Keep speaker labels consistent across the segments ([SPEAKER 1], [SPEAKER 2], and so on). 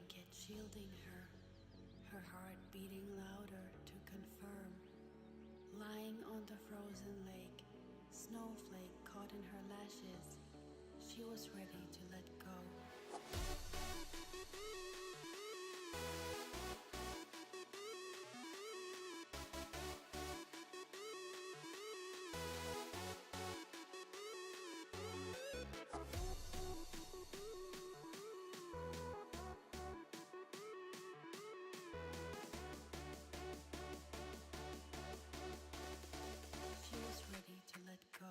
[SPEAKER 1] blanket shielding her, her heart beating louder to confirm. Lying on the frozen lake, snowflake caught in her lashes, she was ready to let go. She was ready to let go.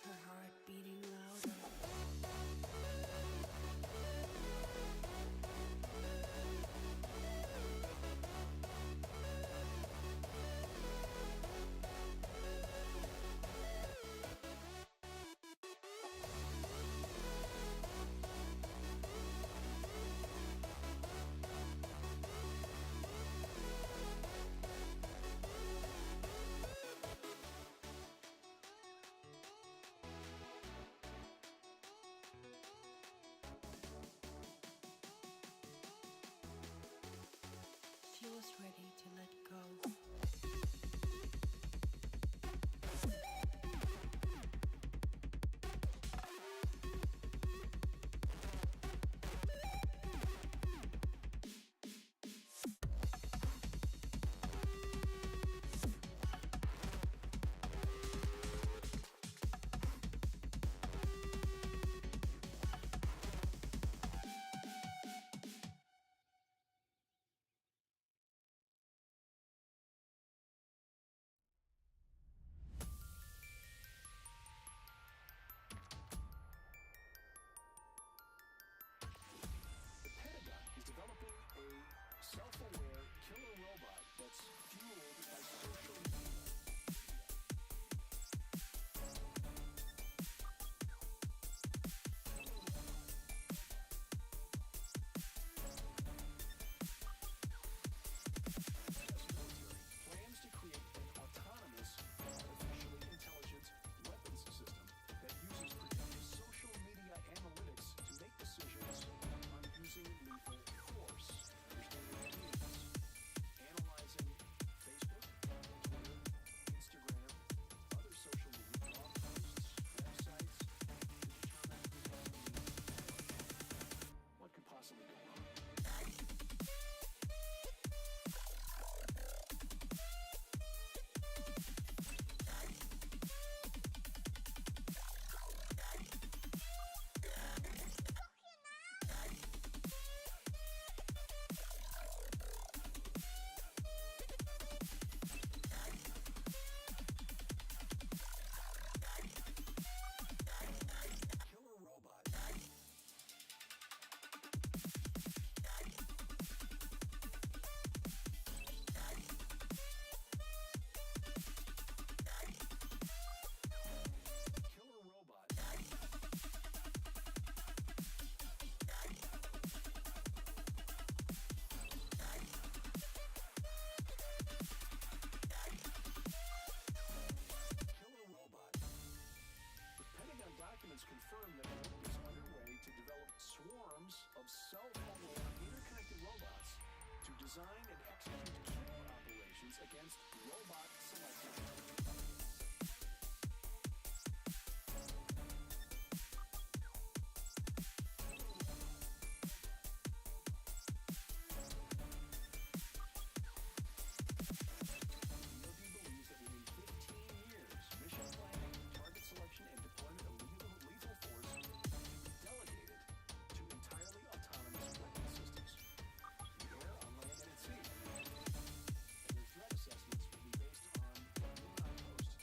[SPEAKER 1] Her heart beating louder. She was ready to let go.
[SPEAKER 2] Is developing a self-aware killer robot that's fueled by social media. Plans to create an autonomous, artificially intelligent weapons system that uses predictive social media analytics to make decisions on using lethal force, understanding what it means, analyzing Facebook, Twitter, Instagram, other social media blog posts, websites, to determine what could possibly go wrong. Documents confirm that work is underway to develop swarms of self-aware interconnected robots to design and execute killer operations against robot selected. Assessments will be based on human post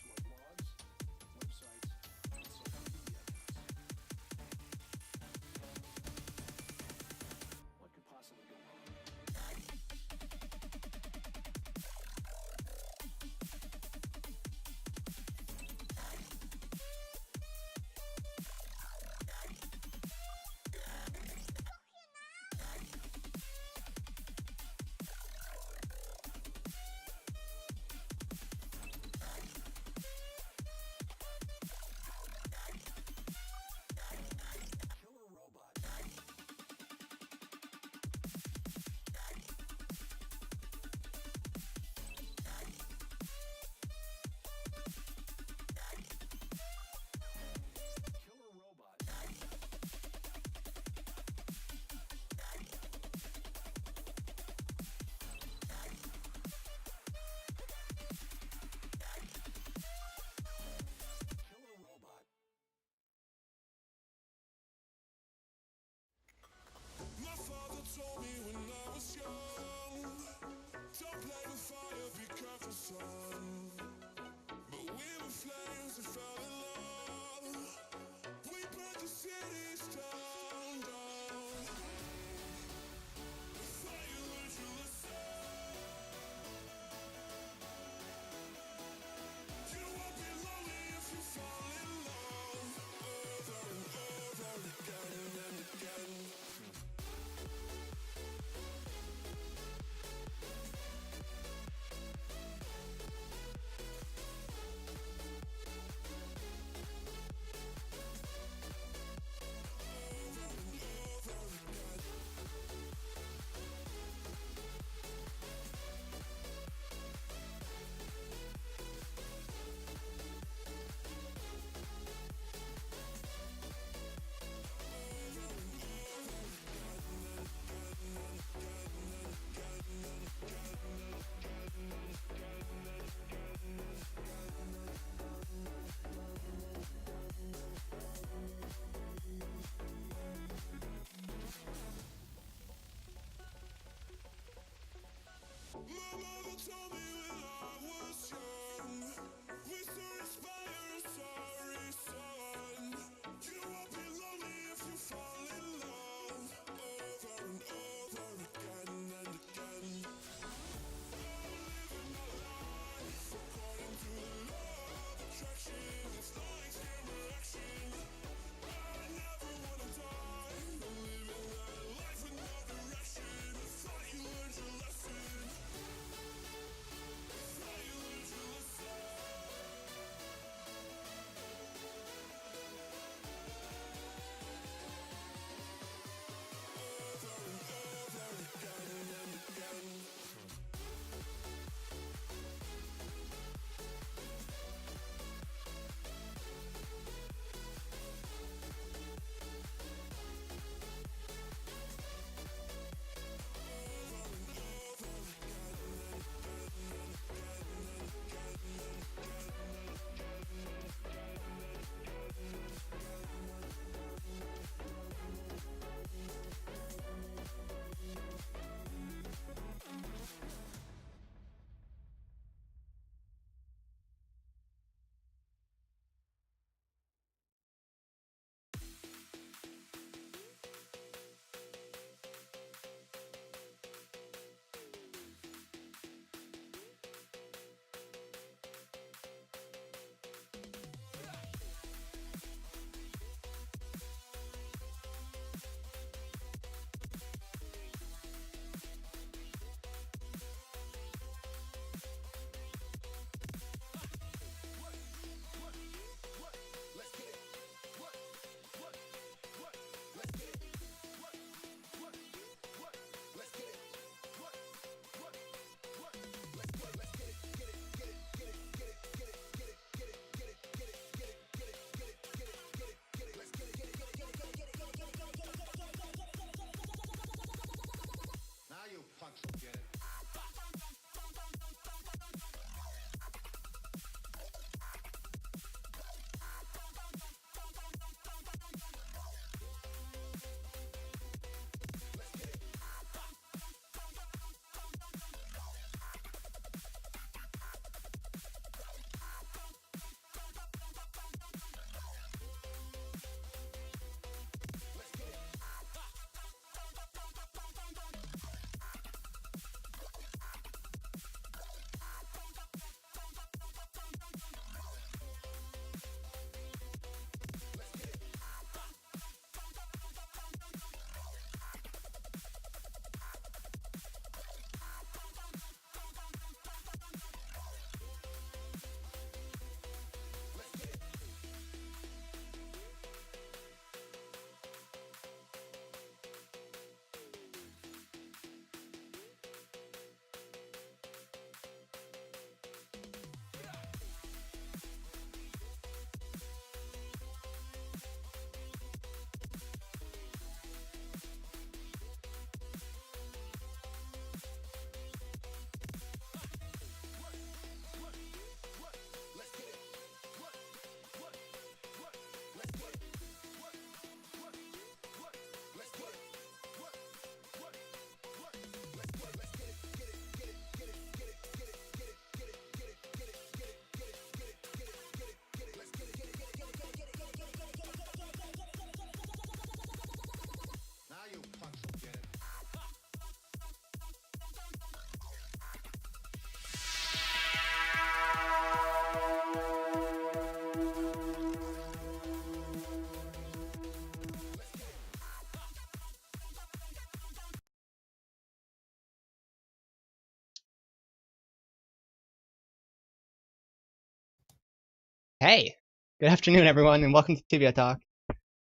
[SPEAKER 3] Hey, good afternoon, everyone, and welcome to Tibia Talk.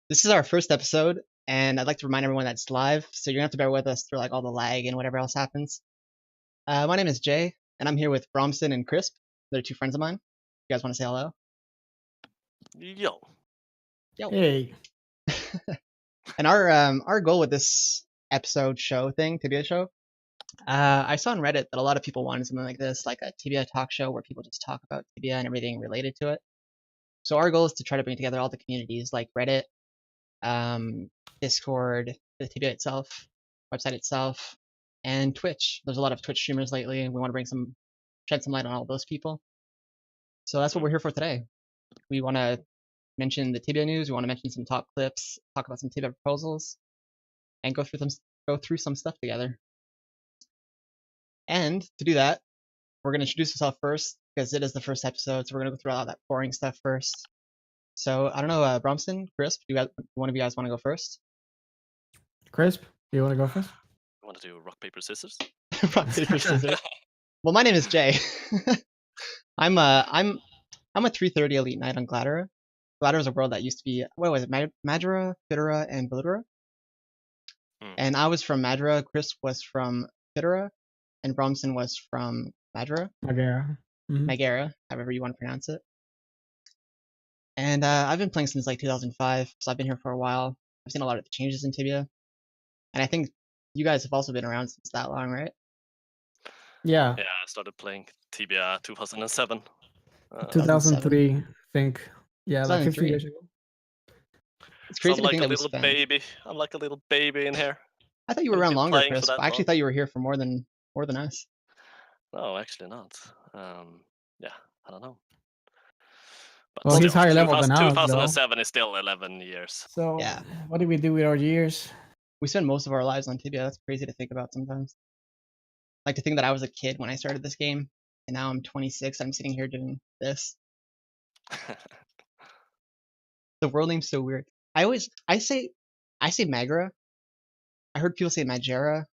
[SPEAKER 3] This is our first episode, and I'd like to remind everyone that it's live, so you're gonna have to bear with us through like all the lag and whatever else happens. My name is Jay, and I'm here with Bromsson and Krisph. They're two friends of mine. You guys want to say hello?
[SPEAKER 4] Yo.
[SPEAKER 3] Yo.
[SPEAKER 5] Hey.
[SPEAKER 3] And our goal with this episode show thing, Tibia Show, I saw on Reddit that a lot of people wanted something like this, like a Tibia Talk show where people just talk about Tibia and everything related to it. So our goal is to try to bring together all the communities like Reddit, Discord, the Tibia itself, website itself, and Twitch. There's a lot of Twitch streamers lately, and we want to shed some light on all those people. So that's what we're here for today. We want to mention the Tibia news. We want to mention some top clips, talk about some Tibia proposals, and go through some stuff together. And to do that, we're going to introduce ourselves first because it is the first episode, so we're going to go through all that boring stuff first. So I don't know, Bromsson, Krisph, one of you guys want to go first?
[SPEAKER 5] Krisph, do you want to go first?
[SPEAKER 4] You want to do rock, paper, scissors?
[SPEAKER 3] Rock, paper, scissors. Well, my name is Jay. I'm a 330 elite knight on Gladera. Gladera is a world that used to be, what was it, Madra, Fidera, and Beludera? And I was from Madra, Krisph was from Fidera, and Bromsson was from Madra.
[SPEAKER 5] Magera.
[SPEAKER 3] Magera, however you want to pronounce it. And I've been playing since like 2005, so I've been here for a while. I've seen a lot of the changes in Tibia. And I think you guys have also been around since that long, right?
[SPEAKER 5] Yeah.
[SPEAKER 4] Yeah, I started playing Tibia 2007.
[SPEAKER 5] 2003, I think. Yeah, like 15
[SPEAKER 3] 2003.
[SPEAKER 5] years ago.
[SPEAKER 3] It's
[SPEAKER 4] So
[SPEAKER 3] crazy
[SPEAKER 4] I'm
[SPEAKER 3] to
[SPEAKER 4] like
[SPEAKER 3] think
[SPEAKER 4] a
[SPEAKER 3] that we
[SPEAKER 4] little
[SPEAKER 3] spent.
[SPEAKER 4] baby. I'm like a little baby in here.
[SPEAKER 3] I thought you were
[SPEAKER 4] I've
[SPEAKER 3] around
[SPEAKER 4] been
[SPEAKER 3] longer,
[SPEAKER 4] playing for
[SPEAKER 3] Chris.
[SPEAKER 4] that
[SPEAKER 3] I actually
[SPEAKER 4] long.
[SPEAKER 3] thought you were here for more than us.
[SPEAKER 4] No, actually not. Yeah, I don't know. But
[SPEAKER 5] Well, he's higher level than us, though.
[SPEAKER 4] 2007 is still 11 years.
[SPEAKER 5] So,
[SPEAKER 3] Yeah.
[SPEAKER 5] what did we do with our years?
[SPEAKER 3] We spend most of our lives on Tibia. That's crazy to think about sometimes. Like to think that I was a kid when I started this game, and now I'm 26. I'm sitting here doing this. The world name's so weird. I say Magra. I heard people say Magera.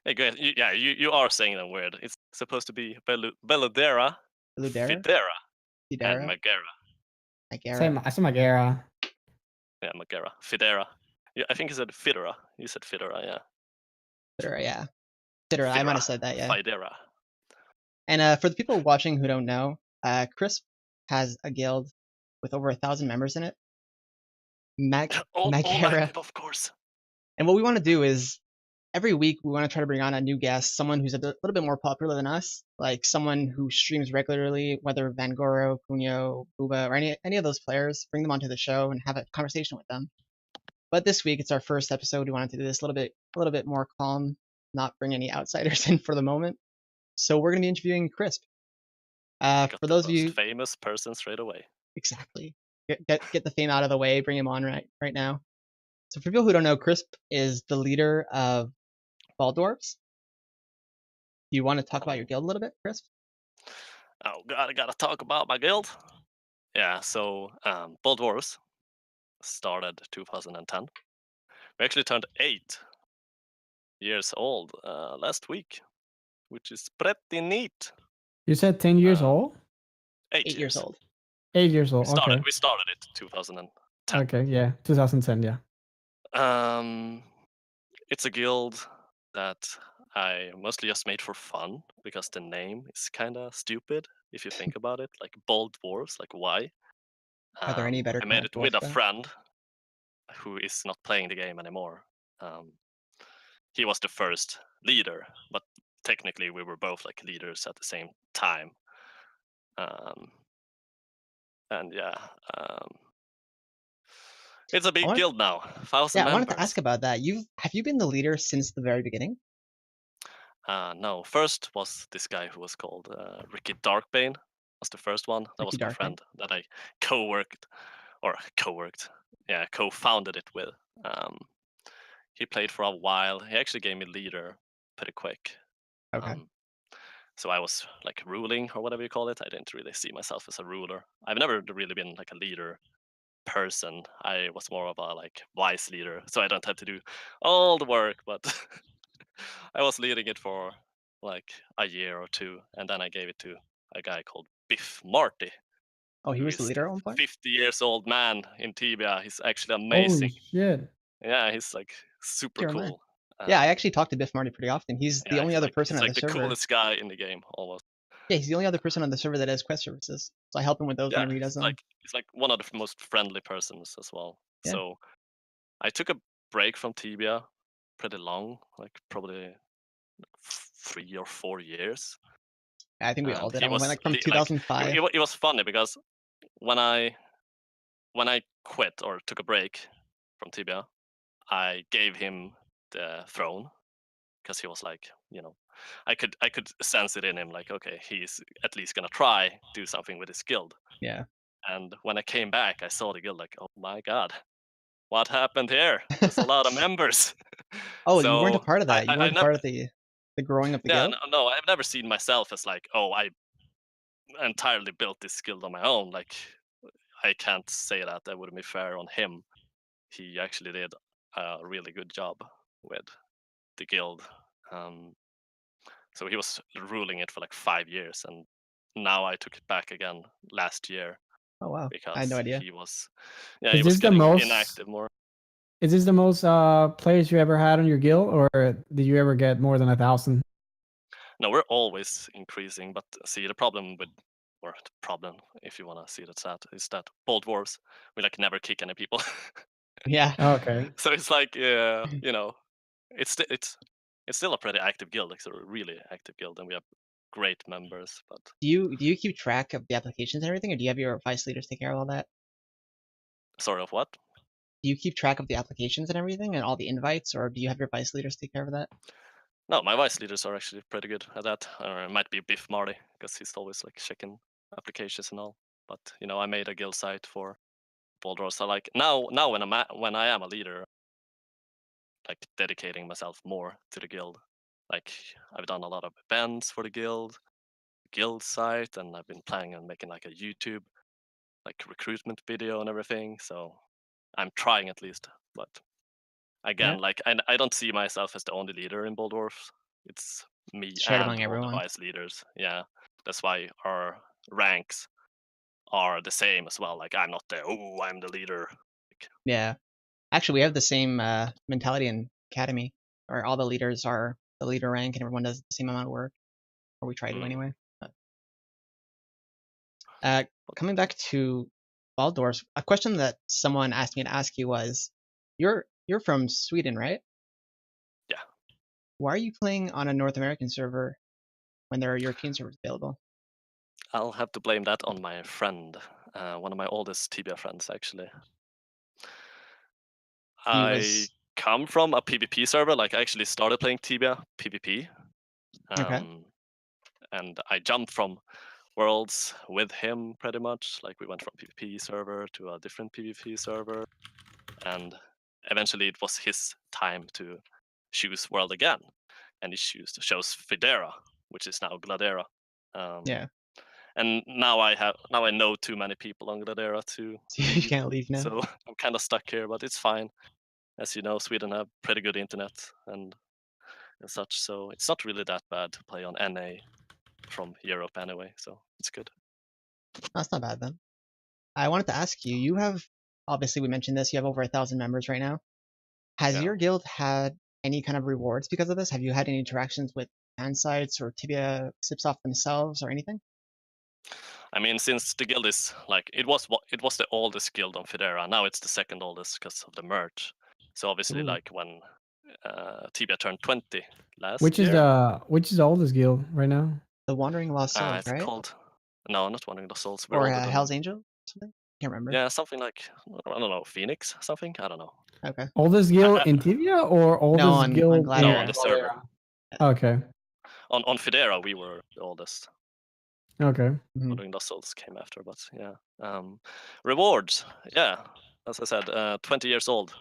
[SPEAKER 4] Hey, good. You are saying them weird. It's supposed to be Beludera,
[SPEAKER 3] Beludera?
[SPEAKER 4] Fidera, and Magera.
[SPEAKER 5] I say Magera.
[SPEAKER 4] Yeah, Magera. Fidera. Yeah, I think you said Fidera. You said Fidera, yeah.
[SPEAKER 3] Fidera, yeah. Fidera, I might have said that, yeah.
[SPEAKER 4] Fidera.
[SPEAKER 3] And for the people watching who don't know, Krisph has a guild with over 1,000 members in it. Magera.
[SPEAKER 4] Of course.
[SPEAKER 3] And what we want to do is every week we want to try to bring on a new guest, someone who's a little bit more popular than us, like someone who streams regularly, whether Van Goro, Cunyo, Buba, or any of those players. Bring them onto the show and have a conversation with them. But this week it's our first episode. We wanted to do this a little bit more calm, not bring any outsiders in for the moment. So we're going to be interviewing Krisph. For those of you,
[SPEAKER 4] famous person straight away.
[SPEAKER 3] Exactly. Get the fame out of the way. Bring him on right now. So for people who don't know, Krisph is the leader of Ball Dwarves. Do you want to talk about your guild a little bit, Krisph?
[SPEAKER 4] Oh God, I gotta talk about my guild. Yeah, so Ball Dwarves started 2010. We actually turned 8 years old last week, which is pretty neat.
[SPEAKER 5] You said 10 years old?
[SPEAKER 4] 8
[SPEAKER 3] years old.
[SPEAKER 5] 8 years old. Okay.
[SPEAKER 4] We started it 2010.
[SPEAKER 5] Okay, yeah, 2010, yeah.
[SPEAKER 4] It's a guild that I mostly just made for fun because the name is kind of stupid if you think about it. Like Bald Dwarves, like why?
[SPEAKER 3] Are there any better?
[SPEAKER 4] I made it with a friend who is not playing the game anymore. He was the first leader, but technically we were both like leaders at the same time. And yeah, it's a big guild now. 1,000 members.
[SPEAKER 3] I wanted to ask about that. Have you been the leader since the very beginning?
[SPEAKER 4] No. First was this guy who was called Ricky Darkbane. Was the first one. That was my friend that I co-founded it with. He played for a while. He actually gave me leader pretty quick.
[SPEAKER 3] Okay.
[SPEAKER 4] So I was like ruling or whatever you call it. I didn't really see myself as a ruler. I've never really been like a leader person. I was more of a like wise leader, so I don't have to do all the work, but I was leading it for like a year or two, and then I gave it to a guy called Biff Marty,
[SPEAKER 3] Oh, he
[SPEAKER 4] who
[SPEAKER 3] was the
[SPEAKER 4] is
[SPEAKER 3] leader at one point?
[SPEAKER 4] 50 years old man in Tibia. He's actually
[SPEAKER 5] Holy
[SPEAKER 4] amazing.
[SPEAKER 5] shit.
[SPEAKER 4] Yeah, he's like super
[SPEAKER 3] Pure man.
[SPEAKER 4] cool.
[SPEAKER 3] Yeah, I actually talk to Biff Marty pretty often. He's the
[SPEAKER 4] Yeah,
[SPEAKER 3] only other person
[SPEAKER 4] he's
[SPEAKER 3] on
[SPEAKER 4] like
[SPEAKER 3] the
[SPEAKER 4] the
[SPEAKER 3] server.
[SPEAKER 4] coolest guy in the game almost.
[SPEAKER 3] Yeah, he's the only other person on the server that does quest services. So I help him with those
[SPEAKER 4] Yeah,
[SPEAKER 3] whenever he does them.
[SPEAKER 4] he's like one of the most friendly persons as well.
[SPEAKER 3] Yeah.
[SPEAKER 4] So I took a break from Tibia, pretty long, like probably 3 or 4 years.
[SPEAKER 3] I think we all
[SPEAKER 4] And
[SPEAKER 3] did.
[SPEAKER 4] he
[SPEAKER 3] I went
[SPEAKER 4] was
[SPEAKER 3] like from 2005.
[SPEAKER 4] it was funny because when I quit or took a break from Tibia, I gave him the throne because he was like, I could sense it in him, like, okay, he's at least gonna try do something with his guild.
[SPEAKER 3] Yeah.
[SPEAKER 4] And when I came back, I saw the guild, like, oh my god, what happened here? There's a lot of members.
[SPEAKER 3] Oh, you weren't a
[SPEAKER 4] So
[SPEAKER 3] part of that. You
[SPEAKER 4] I
[SPEAKER 3] weren't a
[SPEAKER 4] never,
[SPEAKER 3] part of the growing of the
[SPEAKER 4] yeah,
[SPEAKER 3] guild.
[SPEAKER 4] no, I've never seen myself as like, oh, I entirely built this guild on my own. Like, I can't say that. That wouldn't be fair on him. He actually did a really good job with the guild. So he was ruling it for like 5 years, and now I took it back again last year
[SPEAKER 3] Oh wow, I had no
[SPEAKER 4] because
[SPEAKER 3] idea.
[SPEAKER 4] he was
[SPEAKER 5] Is this the
[SPEAKER 4] getting
[SPEAKER 5] most
[SPEAKER 4] inactive more.
[SPEAKER 5] Is this the most players you ever had on your guild, or did you ever get more than 1,000?
[SPEAKER 4] No, we're always increasing, but see the problem with, or the problem, if you want to see that, is that Bold Dwarves, we like never kick any people.
[SPEAKER 3] Yeah.
[SPEAKER 5] Okay.
[SPEAKER 4] So it's like, it's still a pretty active guild, like, so a really active guild, and we have great members. But
[SPEAKER 3] Do you keep track of the applications and everything, or do you have your vice leaders take care of all that?
[SPEAKER 4] sorry, of what?
[SPEAKER 3] Do you keep track of the applications and everything and all the invites, or do you have your vice leaders take care of that?
[SPEAKER 4] No, my vice leaders are actually pretty good at that. Or it might be Biff Marty because he's always like checking applications and all. But I made a guild site for Bold Dwarves. So like now when I am a leader, like dedicating myself more to the guild. Like, I've done a lot of events for the guild site, and I've been planning on making like a YouTube like recruitment video and everything. So I'm trying at least. But again,
[SPEAKER 3] Yeah.
[SPEAKER 4] like, I don't see myself as the only leader in Bold Dwarfs. It's me
[SPEAKER 3] Shared
[SPEAKER 4] and
[SPEAKER 3] among
[SPEAKER 4] all the
[SPEAKER 3] everyone.
[SPEAKER 4] vice leaders. Yeah, that's why our ranks are the same as well. Like, I'm not I'm the leader. Like,
[SPEAKER 3] Yeah. Actually, we have the same mentality in Academy, where all the leaders are the leader rank and everyone does the same amount of work, or we try to anyway. But, coming back to Baldors, a question that someone asked me to ask you was, you're from Sweden, right?
[SPEAKER 4] yeah.
[SPEAKER 3] Why are you playing on a North American server when there are European servers available?
[SPEAKER 4] I'll have to blame that on my friend, one of my oldest Tibia friends, actually.
[SPEAKER 3] He
[SPEAKER 4] I
[SPEAKER 3] was
[SPEAKER 4] come from a PvP server. Like, I actually started playing Tibia PvP,
[SPEAKER 3] okay.
[SPEAKER 4] and I jumped from worlds with him pretty much. Like, we went from PvP server to a different PvP server, and eventually it was his time to choose world again, and he chose Fidera, which is now Gladera.
[SPEAKER 3] Yeah.
[SPEAKER 4] And now I know too many people on Gladera to
[SPEAKER 3] So you
[SPEAKER 4] leave,
[SPEAKER 3] can't leave now.
[SPEAKER 4] so I'm kind of stuck here, but it's fine. As you know, Sweden have pretty good internet and such, so it's not really that bad to play on NA from Europe anyway, so it's good.
[SPEAKER 3] That's not bad then. I wanted to ask you, you have, obviously we mentioned this, you have over 1,000 members right now. Has
[SPEAKER 4] Yeah.
[SPEAKER 3] your guild had any kind of rewards because of this? Have you had any interactions with fan sites or Tibia Sipsoft themselves or anything?
[SPEAKER 4] I mean, since the guild is like, it was the oldest guild on Fidera. Now it's the second oldest because of the merge. So obviously,
[SPEAKER 3] Ooh.
[SPEAKER 4] like, when Tibia turned 20 last
[SPEAKER 5] Which is
[SPEAKER 4] year,
[SPEAKER 5] the oldest guild right now?
[SPEAKER 3] The Wandering Lost Souls,
[SPEAKER 4] it's
[SPEAKER 3] right?
[SPEAKER 4] called, no, not Wandering the Souls. We're
[SPEAKER 3] Or
[SPEAKER 4] older than,
[SPEAKER 3] Hell's Angel? Something? Can't remember.
[SPEAKER 4] yeah, something like, I don't know, Phoenix, something. I don't know.
[SPEAKER 3] Okay.
[SPEAKER 5] Oldest guild in Tibia or oldest
[SPEAKER 3] on
[SPEAKER 5] guild
[SPEAKER 3] Gladera.
[SPEAKER 4] No,
[SPEAKER 5] in
[SPEAKER 4] on the server.
[SPEAKER 5] Okay.
[SPEAKER 4] On Fidera, we were the oldest.
[SPEAKER 5] Okay.
[SPEAKER 3] Mhm.
[SPEAKER 4] Wandering the Souls came after, but yeah. Rewards, yeah. As I said, 20 years old,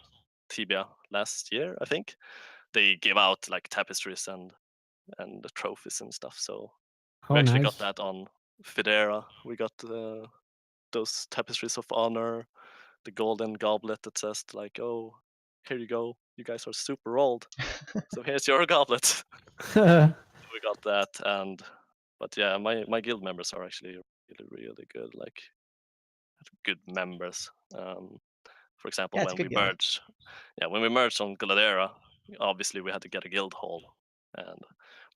[SPEAKER 4] Tibia last year, I think. They give out like tapestries and the trophies and stuff. So we
[SPEAKER 5] Oh,
[SPEAKER 4] actually
[SPEAKER 5] nice.
[SPEAKER 4] got that on Fidera. We got those tapestries of honor, the golden goblet that says like, "Oh, here you go. You guys are super old, so here's your goblet." We got that, but yeah, my guild members are actually really, really good. Like, good members. For example,
[SPEAKER 3] Yeah, it's a
[SPEAKER 4] when we
[SPEAKER 3] good guild.
[SPEAKER 4] merged, when we merged on Guildera, obviously we had to get a guild hall, and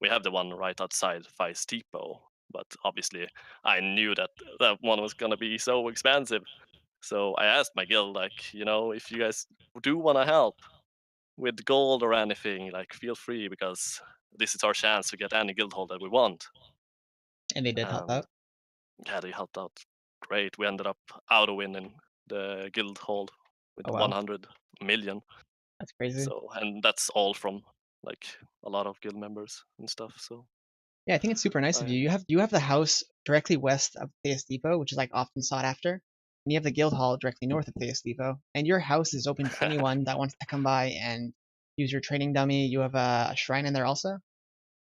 [SPEAKER 4] we have the one right outside Vice Depot. But obviously, I knew that that one was gonna be so expensive. So I asked my guild, like, if you guys do want to help with gold or anything, like, feel free, because this is our chance to get any guild hall that we want.
[SPEAKER 3] And they did help
[SPEAKER 4] And
[SPEAKER 3] out.
[SPEAKER 4] yeah, they helped out great. We ended up auto winning the guild hall with
[SPEAKER 3] Oh wow,
[SPEAKER 4] 100 million.
[SPEAKER 3] that's crazy.
[SPEAKER 4] So, and that's all from like a lot of guild members and stuff. So
[SPEAKER 3] Yeah, I think it's super nice of you. You have the house directly west of Theus Depot, which is like often sought after, and you have the guild hall directly north of Theus Depot, and your house is open to anyone that wants to come by and use your training dummy. You have a shrine in there also,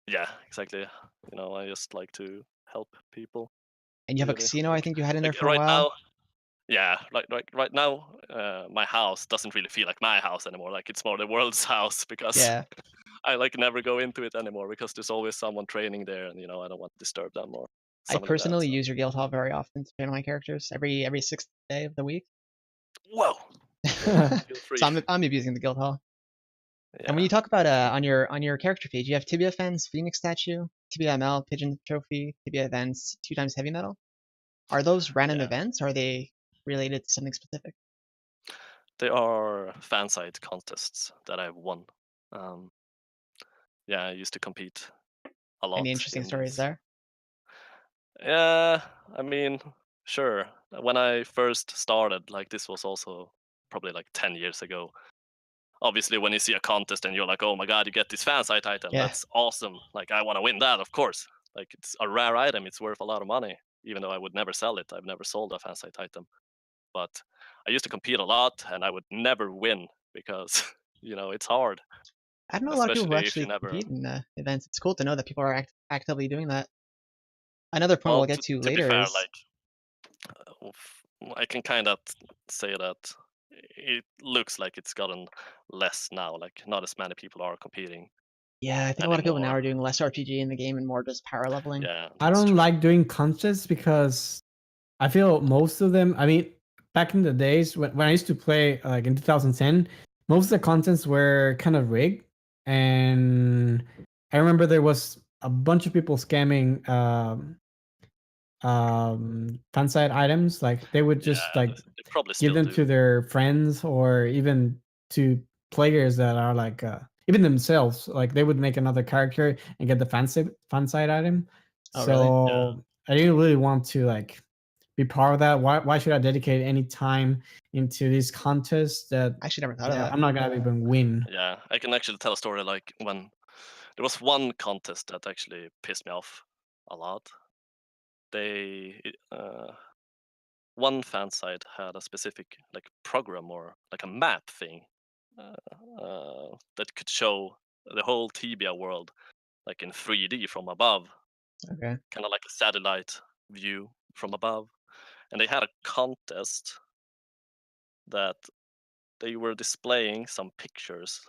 [SPEAKER 4] yeah, exactly. I just like to help people.
[SPEAKER 3] and you have a
[SPEAKER 4] Really,
[SPEAKER 3] casino. I think you had in there
[SPEAKER 4] like
[SPEAKER 3] for a
[SPEAKER 4] right
[SPEAKER 3] while.
[SPEAKER 4] now. Yeah, like right now, my house doesn't really feel like my house anymore. Like it's more the world's house, because
[SPEAKER 3] Yeah,
[SPEAKER 4] I like never go into it anymore, because there's always someone training there, and I don't want to disturb them or
[SPEAKER 3] I
[SPEAKER 4] something like that.
[SPEAKER 3] personally
[SPEAKER 4] So.
[SPEAKER 3] use your guild hall very often to train my characters every sixth day of the week.
[SPEAKER 4] Whoa! Feel free.
[SPEAKER 3] So I'm abusing the guild hall.
[SPEAKER 4] Yeah.
[SPEAKER 3] And when you talk about on your character page, you have Tibia Fens, Phoenix statue, Tibia ML, Pigeon trophy, Tibia events, 2 times heavy metal. Are those random
[SPEAKER 4] Yeah.
[SPEAKER 3] events? Or are they related to something specific?
[SPEAKER 4] They are fan site contests that I've won. I used to compete a lot
[SPEAKER 3] Any interesting
[SPEAKER 4] in
[SPEAKER 3] stories
[SPEAKER 4] these.
[SPEAKER 3] there?
[SPEAKER 4] Yeah, I mean, sure. When I first started, like, this was also probably like 10 years ago. Obviously, when you see a contest and you're like, oh my god, you get this fan site item,
[SPEAKER 3] Yeah,
[SPEAKER 4] that's awesome. Like, I want to win that, of course. Like, it's a rare item, it's worth a lot of money, even though I would never sell it. I've never sold a fan site item. But I used to compete a lot, and I would never win because, it's hard,
[SPEAKER 3] I don't know a lot of people who
[SPEAKER 4] especially if you
[SPEAKER 3] actually
[SPEAKER 4] never.
[SPEAKER 3] compete in events. It's cool to know that people are actively doing that. Another point
[SPEAKER 4] Well,
[SPEAKER 3] we'll get to
[SPEAKER 4] to be
[SPEAKER 3] later
[SPEAKER 4] fair,
[SPEAKER 3] is
[SPEAKER 4] like, I can kind of say that it looks like it's gotten less now. Like, not as many people are competing
[SPEAKER 3] yeah, I think a lot of people now
[SPEAKER 4] anymore.
[SPEAKER 3] are doing less RPG in the game and more just power leveling.
[SPEAKER 4] Yeah,
[SPEAKER 5] I
[SPEAKER 4] that's
[SPEAKER 5] don't
[SPEAKER 4] true.
[SPEAKER 5] like doing contests because I feel most of them. I mean, back in the days when I used to play, like in 2010, most of the contents were kind of rigged, and I remember there was a bunch of people scamming fansite items. Like they would just
[SPEAKER 4] Yeah,
[SPEAKER 5] like
[SPEAKER 4] they probably
[SPEAKER 5] give
[SPEAKER 4] still
[SPEAKER 5] them
[SPEAKER 4] do.
[SPEAKER 5] to their friends or even to players that are like even themselves. Like they would make another character and get the fansite item.
[SPEAKER 3] Oh, really?
[SPEAKER 4] Yeah,
[SPEAKER 5] So I didn't really want to like be part of that. Why should I dedicate any time into these contests that
[SPEAKER 3] I actually never thought of that.
[SPEAKER 5] I'm not gonna even win?
[SPEAKER 4] yeah. I can actually tell a story, like, when there was one contest that actually pissed me off a lot. They One fan site had a specific like program or like a map thing that could show the whole Tibia world like in 3D from above,
[SPEAKER 3] Okay.
[SPEAKER 4] kind of like a satellite view from above. And they had a contest that they were displaying some pictures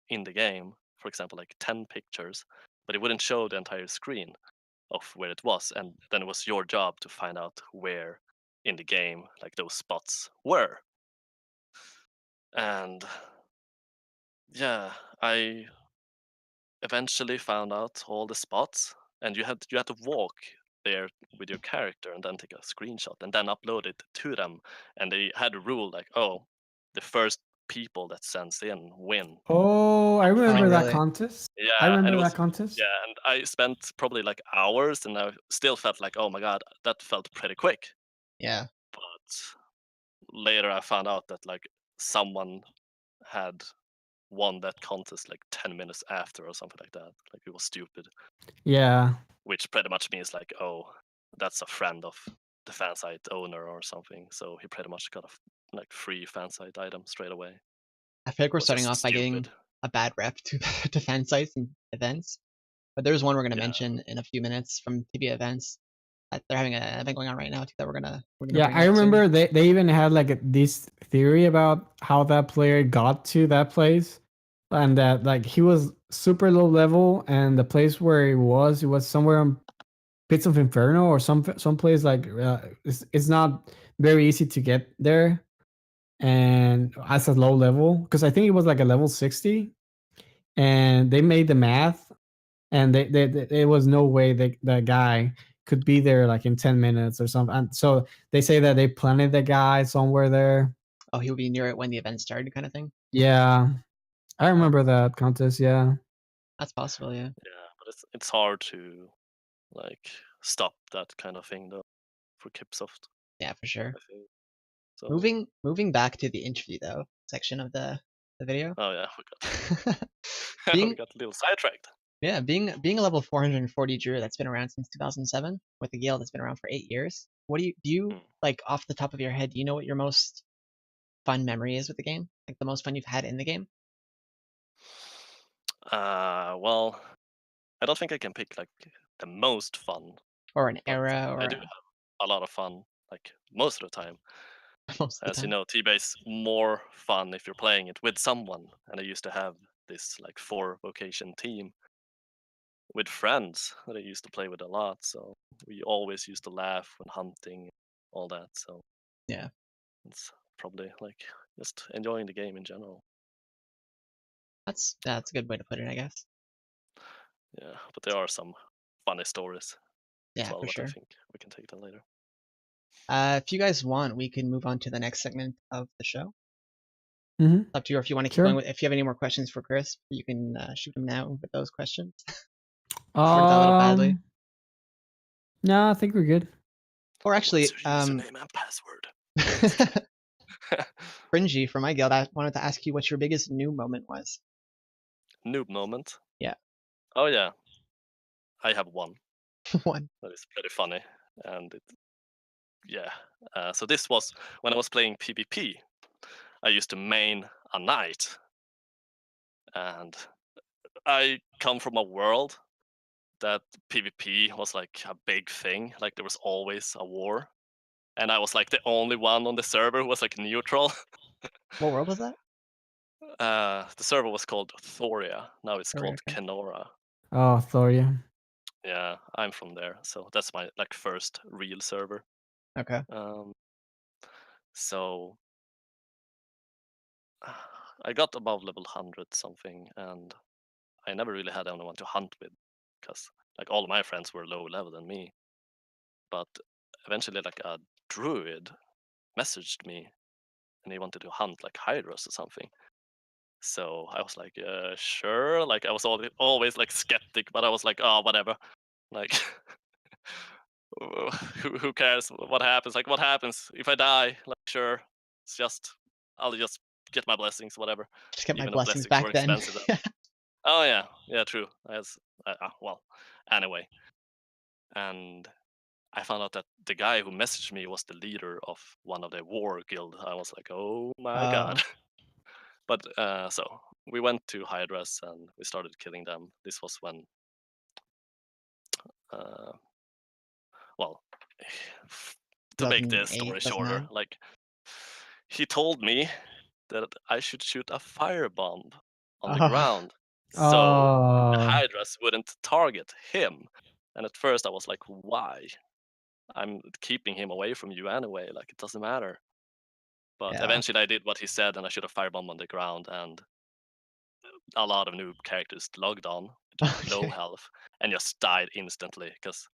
[SPEAKER 4] in the game, for example, like 10 pictures, but it wouldn't show the entire screen of where it was. And then it was your job to find out where in the game like those spots were. And yeah, I eventually found out all the spots, and you had to walk there with your character and then take a screenshot and then upload it to them. And they had a rule like, oh, the first people that sends in win.
[SPEAKER 5] Oh, I
[SPEAKER 3] Oh,
[SPEAKER 5] remember that
[SPEAKER 3] really?
[SPEAKER 5] contest. I
[SPEAKER 4] Yeah, and it
[SPEAKER 5] remember that
[SPEAKER 4] was
[SPEAKER 5] contest.
[SPEAKER 4] yeah, and I spent probably like hours, and I still felt like, oh my god, that felt pretty quick.
[SPEAKER 3] Yeah.
[SPEAKER 4] But later I found out that like someone had won that contest like 10 minutes after or something like that. Like it was stupid,
[SPEAKER 5] Yeah.
[SPEAKER 4] which pretty much means like, oh, that's a friend of the fan site owner or something. So he pretty much got a like free fan site item straight away.
[SPEAKER 3] I feel like we're
[SPEAKER 4] Was
[SPEAKER 3] starting
[SPEAKER 4] just
[SPEAKER 3] off by giving
[SPEAKER 4] stupid.
[SPEAKER 3] a bad rep to to fan sites and events. But there's one we're gonna
[SPEAKER 4] Yeah.
[SPEAKER 3] mention in a few minutes from Tibia events. They're having an event going on right now too that we're gonna
[SPEAKER 5] Yeah,
[SPEAKER 3] bring
[SPEAKER 5] I
[SPEAKER 3] up soon.
[SPEAKER 5] remember they even had like this theory about how that player got to that place, and that like he was super low level, and the place where it was somewhere on Pits of Inferno or some place like it's not very easy to get there, and as a low level, because I think it was like a level 60, and they made the math, and there was no way that guy could be there like in 10 minutes or something. And so they say that they planted the guy somewhere there.
[SPEAKER 3] Oh, he'll be near it when the event started, kind of thing.
[SPEAKER 5] Yeah, I remember that contest. Yeah.
[SPEAKER 3] That's possible, yeah.
[SPEAKER 4] Yeah, but it's hard to like stop that kind of thing though for Kipsoft,
[SPEAKER 3] Yeah, for sure.
[SPEAKER 4] I think. So
[SPEAKER 3] Moving back to the interview though section of the video.
[SPEAKER 4] oh yeah, we
[SPEAKER 3] being
[SPEAKER 4] got a little sidetracked.
[SPEAKER 3] Yeah, being a level 440 druid that's been around since 2007 with a guild that's been around for 8 years. What do you
[SPEAKER 4] Hmm.
[SPEAKER 3] like off the top of your head? Do you know what your most fun memory is with the game? Like the most fun you've had in the game,
[SPEAKER 4] Well, I don't think I can pick like the most fun,
[SPEAKER 3] or an
[SPEAKER 4] but
[SPEAKER 3] era,
[SPEAKER 4] I
[SPEAKER 3] or
[SPEAKER 4] do have a lot of fun like most of the time.
[SPEAKER 3] most of the
[SPEAKER 4] As you
[SPEAKER 3] time?
[SPEAKER 4] know, Tibia is more fun if you're playing it with someone, and I used to have this like 4 vocation team with friends that I used to play with a lot. So we always used to laugh when hunting, all that. So
[SPEAKER 3] Yeah,
[SPEAKER 4] it's probably like just enjoying the game in general.
[SPEAKER 3] that's a good way to put it, I guess.
[SPEAKER 4] Yeah, but there are some funny stories as
[SPEAKER 3] Yeah,
[SPEAKER 4] well,
[SPEAKER 3] for
[SPEAKER 4] but I
[SPEAKER 3] sure.
[SPEAKER 4] think we can take that later.
[SPEAKER 3] If you guys want, we can move on to the next segment of the show.
[SPEAKER 5] Mm-hmm.
[SPEAKER 3] Up to you, or if you want to keep
[SPEAKER 5] Sure.
[SPEAKER 3] going. If you have any more questions for Chris, you can shoot them now with those questions. Worded that a little badly.
[SPEAKER 5] No, I think we're good.
[SPEAKER 3] Or actually,
[SPEAKER 4] What's your username and password?
[SPEAKER 3] Fringy from my guild, I wanted to ask you what your biggest new moment was.
[SPEAKER 4] Noob moment.
[SPEAKER 3] Yeah.
[SPEAKER 4] Oh yeah, I have one
[SPEAKER 3] One.
[SPEAKER 4] that is pretty funny, and so this was when I was playing PvP. I used to main a knight, and I come from a world that PvP was like a big thing. Like there was always a war, and I was like the only one on the server who was like neutral.
[SPEAKER 3] What world was that?
[SPEAKER 4] The server was called Thoria. Now it's
[SPEAKER 3] Sorry,
[SPEAKER 4] called
[SPEAKER 3] okay.
[SPEAKER 4] Kenora.
[SPEAKER 5] Oh, Thoria.
[SPEAKER 4] Yeah, I'm from there, so that's my like first real server.
[SPEAKER 3] Okay.
[SPEAKER 4] So I got above level 100 something, and I never really had anyone to hunt with, because like all of my friends were low level than me. But eventually, like a druid messaged me, and he wanted to hunt like hydras or something. So I was like, sure. Like I was always like skeptic, but I was like, oh, whatever. Like, who cares what happens? Like, what happens if I die? Like, sure, I'll just get my blessings, whatever.
[SPEAKER 3] Just get my
[SPEAKER 4] Even though
[SPEAKER 3] blessings
[SPEAKER 4] blessings were
[SPEAKER 3] back then.
[SPEAKER 4] expensive. Oh yeah, true. Well, anyway, and I found out that the guy who messaged me was the leader of one of the war guild. I was like, oh my god. But so we went to Hydras and we started killing them. This was when, well, to make the
[SPEAKER 3] 2008,
[SPEAKER 4] story shorter,
[SPEAKER 3] 2009.
[SPEAKER 4] like he told me that I should shoot a firebomb on the ground so the
[SPEAKER 5] Oh,
[SPEAKER 4] Hydras wouldn't target him. And at first I was like, why? I'm keeping him away from you anyway, like it doesn't matter. But
[SPEAKER 3] Yeah.
[SPEAKER 4] eventually I did what he said and I shot a firebomb on the ground, and a lot of noob characters logged on with low
[SPEAKER 3] Okay.
[SPEAKER 4] health and just died instantly, because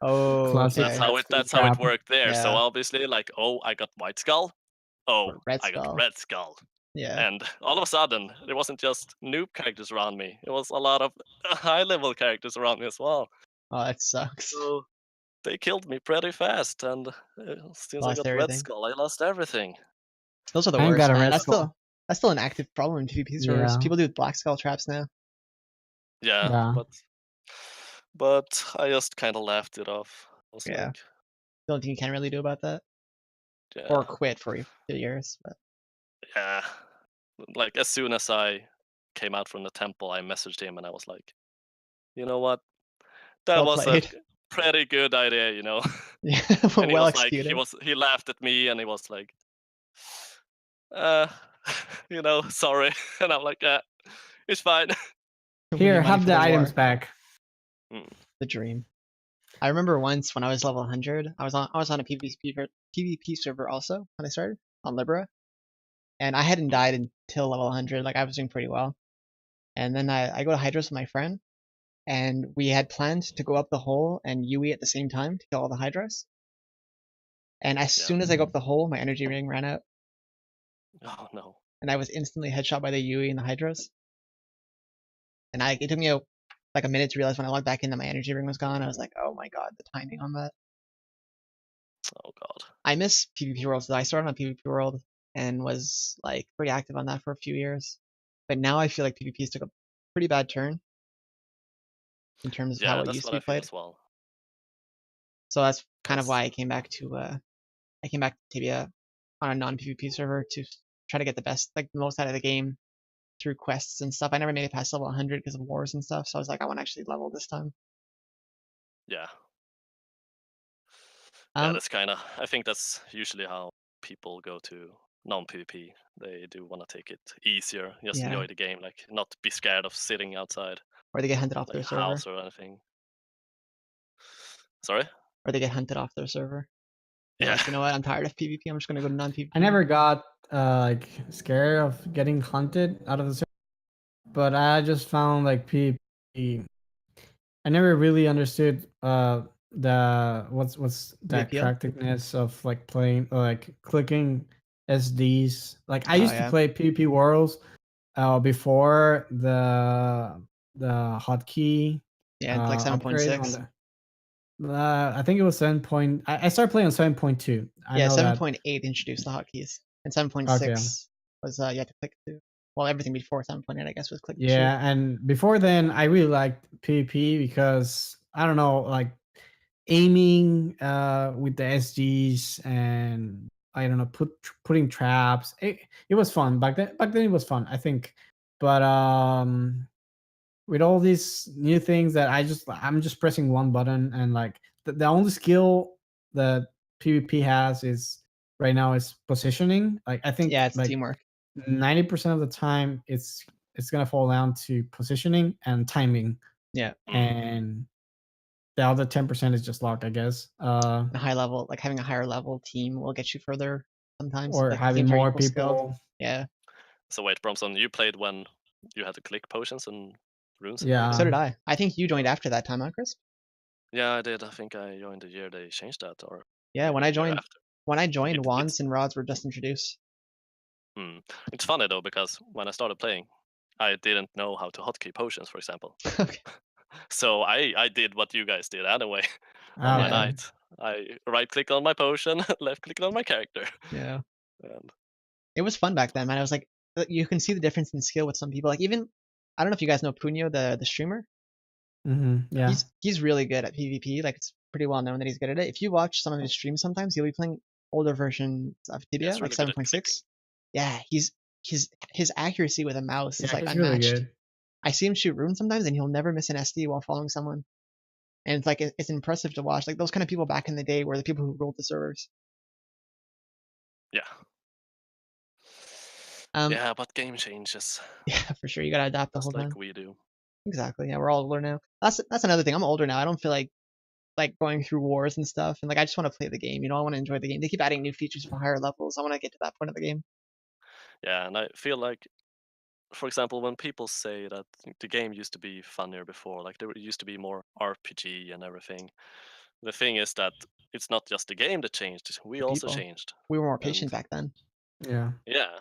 [SPEAKER 3] Oh,
[SPEAKER 5] classic.
[SPEAKER 3] okay.
[SPEAKER 4] that's how it
[SPEAKER 5] Trap.
[SPEAKER 4] worked there. So
[SPEAKER 3] Yeah.
[SPEAKER 4] obviously, like, oh, I got white skull. Oh,
[SPEAKER 3] Red
[SPEAKER 4] I got
[SPEAKER 3] Skull.
[SPEAKER 4] red skull.
[SPEAKER 3] Yeah.
[SPEAKER 4] And all of a sudden, there wasn't just noob characters around me. It was a lot of high level characters around me as well.
[SPEAKER 3] Oh, that sucks.
[SPEAKER 4] So they killed me pretty fast, and since I
[SPEAKER 3] Lost
[SPEAKER 4] got red
[SPEAKER 3] everything.
[SPEAKER 4] skull, I lost everything.
[SPEAKER 3] Those are the
[SPEAKER 5] I ain't
[SPEAKER 3] worst,
[SPEAKER 5] got a
[SPEAKER 3] man.
[SPEAKER 5] red
[SPEAKER 3] That's
[SPEAKER 5] skull.
[SPEAKER 3] still an active problem in PvP servers.
[SPEAKER 5] Yeah.
[SPEAKER 3] People do black skull traps now.
[SPEAKER 4] Yeah,
[SPEAKER 5] Yeah.
[SPEAKER 4] but I just kind of laughed it off. I was
[SPEAKER 3] Yeah.
[SPEAKER 4] like,
[SPEAKER 3] The only thing you can really do about that,
[SPEAKER 4] yeah,
[SPEAKER 3] or quit for 2 years. But
[SPEAKER 4] yeah. Like as soon as I came out from the temple, I messaged him and I was like, you know what? That
[SPEAKER 3] well
[SPEAKER 4] was a
[SPEAKER 3] played.
[SPEAKER 4] pretty good idea, you know.
[SPEAKER 3] Yeah,
[SPEAKER 4] And he
[SPEAKER 3] well
[SPEAKER 4] was like,
[SPEAKER 3] executed.
[SPEAKER 4] he laughed at me and he was like, uh, sorry. And I'm like, it's fine.
[SPEAKER 3] We need
[SPEAKER 5] Here,
[SPEAKER 3] money
[SPEAKER 5] have
[SPEAKER 3] for
[SPEAKER 5] the
[SPEAKER 3] the
[SPEAKER 5] items
[SPEAKER 3] war.
[SPEAKER 5] back.
[SPEAKER 3] The dream. I remember once when I was level 100, I was on a PvP server also when I started on Libera, and I hadn't died until level 100. Like I was doing pretty well, and then I go to Hydros with my friend, and we had planned to go up the hole and UE at the same time to kill all the Hydras. And as
[SPEAKER 4] Yeah.
[SPEAKER 3] soon as I go up the hole, my energy ring ran out,
[SPEAKER 4] Oh no.
[SPEAKER 3] and I was instantly headshot by the UE and the Hydras. And it took me like a minute to realize when I logged back in that my energy ring was gone. I was like, oh my god, the timing on that.
[SPEAKER 4] Oh god.
[SPEAKER 3] I miss PvP World. So I started on PvP World and was like pretty active on that for a few years. But now I feel like PvP's took a pretty bad turn in terms of how
[SPEAKER 4] Yeah,
[SPEAKER 3] it
[SPEAKER 4] that's
[SPEAKER 3] used
[SPEAKER 4] what
[SPEAKER 3] to
[SPEAKER 4] I
[SPEAKER 3] be
[SPEAKER 4] feel
[SPEAKER 3] played.
[SPEAKER 4] as well.
[SPEAKER 3] So that's kind of
[SPEAKER 4] 'Cause
[SPEAKER 3] why I came back to Tibia on a non-PvP server to try to get the most out of the game through quests and stuff. I never made it past level 100 because of wars and stuff. So I was like, I want to actually level this time.
[SPEAKER 4] yeah. Yeah,
[SPEAKER 3] Um,
[SPEAKER 4] that's kind of. I think that's usually how people go to non-PvP. They do want to take it easier, just
[SPEAKER 3] yeah,
[SPEAKER 4] enjoy the game, like not be scared of sitting outside
[SPEAKER 3] or they get hunted off
[SPEAKER 4] like
[SPEAKER 3] their
[SPEAKER 4] a
[SPEAKER 3] server,
[SPEAKER 4] house or anything. Sorry.
[SPEAKER 3] or they get hunted off their server. They're
[SPEAKER 4] Yeah.
[SPEAKER 3] like, you know what? I'm tired of PvP. I'm just gonna go to non-PvP.
[SPEAKER 5] I never got like scared of getting hunted out of the server, but I just found like PvP. I never really understood what's the
[SPEAKER 3] The appeal.
[SPEAKER 5] attractiveness of like playing like clicking SDs. Like I
[SPEAKER 3] Oh
[SPEAKER 5] used to
[SPEAKER 3] yeah,
[SPEAKER 5] play PvP Worlds before the hotkey
[SPEAKER 3] yeah, it's like
[SPEAKER 5] upgrade on
[SPEAKER 3] 7.6.
[SPEAKER 5] the. I think it was 7. I started playing on 7.2. I
[SPEAKER 3] Yeah,
[SPEAKER 5] know that.
[SPEAKER 3] 7.8 introduced the hotkeys, and
[SPEAKER 5] Okay.
[SPEAKER 3] 7.6 was you had to click to. Well, everything before 7.8, I guess, was click to shoot.
[SPEAKER 5] Yeah, and before then, I really liked PvP because I don't know, like aiming with the SGs and I don't know, putting traps. It was fun back then. Back then, it was fun, I think. But with all these new things that I'm just pressing one button and like the only skill that PvP has is right now is positioning. Like I think
[SPEAKER 3] Yeah, it's
[SPEAKER 5] like
[SPEAKER 3] teamwork.
[SPEAKER 5] 90% of the time it's gonna fall down to positioning and timing,
[SPEAKER 3] Yeah,
[SPEAKER 5] and the other 10% is just luck, I guess.
[SPEAKER 3] a high level, like having a higher level team will get you further sometimes.
[SPEAKER 5] Or
[SPEAKER 3] Like the
[SPEAKER 5] having
[SPEAKER 3] teams are
[SPEAKER 5] more
[SPEAKER 3] equal skilled.
[SPEAKER 5] people.
[SPEAKER 3] Yeah,
[SPEAKER 4] So wait, Bromsson, you played when you had to click potions and runes and
[SPEAKER 3] so
[SPEAKER 5] Yeah.
[SPEAKER 4] everything?
[SPEAKER 3] did I. I think you joined after that time, huh, Chris?
[SPEAKER 4] Yeah, I did. I think I joined the year they changed that, or
[SPEAKER 3] Yeah,
[SPEAKER 4] maybe the year after.
[SPEAKER 3] when I joined,
[SPEAKER 4] It's
[SPEAKER 3] wands and rods were just introduced.
[SPEAKER 4] it's funny though because when I started playing, I didn't know how to hotkey potions, for example.
[SPEAKER 3] Okay.
[SPEAKER 4] So I did what you guys did anyway on my
[SPEAKER 5] Okay.
[SPEAKER 3] Yeah,
[SPEAKER 4] night. I right click on my potion, left click on my character.
[SPEAKER 3] yeah.
[SPEAKER 4] And
[SPEAKER 3] It was fun back then, man. I was like, you can see the difference in skill with some people. Like even, I don't know if you guys know Punyo, the streamer.
[SPEAKER 5] Yeah.
[SPEAKER 3] He's really good at PvP. Like it's pretty well known that he's good at it. If you watch some of his streams, sometimes he'll be playing older versions of
[SPEAKER 4] yeah,
[SPEAKER 3] Tibia,
[SPEAKER 4] it's
[SPEAKER 3] like
[SPEAKER 4] really good at clicking.
[SPEAKER 3] 7.6. Yeah, his accuracy with a mouse is
[SPEAKER 5] Yeah,
[SPEAKER 3] like
[SPEAKER 5] he's really
[SPEAKER 3] unmatched.
[SPEAKER 5] good.
[SPEAKER 3] I see him shoot runes sometimes, and he'll never miss an SD while following someone. And it's like it's impressive to watch. Like those kind of people back in the day were the people who ruled the servers.
[SPEAKER 4] Yeah.
[SPEAKER 3] Um,
[SPEAKER 4] Yeah, but game changes
[SPEAKER 3] yeah, for sure. You gotta adapt the whole
[SPEAKER 4] just
[SPEAKER 3] time.
[SPEAKER 4] like we do.
[SPEAKER 3] Exactly. Yeah, we're all older now. That's another thing. I'm older now. I don't feel like going through wars and stuff. And like I just want to play the game. You know, I want to enjoy the game. They keep adding new features for higher levels. I want to get to that point of the game.
[SPEAKER 4] Yeah, and I feel like, for example, when people say that the game used to be funnier before, like there used to be more RPG and everything. The thing is that it's not just the game that changed; we
[SPEAKER 3] The
[SPEAKER 4] also
[SPEAKER 3] people.
[SPEAKER 4] changed.
[SPEAKER 3] We were more
[SPEAKER 4] And
[SPEAKER 3] patient back then.
[SPEAKER 5] Yeah.
[SPEAKER 4] yeah,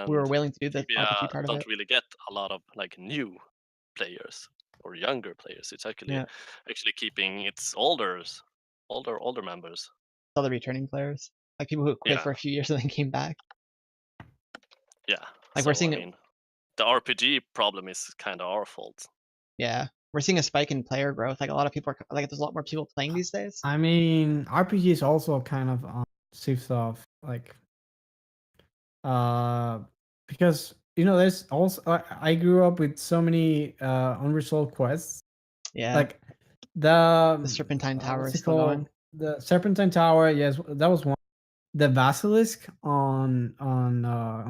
[SPEAKER 3] We were
[SPEAKER 4] and
[SPEAKER 3] willing to do the
[SPEAKER 4] Tibia
[SPEAKER 3] RPG part of
[SPEAKER 4] don't
[SPEAKER 3] it.
[SPEAKER 4] really get a lot of like new players or younger players. It's
[SPEAKER 3] Yeah.
[SPEAKER 4] actually keeping its older members.
[SPEAKER 3] All the returning players. Like people who quit
[SPEAKER 4] Yeah,
[SPEAKER 3] for a few years and then came back.
[SPEAKER 4] yeah.
[SPEAKER 3] Like we're
[SPEAKER 4] So I
[SPEAKER 3] seeing
[SPEAKER 4] mean, the RPG problem is kind of our fault.
[SPEAKER 3] yeah. We're seeing a spike in player growth. Like a lot of people are like there's a lot more people playing these days.
[SPEAKER 5] I mean, RPG is also kind of shifts off like uh because there's also I grew up with so many unresolved quests.
[SPEAKER 3] Yeah.
[SPEAKER 5] Like the
[SPEAKER 3] The Serpentine Tower
[SPEAKER 5] what's
[SPEAKER 3] is
[SPEAKER 5] it
[SPEAKER 3] still
[SPEAKER 5] called?
[SPEAKER 3] going.
[SPEAKER 5] The Serpentine Tower. Yes, that was one. The Basilisk on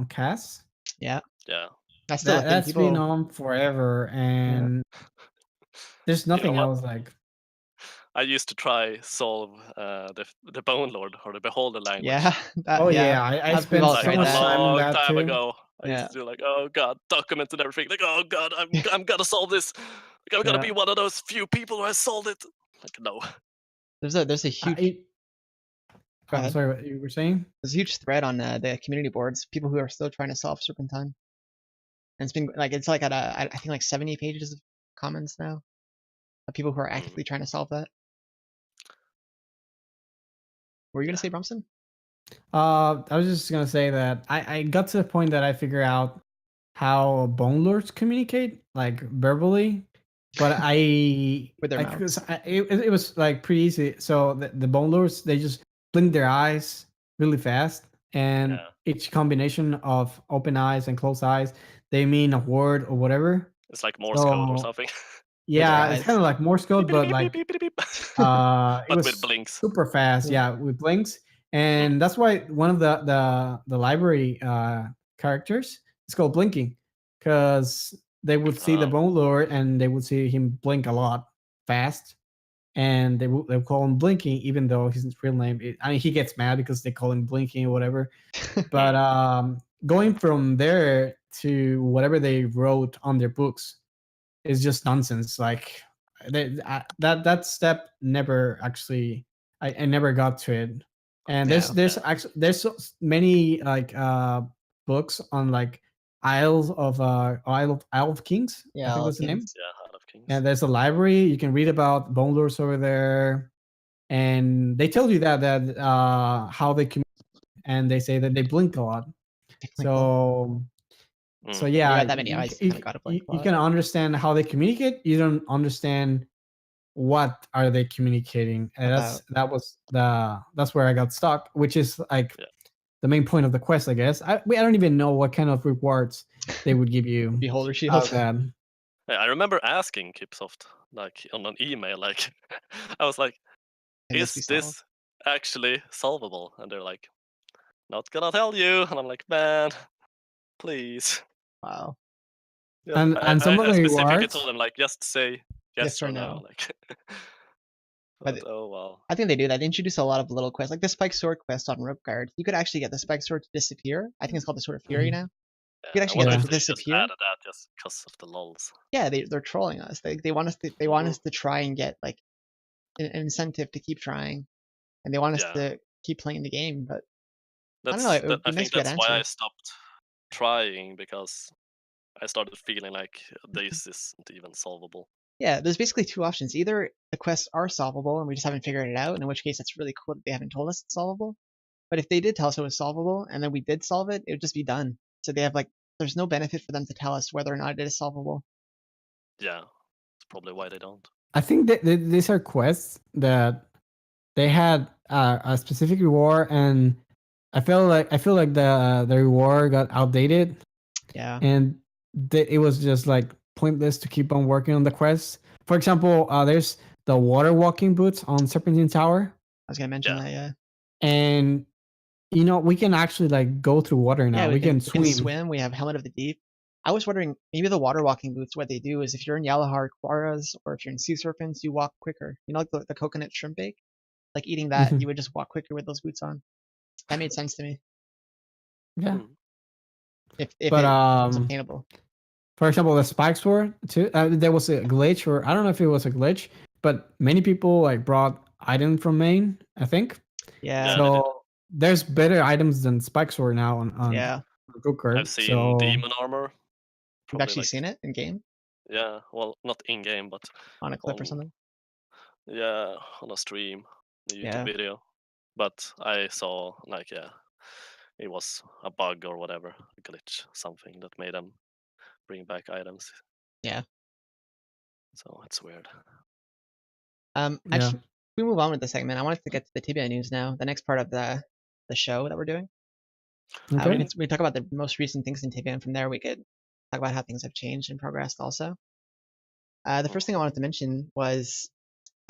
[SPEAKER 5] Cass.
[SPEAKER 3] Yeah.
[SPEAKER 4] Yeah.
[SPEAKER 3] That's still a thing.
[SPEAKER 5] That's been
[SPEAKER 3] People
[SPEAKER 5] on forever,
[SPEAKER 3] yeah.
[SPEAKER 5] and there's
[SPEAKER 4] You know
[SPEAKER 5] nothing
[SPEAKER 4] what?
[SPEAKER 5] else like.
[SPEAKER 4] I used to try solve the Bone Lord or the Beholder language.
[SPEAKER 3] Yeah.
[SPEAKER 5] Oh
[SPEAKER 3] yeah.
[SPEAKER 5] yeah, I
[SPEAKER 3] We've
[SPEAKER 5] spent
[SPEAKER 3] all
[SPEAKER 4] Like
[SPEAKER 5] so
[SPEAKER 4] a
[SPEAKER 3] tried
[SPEAKER 5] much
[SPEAKER 3] that.
[SPEAKER 5] time in
[SPEAKER 4] long
[SPEAKER 5] that
[SPEAKER 4] time
[SPEAKER 5] too.
[SPEAKER 4] ago, I used
[SPEAKER 3] Yeah.
[SPEAKER 4] to do like, oh god, documents and everything. Like, oh god, I'm gonna solve this. Like, I'm gonna
[SPEAKER 5] Yeah.
[SPEAKER 4] be one of those few people who has solved it. Like, no.
[SPEAKER 3] There's a huge. Go ahead.
[SPEAKER 5] Sorry, what you were saying?
[SPEAKER 3] There's a huge thread on the community boards. People who are still trying to solve Serpentine. And it's been like it's like at I think like 70 pages of comments now of people who are actively trying to solve that. What were you gonna say, Bromsson?
[SPEAKER 5] I was just gonna say that I got to the point that I figure out how bone lords communicate, like verbally, but
[SPEAKER 3] With their
[SPEAKER 5] cause
[SPEAKER 3] mouths.
[SPEAKER 5] it was like pretty easy. So the bone lords, they just blink their eyes really fast, and
[SPEAKER 4] Yeah.
[SPEAKER 5] each combination of open eyes and closed eyes, they mean a word or whatever.
[SPEAKER 4] It's like Morse code or
[SPEAKER 5] So
[SPEAKER 4] something.
[SPEAKER 3] With their
[SPEAKER 5] yeah, it's kind
[SPEAKER 3] eyes.
[SPEAKER 5] of like Morse
[SPEAKER 4] Beep,
[SPEAKER 5] code,
[SPEAKER 4] beep,
[SPEAKER 5] but
[SPEAKER 4] beep, beep,
[SPEAKER 5] like
[SPEAKER 4] beep, beep, beep.
[SPEAKER 5] it
[SPEAKER 4] But with
[SPEAKER 5] was
[SPEAKER 4] blinks.
[SPEAKER 5] super fast,
[SPEAKER 3] Yeah.
[SPEAKER 5] yeah, with blinks, and that's why one of the library characters is called Blinking, because they would see the
[SPEAKER 4] Oh,
[SPEAKER 5] Bone Lord and they would see him blink a lot fast, and they would call him Blinking, even though his real name. I mean, he gets mad because they call him Blinking or whatever. But going from there to whatever they wrote on their books is just nonsense. Like that step never actually, I never got to it. And
[SPEAKER 3] Yeah.
[SPEAKER 5] there's actually there's so many like books on like Isle of Kings, I
[SPEAKER 3] Yeah,
[SPEAKER 5] think
[SPEAKER 3] all
[SPEAKER 5] that's
[SPEAKER 3] of
[SPEAKER 5] the name.
[SPEAKER 3] Kings.
[SPEAKER 4] yeah, Heart of Kings.
[SPEAKER 5] And there's a library you can read about bone lords over there, and they tell you that how they communicate, and they say that they blink a lot.
[SPEAKER 3] Like, well,
[SPEAKER 5] So so
[SPEAKER 4] Mm.
[SPEAKER 3] when you
[SPEAKER 5] yeah,
[SPEAKER 3] got that many eyes, you kind of gotta blink a
[SPEAKER 5] you
[SPEAKER 3] lot.
[SPEAKER 5] can understand how they communicate. You don't understand what are they communicating, and
[SPEAKER 3] About
[SPEAKER 5] that's where I got stuck, which is like
[SPEAKER 4] Yeah.
[SPEAKER 5] the main point of the quest, I guess. I don't even know what kind of rewards they would give you
[SPEAKER 3] Beholder
[SPEAKER 5] out
[SPEAKER 3] shield.
[SPEAKER 5] of that.
[SPEAKER 4] Yeah, I remember asking Kipsoft like on an email, like I was like,
[SPEAKER 3] Can this be
[SPEAKER 4] "Is
[SPEAKER 3] solved?
[SPEAKER 4] this actually solvable?" And they're like, "Not gonna tell you." And I'm like, "Man, please."
[SPEAKER 3] Wow.
[SPEAKER 4] Yeah,
[SPEAKER 5] And some of
[SPEAKER 4] I
[SPEAKER 5] the
[SPEAKER 4] specifically told
[SPEAKER 5] rewards,
[SPEAKER 4] them like, just say yes
[SPEAKER 3] Yes or
[SPEAKER 4] or no.
[SPEAKER 3] no.
[SPEAKER 4] Like,
[SPEAKER 3] But
[SPEAKER 4] but oh well.
[SPEAKER 3] I think they do that. They introduce a lot of little quests, like the Spike Sword quest on Rope Guard. You could actually get the Spike Sword to disappear. I think it's called the Sword of Fury
[SPEAKER 5] Mhm.
[SPEAKER 3] now. You could
[SPEAKER 4] Yeah, I
[SPEAKER 3] actually get
[SPEAKER 4] wonder
[SPEAKER 3] it
[SPEAKER 5] Yeah.
[SPEAKER 3] to
[SPEAKER 4] if they just
[SPEAKER 3] disappear.
[SPEAKER 4] added that just because of the lulls.
[SPEAKER 3] Yeah, they're trolling us. They want us to try and get like an incentive to keep trying, and they want us
[SPEAKER 4] Yeah,
[SPEAKER 3] to keep playing the game. But I don't know. It would
[SPEAKER 4] I
[SPEAKER 3] be nice
[SPEAKER 4] think
[SPEAKER 3] if we had
[SPEAKER 4] that's why I
[SPEAKER 3] answers.
[SPEAKER 4] stopped trying, because I started feeling like this isn't even solvable.
[SPEAKER 3] Yeah, there's basically two options. Either the quests are solvable and we just haven't figured it out, and in which case it's really cool that they haven't told us it's solvable. But if they did tell us it was solvable and then we did solve it, it would just be done. So they have like there's no benefit for them to tell us whether or not it is solvable.
[SPEAKER 4] Yeah, that's probably why they don't.
[SPEAKER 5] I think that these are quests that they had a specific reward, and I feel like the reward got outdated,
[SPEAKER 3] Yeah,
[SPEAKER 5] and it was just like pointless to keep on working on the quest. For example, there's the water walking boots on Serpentine Tower,
[SPEAKER 3] I was gonna mention
[SPEAKER 4] Yeah,
[SPEAKER 3] that. Yeah,
[SPEAKER 5] and we can actually like go through water
[SPEAKER 3] yeah,
[SPEAKER 5] now.
[SPEAKER 3] we
[SPEAKER 5] We can
[SPEAKER 3] can
[SPEAKER 5] swim.
[SPEAKER 3] swim. We have Helmet of the Deep. I was wondering maybe the water walking boots. What they do is if you're in Yalahar Quaras or if you're in Sea Serpents, you walk quicker. You know, like the coconut shrimp bake. Like eating that,
[SPEAKER 5] Mhm.
[SPEAKER 3] you would just walk quicker with those boots on. That made sense to me.
[SPEAKER 5] Yeah,
[SPEAKER 4] hmm.
[SPEAKER 3] If
[SPEAKER 5] but
[SPEAKER 3] it was obtainable.
[SPEAKER 5] for example, the spike sword too. There was a glitch, or I don't know if it was a glitch, but many people like brought item from Maine, I think.
[SPEAKER 3] Yeah,
[SPEAKER 4] Yeah, they did.
[SPEAKER 5] So there's better items than spike sword now on
[SPEAKER 3] yeah.
[SPEAKER 5] Cooker.
[SPEAKER 4] I've seen
[SPEAKER 5] So
[SPEAKER 4] demon armor,
[SPEAKER 3] You've
[SPEAKER 4] probably
[SPEAKER 3] actually
[SPEAKER 4] like,
[SPEAKER 3] seen it in game
[SPEAKER 4] yeah, well, not in game, but
[SPEAKER 3] on a clip or
[SPEAKER 4] on,
[SPEAKER 3] something.
[SPEAKER 4] yeah, on a stream, a YouTube
[SPEAKER 3] Yeah,
[SPEAKER 4] video. But I saw like, yeah, it was a bug or whatever, a glitch, something that made them bring back items.
[SPEAKER 3] yeah.
[SPEAKER 4] So it's weird.
[SPEAKER 5] yeah,
[SPEAKER 3] Actually, we move on with the segment. I wanted to get to the Tibia news now. The next part of the show that we're doing.
[SPEAKER 5] okay.
[SPEAKER 3] We talk about the most recent things in Tibia, and from there we could talk about how things have changed and progressed. Also, the first thing I wanted to mention was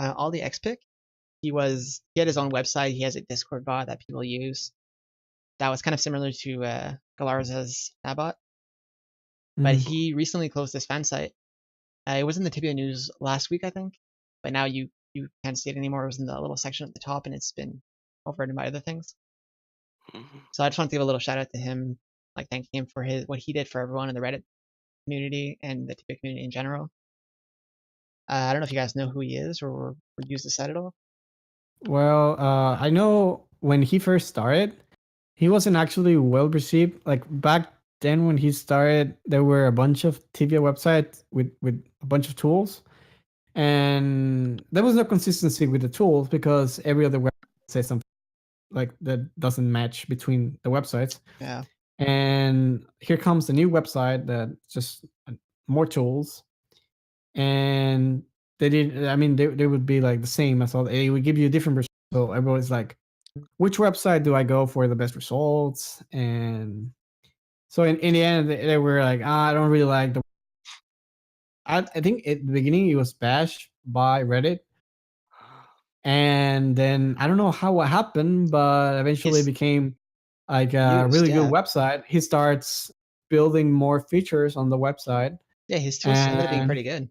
[SPEAKER 3] Aldi Xpic. He had his own website. He has a Discord bot that people use. That was kind of similar to Galarza's Nabot, but
[SPEAKER 5] Mhm.
[SPEAKER 3] he recently closed his fan site. It was in the Tibia news last week, I think, but now you you can't see it anymore. It was in the little section at the top, and it's been overridden by other things.
[SPEAKER 4] Mhm.
[SPEAKER 3] So I just want to give a little shout out to him, like thanking him for what he did for everyone in the Reddit community and the Tibia community in general. I don't know if you guys know who he is or use the site at all.
[SPEAKER 5] Well, I know when he first started, he wasn't actually well received. Like back then when he started, there were a bunch of Tibia websites with a bunch of tools, and there was no consistency with the tools because every other website says something like that doesn't match between the websites.
[SPEAKER 3] Yeah.
[SPEAKER 5] And here comes the new website that just more tools, and they did. I mean, they would be like the same as all. They would give you a different result. So everybody's like, which website do I go for the best results? And so in the end, they were like, I don't really like the. I think at the beginning it was bashed by Reddit, and then I don't know how what happened, but eventually it
[SPEAKER 3] It's
[SPEAKER 5] became like a
[SPEAKER 3] used,
[SPEAKER 5] really good
[SPEAKER 3] yeah.
[SPEAKER 5] website. He starts building more features on the website,
[SPEAKER 3] Yeah, his tools ended up being
[SPEAKER 5] and
[SPEAKER 3] pretty good.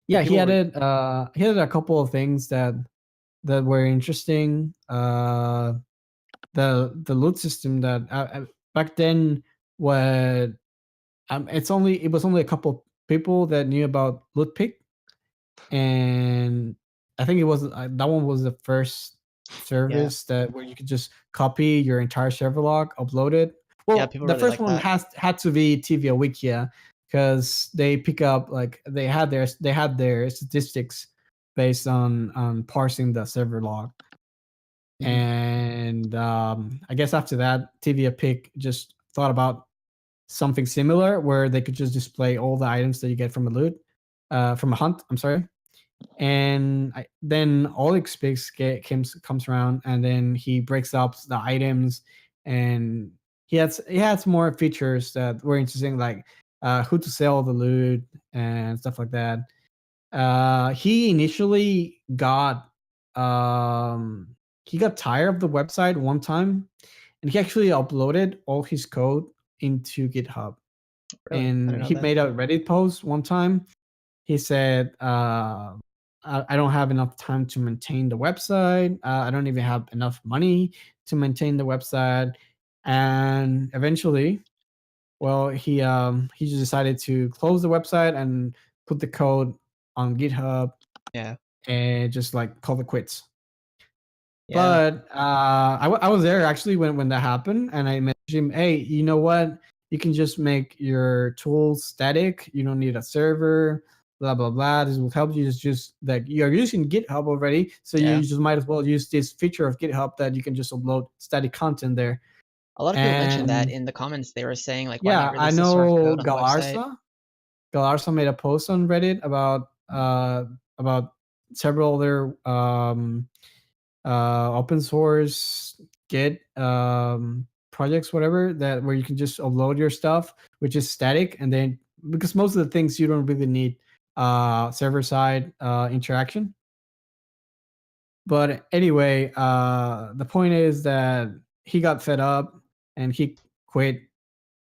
[SPEAKER 5] yeah,
[SPEAKER 3] Like people were
[SPEAKER 5] he added a couple of things that were interesting. The loot system that back then what it was only a couple people that knew about loot pick, and I think it was that one was the first
[SPEAKER 3] yeah.
[SPEAKER 5] service that where you could just copy your entire server log, upload it.
[SPEAKER 3] Yeah,
[SPEAKER 5] Well,
[SPEAKER 3] people
[SPEAKER 5] the
[SPEAKER 3] really
[SPEAKER 5] first
[SPEAKER 3] like
[SPEAKER 5] one
[SPEAKER 3] that.
[SPEAKER 5] had to be Tibia Wikia because they pick up like they had their statistics based on parsing the server log.
[SPEAKER 3] Mhm.
[SPEAKER 5] And I guess after that, Tibia Pick just thought about something similar where they could just display all the items that you get from a loot, from a hunt. I'm sorry. And then Oleg Picks comes around, and then he breaks up the items, and he had some more features that were interesting, like who to sell the loot and stuff like that. He initially he got tired of the website one time, and he actually uploaded all his code into GitHub.
[SPEAKER 3] Really, I
[SPEAKER 5] And
[SPEAKER 3] don't know
[SPEAKER 5] he
[SPEAKER 3] that.
[SPEAKER 5] made a Reddit post one time. He said, I don't have enough time to maintain the website. I don't even have enough money to maintain the website." And eventually, well, he just decided to close the website and put the code on GitHub
[SPEAKER 3] Yeah,
[SPEAKER 5] and just like call it quits.
[SPEAKER 3] yeah.
[SPEAKER 5] But I was there actually when that happened, and I messaged him, "Hey, you know what? You can just make your tools static. You don't need a server. Blah blah blah. This will help you. Just like you're using GitHub already, so you
[SPEAKER 3] Yeah.
[SPEAKER 5] just might as well use this feature of GitHub that you can just upload static content there."
[SPEAKER 3] A lot of people mentioned that
[SPEAKER 5] And
[SPEAKER 3] in the comments. They were saying like, why not
[SPEAKER 5] yeah, I
[SPEAKER 3] release this source
[SPEAKER 5] know
[SPEAKER 3] code on the website?
[SPEAKER 5] Galarza made a post on Reddit about several other open source Git projects, whatever, that where you can just upload your stuff, which is static, and then because most of the things you don't really need server side interaction. But anyway, the point is that he got fed up and he quit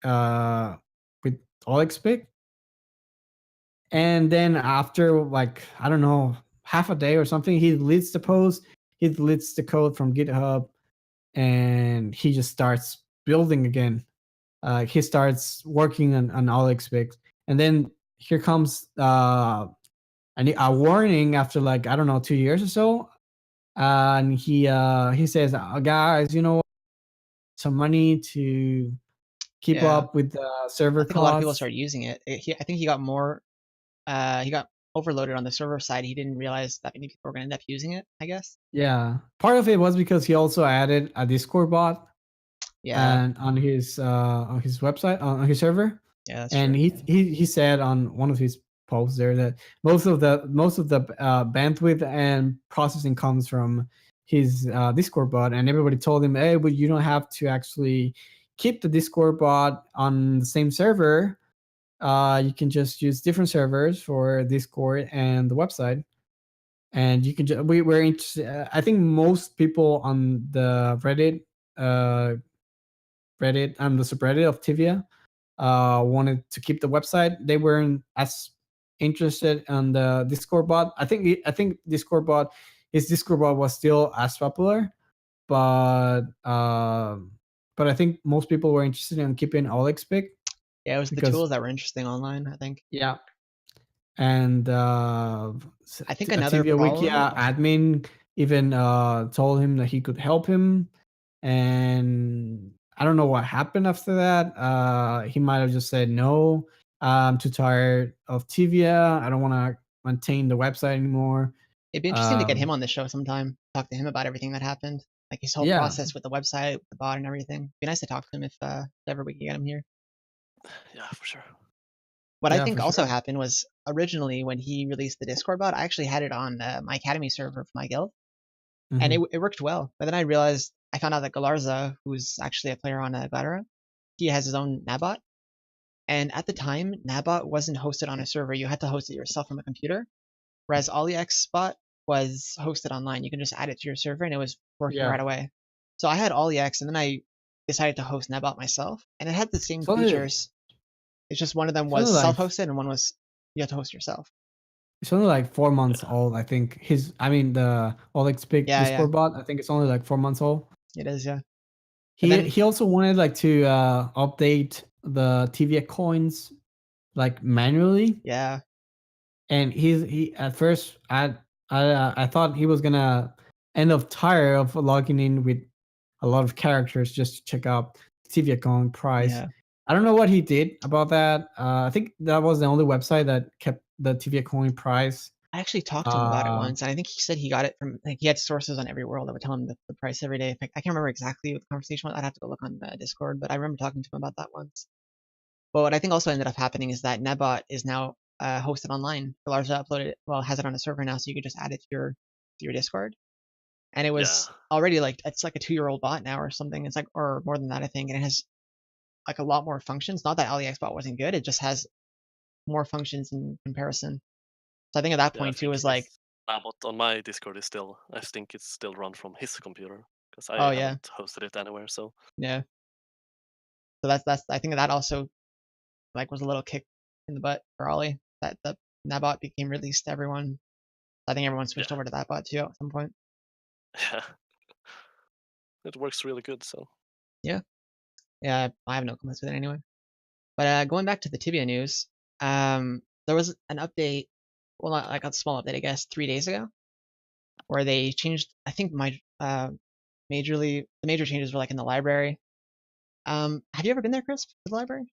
[SPEAKER 5] with OlexPic. And then after like I don't know half a day or something, he deletes the post, he deletes the code from GitHub, and he just starts building again. He starts working on OlexPic, and then here comes a warning after like I don't know 2 years or so, and he says, guys, you know, some money to keep
[SPEAKER 3] Yeah,
[SPEAKER 5] up with the
[SPEAKER 3] I
[SPEAKER 5] server
[SPEAKER 3] think a lot of people
[SPEAKER 5] costs.
[SPEAKER 3] started using it. I think he got more. He got overloaded on the server side. He didn't realize that many people were going to end up using it, I guess.
[SPEAKER 5] Yeah, part of it was because he also added a Discord bot
[SPEAKER 3] Yeah,
[SPEAKER 5] and on his website on his server,
[SPEAKER 3] yeah, that's
[SPEAKER 5] and
[SPEAKER 3] true.
[SPEAKER 5] he said on one of his posts there that most of the bandwidth and processing comes from his Discord bot, and everybody told him, hey, but you don't have to actually keep the Discord bot on the same server. You can just use different servers for Discord and the website, and you can we were interested. I think most people on the uh, Reddit and the subreddit of Tibia wanted to keep the website. They weren't as interested in the Discord bot. I think Discord bot, his Discord bot was still as popular, but I think most people were interested in keeping OlegSpic.
[SPEAKER 3] Yeah, it was the tools that were interesting online, I think.
[SPEAKER 5] Yeah. And
[SPEAKER 3] I think
[SPEAKER 5] a
[SPEAKER 3] another
[SPEAKER 5] Tibia
[SPEAKER 3] problem.
[SPEAKER 5] Wikia admin even told him that he could help him, and I don't know what happened after that. He might have just said no. I'm too tired of Tibia. I don't want to maintain the website anymore.
[SPEAKER 3] It'd be interesting to get him on the show sometime. Talk to him about everything that happened, like his whole process with the website, with the bot, and everything. It'd be nice to talk to him if ever we can get him here.
[SPEAKER 4] Yeah, for sure.
[SPEAKER 3] What I think also happened was originally when he released the Discord bot, I actually had it on my Academy server for my guild, and it worked well. But then I found out that Galarza, who's actually a player on Gladera, he has his own Nabot. And at the time, Nabot wasn't hosted on a server. You had to host it yourself from a computer. Whereas AliEx bot was hosted online. You can just add it to your server and it was working right away. So I had AliEx and then I decided to host Nabot myself. And it had the same features. It's just one of them was self-hosted and one was you have to host yourself.
[SPEAKER 5] It's only like 4 months old, I think. The OlegSpic Discord bot, I think it's only like 4 months old.
[SPEAKER 3] It is, yeah.
[SPEAKER 5] He also wanted like to update the Tibia coins like manually.
[SPEAKER 3] Yeah.
[SPEAKER 5] And he at first I thought he was gonna end up tired of logging in with a lot of characters just to check out Tibia coin price.
[SPEAKER 3] Yeah.
[SPEAKER 5] I don't know what he did about that. I think that was the only website that kept the Tibia coin price.
[SPEAKER 3] I actually talked to him about it once, and I think he said he got it from like he had sources on every world that would tell him the price every day. I can't remember exactly what the conversation was. I'd have to go look on Discord, but I remember talking to him about that once. But what I think also ended up happening is that Nebot is now hosted online. Galarza has it on a server now, so you can just add it to your Discord. And it was already it's like a 2-year-old bot now or something. It's like, or more than that, I think. And it has like a lot more functions. Not that AliEx bot wasn't good. It just has more functions in comparison. So I think at that point too was like.
[SPEAKER 4] But on my Discord is still, I think it's still run from his computer because I haven't hosted it anywhere. So
[SPEAKER 3] yeah. So that's I think that also like was a little kick in the butt for Ollie that that bot became released to everyone. I think everyone switched over to that bot too at some point.
[SPEAKER 4] Yeah, it works really good. So
[SPEAKER 3] yeah, I have no comments with it anyway. But going back to the Tibia news, there was an update. Well, not like a small update, I guess, 3 days ago, where they changed. I think the major changes were like in the library. Have you ever been there, Krisph, to the library?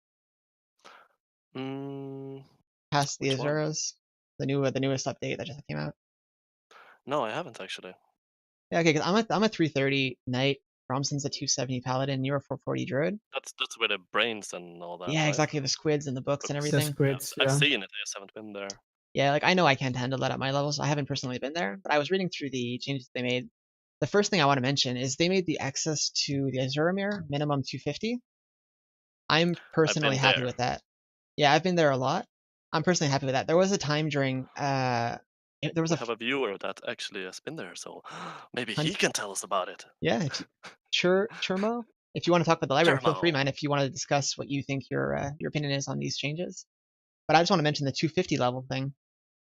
[SPEAKER 3] Past the Azuras, the newest update that just came out.
[SPEAKER 4] No, I haven't actually.
[SPEAKER 3] Yeah, okay, because I'm a 330 knight. Bromsson's a 270 paladin. You're a 440 druid.
[SPEAKER 4] That's where the brains and all that.
[SPEAKER 3] Yeah,
[SPEAKER 4] right?
[SPEAKER 3] exactly. The squids and the books and everything.
[SPEAKER 5] The squids,
[SPEAKER 4] I've seen it. I just haven't been there.
[SPEAKER 3] Yeah, like I know I can't handle that at my levels. I haven't personally been there, but I was reading through the changes they made. The first thing I want to mention is they made the access to the Azura mirror minimum 250. I'm personally happy with that. Yeah, I've been there a lot. I'm personally happy with that. There was a time during
[SPEAKER 4] I have a viewer that actually has been there, so maybe he can tell us about it.
[SPEAKER 3] Yeah, Churmo. If you want to talk about the library, feel free, man. If you want to discuss what you think your opinion is on these changes, but I just want to mention the 250 level thing.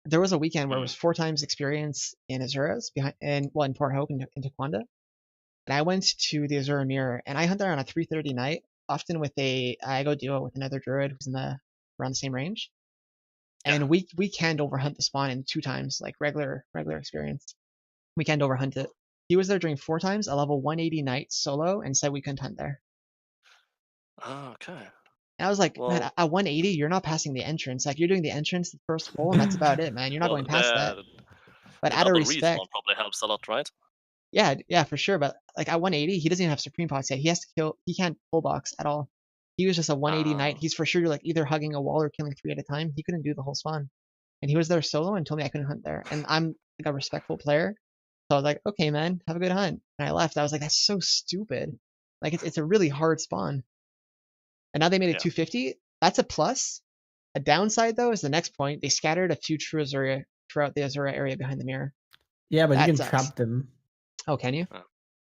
[SPEAKER 3] There was a weekend where it was 4 times experience in Azuras in Port Hope in Taquanda, and I went to the Azura mirror and I hunt there on a 330 night, often with I go duo with another druid who's around the same range. And we canned overhunt the spawn in 2 times, like regular experience. We canned overhunt it. He was there during 4 times, a level 180 knight solo, and said we couldn't hunt there.
[SPEAKER 4] Oh, okay.
[SPEAKER 3] And I was like, man, at 180, you're not passing the entrance. Like you're doing the entrance, the first hole, and that's about it, man. You're not going past that. But out of respect,
[SPEAKER 4] probably helps a lot, right?
[SPEAKER 3] Yeah, for sure. But like at 180, he doesn't even have Supreme Pots yet. He has to kill. He can't full box at all. He was just a 180 knight. He's for sure like either hugging a wall or killing 3 at a time. He couldn't do the whole spawn, and he was there solo and told me I couldn't hunt there. And I'm like a respectful player, so I was like, okay, man, have a good hunt. And I left. I was like, that's so stupid. Like it's a really hard spawn. And now they made it 250. That's a plus. A downside though is the next point. They scattered a few true Azura throughout the Azura area behind the mirror.
[SPEAKER 5] Yeah, but you can trap them.
[SPEAKER 3] Oh, can you?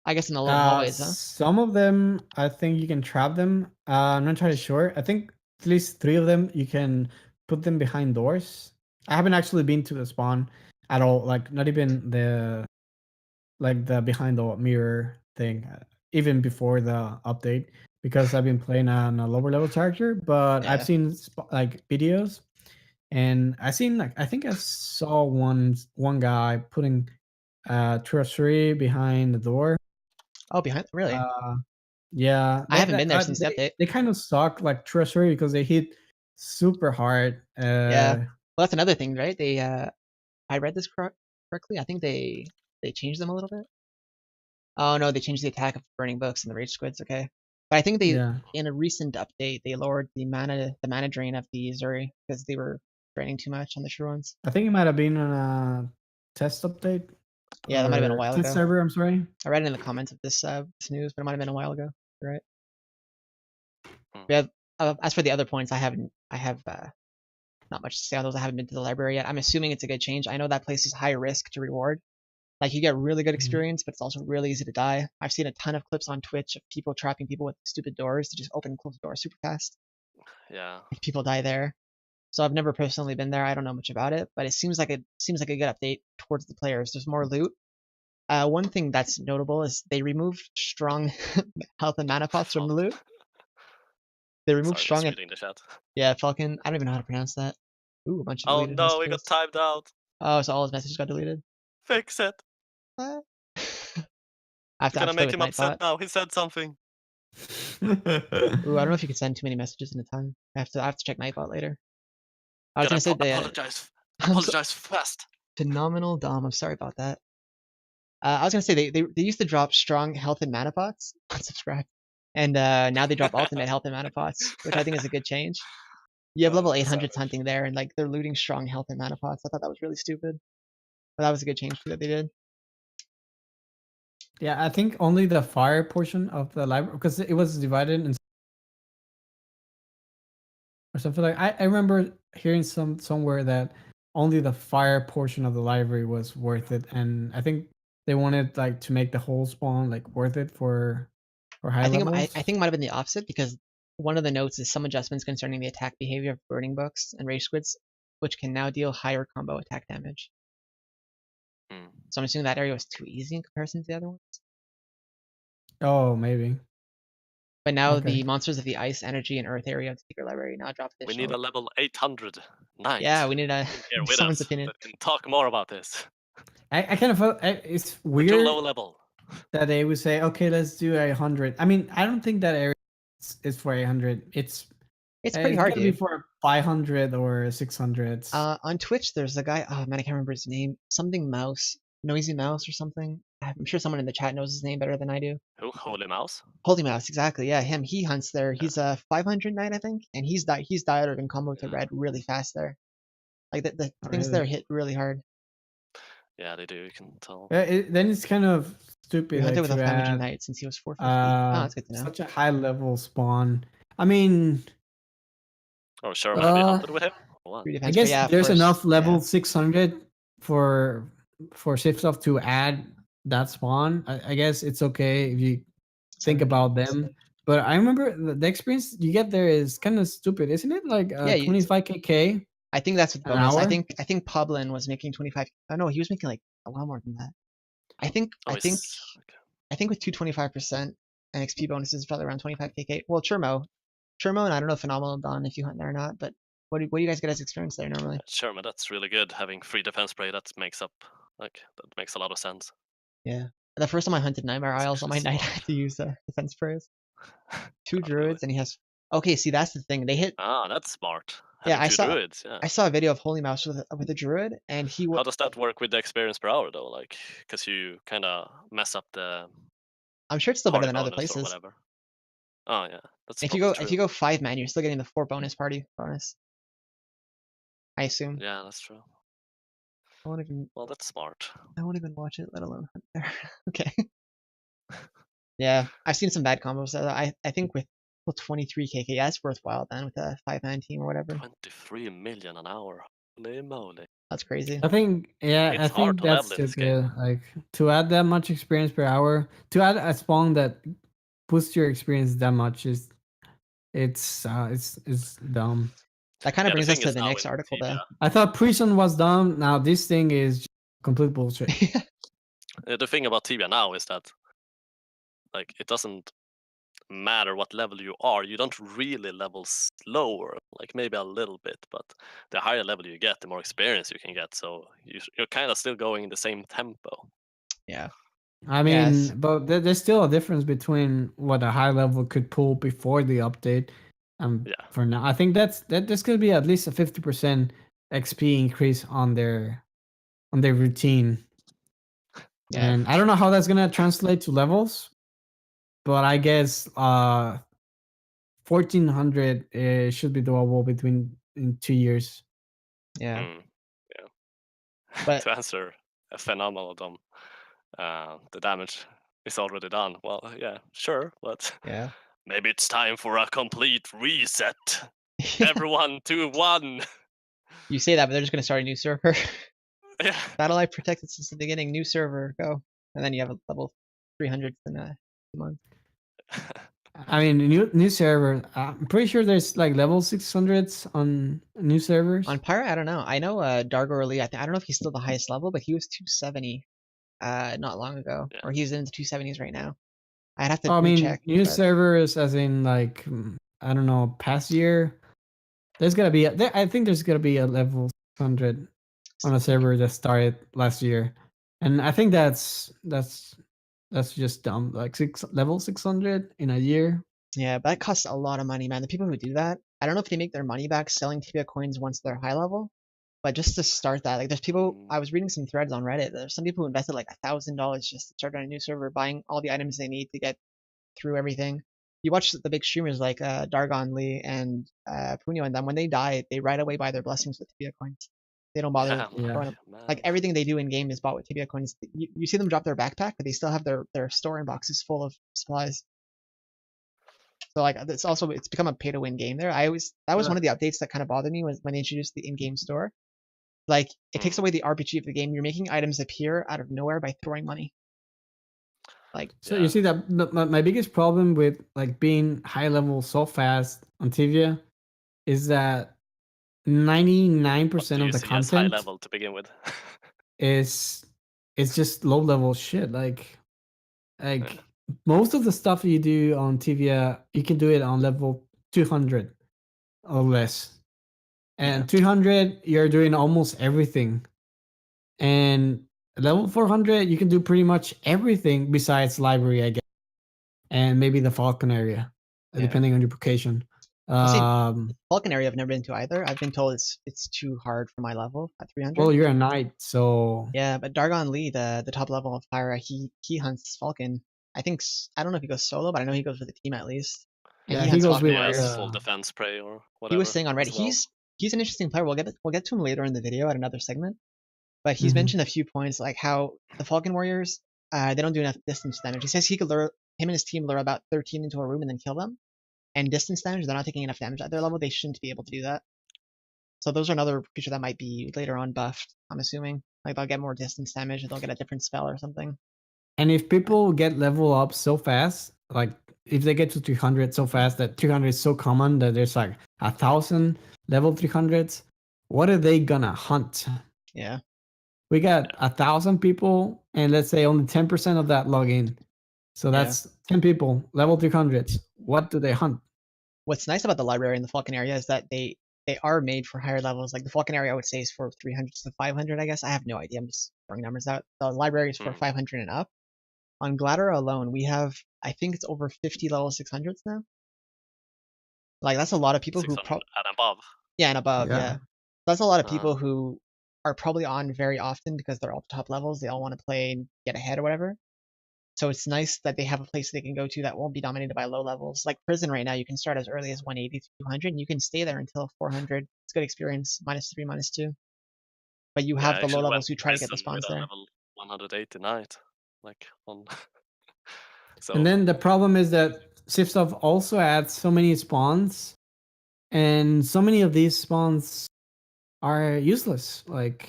[SPEAKER 3] I guess in the little hallways, huh?
[SPEAKER 5] Some of them, I think you can trap them. I'm not entirely sure. I think at least 3 of them you can put them behind doors. I haven't actually been to the spawn at all. Like not even the behind the mirror thing, even before the update, because I've been playing on a lower level character. But I've
[SPEAKER 3] Yeah.
[SPEAKER 5] seen like videos, and I seen like I think I saw one guy putting treasury behind the door.
[SPEAKER 3] Oh, behind really?
[SPEAKER 5] Yeah,
[SPEAKER 3] I haven't been there since the update.
[SPEAKER 5] they kind of suck like treasury because they hit super hard.
[SPEAKER 3] Yeah. Well, that's another thing, right? They I read this correctly. I think they changed them a little bit. Oh no, they changed the attack of burning books and the rage squids. Okay, but I think they
[SPEAKER 5] Yeah,
[SPEAKER 3] in a recent update they lowered the mana drain of the Zuri because they were draining too much on the true ones.
[SPEAKER 5] I think it might have been on a test update
[SPEAKER 3] Yeah, that might have been a
[SPEAKER 5] or
[SPEAKER 3] while
[SPEAKER 5] test
[SPEAKER 3] ago.
[SPEAKER 5] server. I'm sorry.
[SPEAKER 3] I read it in the comments of this news, but it might have been a while ago. You're right.
[SPEAKER 4] Hmm.
[SPEAKER 3] Yeah. As for the other points, I have not much to say on those. I haven't been to the library yet. I'm assuming it's a good change. I know that place is high risk to reward. Like you get really good experience, but it's also really easy to die. I've seen a ton of clips on Twitch of people trapping people with stupid doors to just open and close the door super fast.
[SPEAKER 4] Yeah.
[SPEAKER 3] If people die there. So I've never personally been there. I don't know much about it, but it seems like a good update towards the players. There's more loot. One thing that's notable is they removed strong health and mana pots from the loot. They removed
[SPEAKER 4] Sorry,
[SPEAKER 3] strong
[SPEAKER 4] just
[SPEAKER 3] and
[SPEAKER 4] reading the chat.
[SPEAKER 3] yeah, Falcon. I don't even know how to pronounce that. Ooh, a bunch of
[SPEAKER 4] Oh
[SPEAKER 3] deleted
[SPEAKER 4] no, we got
[SPEAKER 3] messages.
[SPEAKER 4] timed out.
[SPEAKER 3] Oh, so all his messages got deleted.
[SPEAKER 4] Fix it.
[SPEAKER 3] What? I have
[SPEAKER 4] You're
[SPEAKER 3] to
[SPEAKER 4] gonna
[SPEAKER 3] play
[SPEAKER 4] make
[SPEAKER 3] with
[SPEAKER 4] him upset
[SPEAKER 3] Nightbot.
[SPEAKER 4] now. He said something.
[SPEAKER 3] Ooh, I don't know if you can send too many messages in a time. I have to check Nightbot later. I was
[SPEAKER 4] Gotta
[SPEAKER 3] gonna say the
[SPEAKER 4] apologize.
[SPEAKER 3] I'm so
[SPEAKER 4] Apologize fast.
[SPEAKER 3] phenomenal Dom. I'm sorry about that. I was gonna say they used to drop strong health and mana pots. Unsubscribe. And now they drop ultimate health and mana pots, which I think is a good change. You have level 800s
[SPEAKER 4] Savage.
[SPEAKER 3] hunting there, and like they're looting strong health and mana pots. I thought that was really stupid, but that was a good change too that they did.
[SPEAKER 5] Yeah, I think only the fire portion of the library because it was divided in or something like. I remember hearing somewhere that only the fire portion of the library was worth it, and I think they wanted like to make the whole spawn like worth it for high levels.
[SPEAKER 3] I think it might have been the opposite because one of the notes is some adjustments concerning the attack behavior of burning books and rage squids, which can now deal higher combo attack damage.
[SPEAKER 4] Hmm.
[SPEAKER 3] So I'm assuming that area was too easy in comparison to the other ones.
[SPEAKER 5] Oh, maybe.
[SPEAKER 3] But now
[SPEAKER 5] Okay.
[SPEAKER 3] the monsters of the ice, energy, and earth area of the secret library now drop
[SPEAKER 4] We
[SPEAKER 3] additional.
[SPEAKER 4] need a level 800 knight.
[SPEAKER 3] Yeah, we need a
[SPEAKER 4] Here with
[SPEAKER 3] someone's
[SPEAKER 4] us
[SPEAKER 3] opinion.
[SPEAKER 4] that can talk more about this.
[SPEAKER 5] I kind of felt it's
[SPEAKER 4] We're too low
[SPEAKER 5] weird
[SPEAKER 4] level.
[SPEAKER 5] that they would say, okay, let's do 100. I mean, I don't think that area is for 800. It's
[SPEAKER 3] Pretty hard,
[SPEAKER 5] gotta be
[SPEAKER 3] dude.
[SPEAKER 5] for 500 or 600.
[SPEAKER 3] On Twitch, there's a guy. Oh man, I can't remember his name. Something Mouse, Noisy Mouse or something. I'm sure someone in the chat knows his name better than I do.
[SPEAKER 4] Who? Holy Mouse?
[SPEAKER 3] Holy Mouse, exactly. Yeah, him. He hunts there. He's a 500 knight, I think, and he's dialed in combo to red really fast there. Like the things there
[SPEAKER 5] Really?
[SPEAKER 3] hit really hard.
[SPEAKER 4] Yeah, they do. You can tell.
[SPEAKER 5] Then it's kind of
[SPEAKER 3] We
[SPEAKER 5] stupid
[SPEAKER 3] hunted
[SPEAKER 5] like
[SPEAKER 3] with a
[SPEAKER 5] to
[SPEAKER 3] 500
[SPEAKER 5] add
[SPEAKER 3] knight since he was 450. Oh, that's good to know.
[SPEAKER 5] such a high level spawn. I mean,
[SPEAKER 4] Oh, sure. Have you hunted with him? What?
[SPEAKER 3] 3
[SPEAKER 5] I
[SPEAKER 3] defense,
[SPEAKER 5] guess
[SPEAKER 3] yeah, of
[SPEAKER 5] there's
[SPEAKER 3] course.
[SPEAKER 5] enough level
[SPEAKER 3] Yeah.
[SPEAKER 5] 600 for Shiftsoft to add that spawn. I guess it's okay if you think
[SPEAKER 3] 700.
[SPEAKER 5] about them. But I remember the experience you get there is kind of stupid, isn't it? Like
[SPEAKER 3] Yeah,
[SPEAKER 5] 25k
[SPEAKER 3] I think that's with
[SPEAKER 5] an
[SPEAKER 3] bonus.
[SPEAKER 5] hour.
[SPEAKER 3] I think Poblin was making 25. Oh no, he was making like a lot more than that. I think
[SPEAKER 4] Oh, okay.
[SPEAKER 3] with 225% and XP bonuses is probably around 25k. Well, Churmo, and I don't know Phenomenal Dawn if you hunt there or not, but what do you guys get as experience there normally?
[SPEAKER 4] Sure, man, that's really good. Having free defense spray, that makes up, like, that makes a lot of sense.
[SPEAKER 3] Yeah. The first time I hunted Nightmare Isles on my
[SPEAKER 4] Especially
[SPEAKER 3] night, I
[SPEAKER 4] smart.
[SPEAKER 3] had to use defense sprays. 2
[SPEAKER 4] Oh,
[SPEAKER 3] druids,
[SPEAKER 4] really?
[SPEAKER 3] and he has. Okay, see that's the thing. They hit.
[SPEAKER 4] Ah, that's smart.
[SPEAKER 3] Yeah,
[SPEAKER 4] Having two druids, yeah.
[SPEAKER 3] I saw a video of Holy Mouse with a druid, and he
[SPEAKER 4] How does that work with the experience per hour though? Like, because you kind of mess up the
[SPEAKER 3] I'm sure it's still better
[SPEAKER 4] party
[SPEAKER 3] than other
[SPEAKER 4] bonus or
[SPEAKER 3] places.
[SPEAKER 4] whatever. Oh yeah, that's
[SPEAKER 3] If you
[SPEAKER 4] probably
[SPEAKER 3] go
[SPEAKER 4] true.
[SPEAKER 3] if you go 5-man, you're still getting the 4 bonus party bonus. I assume.
[SPEAKER 4] Yeah, that's true.
[SPEAKER 3] I won't even.
[SPEAKER 4] Well, that's smart.
[SPEAKER 3] I won't even watch it, let alone hunt there. Okay. Yeah, I've seen some bad combos. I think with 23 KK, yeah, it's worthwhile then with a 5-man team or whatever.
[SPEAKER 4] 23 million an hour. Holy moly.
[SPEAKER 3] That's crazy.
[SPEAKER 5] I think I
[SPEAKER 4] It's hard
[SPEAKER 5] think
[SPEAKER 4] to
[SPEAKER 5] that's
[SPEAKER 4] level in this game.
[SPEAKER 5] stupid. Like to add that much experience per hour, to add a spawn that boosts your experience that much is it's dumb.
[SPEAKER 3] That kind of
[SPEAKER 4] Yeah, the
[SPEAKER 3] brings us
[SPEAKER 4] thing
[SPEAKER 3] to
[SPEAKER 4] is
[SPEAKER 3] the
[SPEAKER 4] now
[SPEAKER 3] next
[SPEAKER 4] in
[SPEAKER 3] article, though.
[SPEAKER 4] Tibia,
[SPEAKER 5] I thought prison was dumb. Now this thing is complete bullshit.
[SPEAKER 4] the thing about Tibia now is that like it doesn't matter what level you are, you don't really level slower, like maybe a little bit, but the higher level you get, the more experience you can get. So you're kind of still going in the same tempo.
[SPEAKER 3] Yeah.
[SPEAKER 5] I
[SPEAKER 3] Yes.
[SPEAKER 5] mean, but there's still a difference between what a high level could pull before the update.
[SPEAKER 4] Yeah.
[SPEAKER 5] For now, I think that's gonna be at least a 50% XP increase on their routine.
[SPEAKER 3] Yeah.
[SPEAKER 5] And I don't know how that's gonna translate to levels, but I guess 1400 should be doable in 2 years.
[SPEAKER 3] Yeah.
[SPEAKER 4] Mm, yeah.
[SPEAKER 3] But
[SPEAKER 4] To answer a phenomenal Dom, the damage is already done. Well, yeah, sure, but
[SPEAKER 3] yeah.
[SPEAKER 4] maybe it's time for a complete reset. Everyone to one.
[SPEAKER 3] You say that, but they're just gonna start a new server.
[SPEAKER 4] Yeah.
[SPEAKER 3] Battle Life protected since the beginning. New server, go. And then you have a level 300 in a month.
[SPEAKER 5] I mean, new server. I'm pretty sure there's like level 600s on new servers.
[SPEAKER 3] On Pyre, I don't know. I know Dargo Lee, I don't know if he's still the highest level, but he was 270 not long ago.
[SPEAKER 4] Yeah.
[SPEAKER 3] Or he's in the 270s right now. I'd have to
[SPEAKER 5] I mean,
[SPEAKER 3] recheck.
[SPEAKER 5] new
[SPEAKER 3] but-
[SPEAKER 5] servers, as in like I don't know, past year. There's gonna be I think there's gonna be a level 100 on a server that started last year, and I think that's just dumb. Like level 600 in a year.
[SPEAKER 3] Yeah, but that costs a lot of money, man. The people who do that, I don't know if they make their money back selling Tibia coins once they're high level, but just to start that, like there's people, I was reading some threads on Reddit, there's some people who invested like $1,000 just to start on a new server, buying all the items they need to get through everything. You watch the big streamers like Dargon Lee and Punyo and them, when they die, they right away buy their blessings with Tibia coins. They don't bother
[SPEAKER 5] Yeah.
[SPEAKER 3] throwing them.
[SPEAKER 4] Man.
[SPEAKER 3] Like everything they do in game is bought with Tibia coins. You see them drop their backpack, but they still have their store in boxes full of supplies. So like it's become a pay to win game there. That was one of the updates that kind of bothered me was when they introduced the in-game store. Like it takes away the RPG of the game. You're making items appear out of nowhere by throwing money. Like
[SPEAKER 5] So you see that my biggest problem with like being high level so fast on Tibia is that 99% of the
[SPEAKER 4] see as high
[SPEAKER 5] content
[SPEAKER 4] level to begin with.
[SPEAKER 5] is it's just low level shit. Like most of the stuff you do on Tibia, you can do it on level 200 or less. And 200, you're doing almost everything. And level 400, you can do pretty much everything besides library, I guess, and maybe the Falcon area, depending on your vocation.
[SPEAKER 3] Falcon area I've never been to either. I've been told it's too hard for my level at 300.
[SPEAKER 5] Well, you're a knight, so
[SPEAKER 3] yeah. But Dargon Lee, the top level of Pyra, he hunts Falcon. I don't know if he goes solo, but I know he goes with a team at least. And
[SPEAKER 5] yeah,
[SPEAKER 3] he hunts
[SPEAKER 5] goes
[SPEAKER 3] Falcon
[SPEAKER 5] with
[SPEAKER 3] warriors.
[SPEAKER 4] Full defense spray or whatever.
[SPEAKER 3] He was saying on Reddit,
[SPEAKER 4] well.
[SPEAKER 3] he's an interesting player. We'll get to him later in the video at another segment. But he's mentioned a few points like how the Falcon warriors they don't do enough distance damage. He says he could lure him and his team lure about 13 into a room and then kill them. And distance damage, they're not taking enough damage at their level. They shouldn't be able to do that. So those are another creature that might be later on buffed, I'm assuming. Like they'll get more distance damage or they'll get a different spell or something.
[SPEAKER 5] And if people get level up so fast, like if they get to 300 so fast that 300 is so common that there's like 1,000 level 300s, what are they gonna hunt?
[SPEAKER 3] Yeah.
[SPEAKER 5] We got 1,000 people, and let's say only 10% of that log in. So that's 10 people, level 300s. What do they hunt?
[SPEAKER 3] What's nice about the library in the Falcon area is that they are made for higher levels. Like the Falcon area, I would say, is for 300 to 500, I guess. I have no idea. I'm just throwing numbers out. The library is for 500 and up. On Gladder alone, we have, I think it's over 50 level 600s now. Like that's a lot of people who
[SPEAKER 4] and above.
[SPEAKER 3] Yeah, and above, yeah. That's a lot of people who are probably on very often because they're all top levels. They all want to play and get ahead or whatever. So it's nice that they have a place they can go to that won't be dominated by low levels. Like Prison right now, you can start as early as 180 to 200, and you can stay there until 400. It's good experience, -3, -2. But you have the low levels who try to get the spawns there.
[SPEAKER 4] Level 180 night, like on. So.
[SPEAKER 5] And then the problem is that Sifstov also adds so many spawns, and so many of these spawns are useless. Like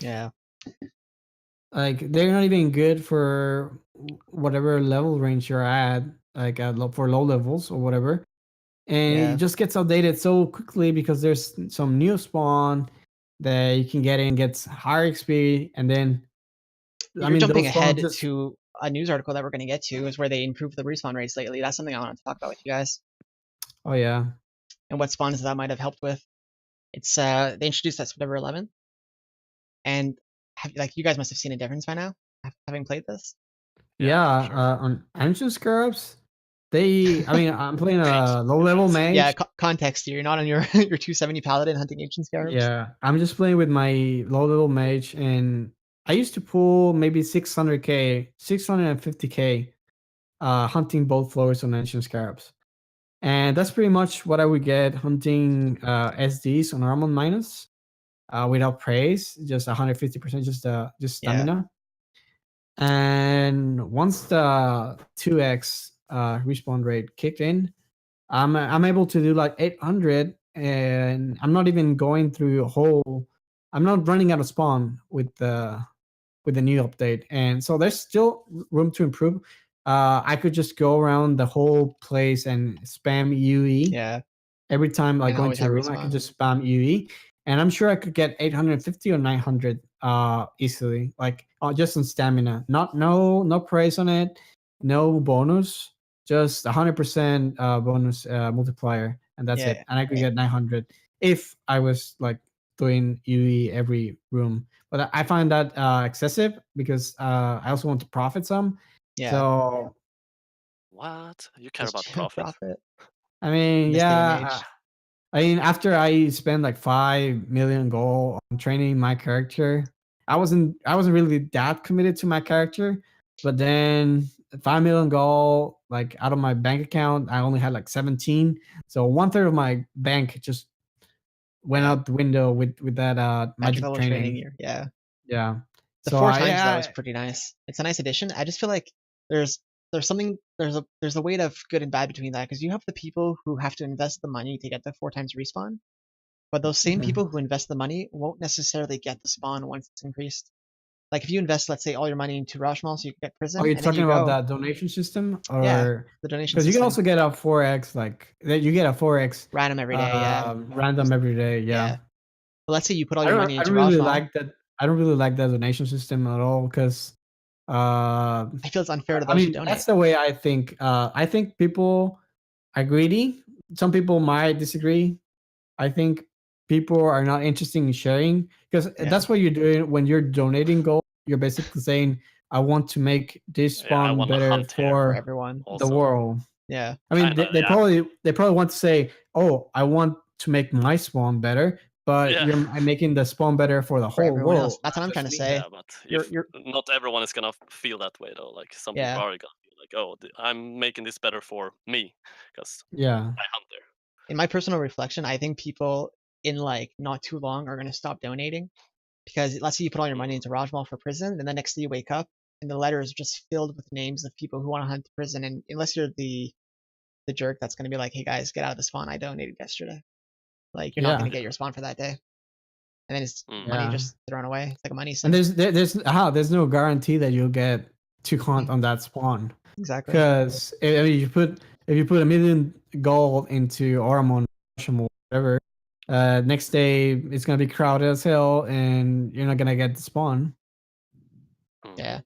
[SPEAKER 5] like they're not even good for whatever level range you're at, like for low levels or whatever. and
[SPEAKER 3] Yeah.
[SPEAKER 5] it just gets outdated so quickly because there's some new spawn that you can get in, gets higher XP, and then
[SPEAKER 3] You're jumping
[SPEAKER 5] those spawns
[SPEAKER 3] ahead
[SPEAKER 5] just
[SPEAKER 3] to a news article that we're going to get to, is where they improved the respawn rates lately. That's something I want to talk about with you guys,
[SPEAKER 5] oh yeah.
[SPEAKER 3] and what spawns that might have helped with. It's they introduced that September 11th, and you guys must have seen a difference by now, having played this.
[SPEAKER 5] Yeah,
[SPEAKER 4] for sure.
[SPEAKER 5] on ancient scarabs, I'm playing a low level mage.
[SPEAKER 3] Yeah, context here. You're not on your your 270 paladin hunting ancient scarabs.
[SPEAKER 5] Yeah, I'm just playing with my low level mage, and I used to pull maybe 600k, 650k, hunting both floors on ancient scarabs, and that's pretty much what I would get hunting SDs on Armor minus, without praise, just 150%, just stamina. And once the 2x respawn rate kicked in, I'm able to do like 800, and I'm not even going through a whole. I'm not running out of spawn with the new update, and so there's still room to improve. I could just go around the whole place and spam UE.
[SPEAKER 3] Yeah,
[SPEAKER 5] Every time I
[SPEAKER 3] and
[SPEAKER 5] go
[SPEAKER 3] always
[SPEAKER 5] into a
[SPEAKER 3] have
[SPEAKER 5] room, I could
[SPEAKER 3] respawn.
[SPEAKER 5] just spam UE, and I'm sure I could get 850 or 900 easily, like just on stamina. No praise on it, no bonus, just 100% bonus multiplier, and that's it.
[SPEAKER 3] Yeah,
[SPEAKER 5] And I could get 900 if I was like doing UE every room. But I find that excessive because I also want to profit some.
[SPEAKER 3] yeah.
[SPEAKER 5] So
[SPEAKER 4] What? You care
[SPEAKER 3] Just
[SPEAKER 4] about profit?
[SPEAKER 3] profit
[SPEAKER 5] I mean,
[SPEAKER 3] in this day and
[SPEAKER 5] yeah.
[SPEAKER 3] age.
[SPEAKER 5] I mean, after I spent like 5 million gold on training my character, I wasn't really that committed to my character. But then 5 million gold, like out of my bank account, I only had like 17. So 1/3 of my bank just went
[SPEAKER 3] Yeah,
[SPEAKER 5] out the window with that
[SPEAKER 3] entry
[SPEAKER 5] magic
[SPEAKER 3] level training
[SPEAKER 5] training.
[SPEAKER 3] year. Yeah,
[SPEAKER 5] Yeah.
[SPEAKER 3] the
[SPEAKER 5] So
[SPEAKER 3] 4 times that was pretty nice. It's a nice addition. I just feel like there's something there's a weight of good and bad between that, because you have the people who have to invest the money to get the 4 times respawn, but those same
[SPEAKER 5] Mhm.
[SPEAKER 3] people who invest the money won't necessarily get the spawn once it's increased. Like if you invest, let's say, all your money into Rashmal so you can get
[SPEAKER 5] Are
[SPEAKER 3] prison,
[SPEAKER 5] you
[SPEAKER 3] and then
[SPEAKER 5] talking
[SPEAKER 3] you
[SPEAKER 5] about
[SPEAKER 3] go,
[SPEAKER 5] that donation system,
[SPEAKER 3] yeah,
[SPEAKER 5] or
[SPEAKER 3] the donation
[SPEAKER 5] because you can
[SPEAKER 3] system,
[SPEAKER 5] also get a 4x, like that you get a 4x
[SPEAKER 3] random every day, yeah,
[SPEAKER 5] random every day. Yeah.
[SPEAKER 3] yeah. But let's say you put all
[SPEAKER 5] I
[SPEAKER 3] your
[SPEAKER 5] don't
[SPEAKER 3] money
[SPEAKER 5] I
[SPEAKER 3] into
[SPEAKER 5] don't really
[SPEAKER 3] Rashmal.
[SPEAKER 5] like that. I don't really like that donation system at all because
[SPEAKER 3] I feel it's unfair to
[SPEAKER 5] I
[SPEAKER 3] those who
[SPEAKER 5] mean
[SPEAKER 3] donate.
[SPEAKER 5] that's the way I think. I think people are greedy. Some people might disagree. I think people are not interested in sharing because
[SPEAKER 3] Yeah,
[SPEAKER 5] that's what you're doing when you're donating gold. You're basically saying, "I want to make this
[SPEAKER 4] Yeah, I
[SPEAKER 5] spawn
[SPEAKER 4] want to
[SPEAKER 5] better
[SPEAKER 4] hunt here
[SPEAKER 3] for
[SPEAKER 5] for
[SPEAKER 3] everyone.
[SPEAKER 5] the
[SPEAKER 4] also.
[SPEAKER 5] world."
[SPEAKER 3] Yeah,
[SPEAKER 5] I mean,
[SPEAKER 4] Kinda,
[SPEAKER 5] they
[SPEAKER 4] yeah.
[SPEAKER 5] probably want to say, "Oh, I want to make my spawn better," but
[SPEAKER 4] Yeah.
[SPEAKER 5] you're making the spawn better for the
[SPEAKER 3] for
[SPEAKER 5] whole
[SPEAKER 3] everyone
[SPEAKER 5] world,
[SPEAKER 3] else. That's
[SPEAKER 5] not
[SPEAKER 3] what I'm trying
[SPEAKER 5] just
[SPEAKER 3] to
[SPEAKER 5] me.
[SPEAKER 3] say.
[SPEAKER 4] Yeah, but if
[SPEAKER 3] You're
[SPEAKER 4] not everyone is gonna feel that way though. Like some people
[SPEAKER 3] yeah.
[SPEAKER 4] are gonna feel like, oh, I'm making this better for me because
[SPEAKER 5] Yeah,
[SPEAKER 4] I hunt there.
[SPEAKER 3] In my personal reflection, I think people in like not too long are gonna stop donating, because let's say you put all your money
[SPEAKER 4] Mm.
[SPEAKER 3] into Rajmal for prison, and the next day you wake up and the letter is just filled with names of people who want to hunt prison, and unless you're the jerk that's gonna be like, hey guys, get out of the spawn, I donated yesterday. Like you're not
[SPEAKER 5] yeah,
[SPEAKER 3] gonna get your spawn for that day, and then it's
[SPEAKER 4] Mm.
[SPEAKER 3] money
[SPEAKER 5] yeah.
[SPEAKER 3] just thrown away. It's like a money
[SPEAKER 5] And
[SPEAKER 3] sink.
[SPEAKER 5] there's no guarantee that you'll get to hunt on that spawn
[SPEAKER 3] Exactly.
[SPEAKER 5] because I mean, if you put 1 million gold into Oromon or whatever, next day it's gonna be crowded as hell, and you're not gonna get the spawn.
[SPEAKER 4] Mm.
[SPEAKER 3] Yeah.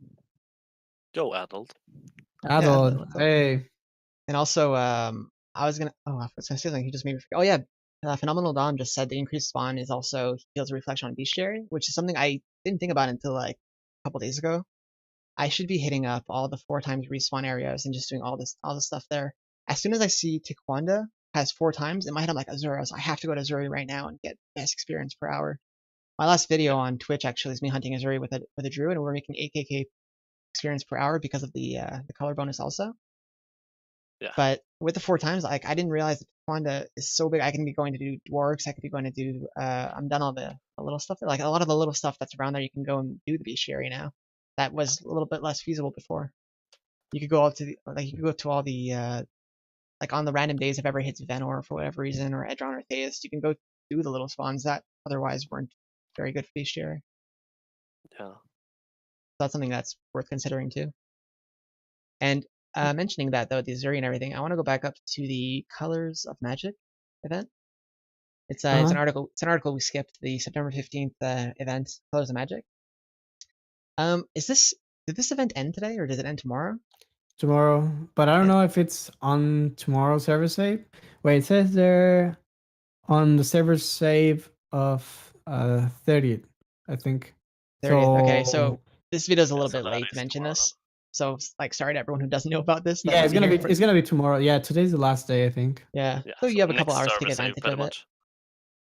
[SPEAKER 4] Go adult.
[SPEAKER 3] Yeah.
[SPEAKER 5] Adult,
[SPEAKER 3] What's up?
[SPEAKER 5] hey,
[SPEAKER 3] And also, I was gonna say something. He just made me forget. Oh yeah, Phenomenal Dom just said the increased spawn is also heals a reflection on bestiary, which is something I didn't think about until like a couple days ago. I should be hitting up all the 4 times respawn areas and just doing all this stuff there. As soon as I see Taekwondo has 4 times, in my head I'm like, Azuros, I have to go to Azuri right now and get best experience per hour. My last video
[SPEAKER 4] Yeah.
[SPEAKER 3] on Twitch actually is me hunting Azuri with a druid, and we're making 8k experience per hour because of the color bonus also.
[SPEAKER 4] Yeah.
[SPEAKER 3] But with the 4 times, like I didn't realize that Taekwondo is so big. I can be going to do dwarves. I could be going to do. I'm done all the little stuff. Like a lot of the little stuff that's around there, you can go and do the bestiary now. That was a little bit less feasible before. You could go all to you could go to all the like on the random days if ever hits Venor for whatever reason, or Edron or Theist, you can go do the little spawns that otherwise weren't very good for bestiary.
[SPEAKER 4] Yeah.
[SPEAKER 3] So that's something that's worth considering too. And Mentioning that though, the Azuri and everything, I want to go back up to the Colors of Magic event. It's an article. It's an article we skipped, the September 15th event, Colors of Magic. Did this event end today or does it end tomorrow?
[SPEAKER 5] Tomorrow, but I don't know if it's on tomorrow's server save. Wait, it says there on the server save of 30th, I think.
[SPEAKER 3] 30th. Okay, so this video is a little bit late to mention this. So like, sorry to everyone who doesn't know about this.
[SPEAKER 5] Yeah, it's gonna be tomorrow. Yeah, today's the last day, I think.
[SPEAKER 3] Yeah. So you have a couple hours to take advantage of it.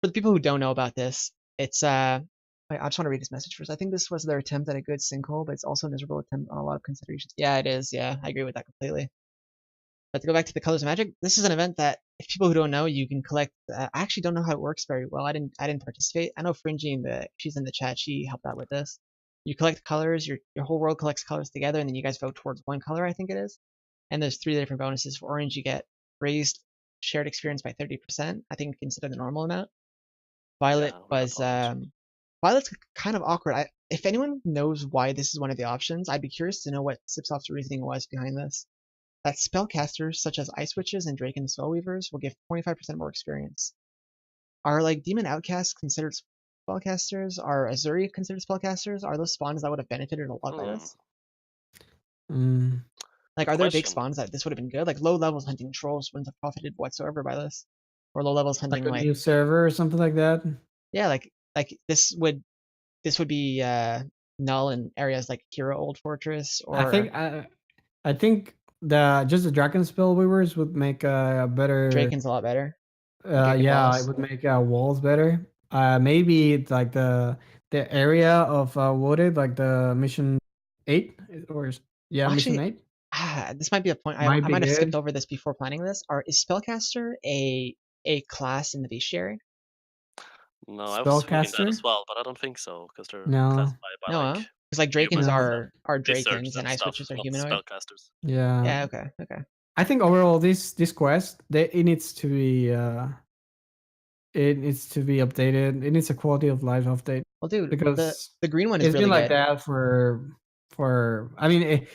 [SPEAKER 3] For the people who don't know about this, it's I just want to read his message first. I think this was their attempt at a good sinkhole, but it's also a miserable attempt on a lot of considerations. Yeah, it is. Yeah, I agree with that completely. But to go back to the Colors of Magic, this is an event that, if people who don't know, you can collect. I actually don't know how it works very well. I didn't participate. I know Fringy, she's in the chat. She helped out with this. You collect colors. Your whole world collects colors together, and then you guys vote towards one color. I think it is. And there's 3 different bonuses. For orange, you get raised shared experience by 30%. I think instead of the normal amount. Violet was Violet's kind of awkward. If anyone knows why this is one of the options, I'd be curious to know what Sipsoft's reasoning was behind this. That spellcasters such as Ice Witches and Drake and Spellweavers will give 25% more experience. Are like Demon Outcasts considered spellcasters? Are Azuri considered spellcasters? Are those spawns that would have benefited a lot by this? Like, are there big spawns that this would have been good? Like low levels hunting trolls wouldn't have profited whatsoever by this, or low levels hunting
[SPEAKER 5] like a new server or something like that.
[SPEAKER 3] Yeah, like this would be null in areas like Hero Old Fortress. Or
[SPEAKER 5] I think just the Draken Spellweavers would make a better.
[SPEAKER 3] Draken's a lot better.
[SPEAKER 5] Yeah, it would make walls better. Maybe like the area of Wooded, like the mission 8 or mission 8.
[SPEAKER 3] This might be a point. I might have skipped over this before planning this. Is Spellcaster a class in the bestiary?
[SPEAKER 4] No, I was thinking that as well, but I don't think so because they're classified by
[SPEAKER 3] because like Drakens are Drakens and Ice Witches are humanoid.
[SPEAKER 4] Spellcasters.
[SPEAKER 5] Yeah.
[SPEAKER 3] Yeah. Okay.
[SPEAKER 5] I think overall this quest it needs to be updated. It needs a quality of life update.
[SPEAKER 3] Well, dude,
[SPEAKER 5] because
[SPEAKER 3] the green one is
[SPEAKER 5] it's
[SPEAKER 3] really
[SPEAKER 5] been like
[SPEAKER 3] good.
[SPEAKER 5] that for. I mean,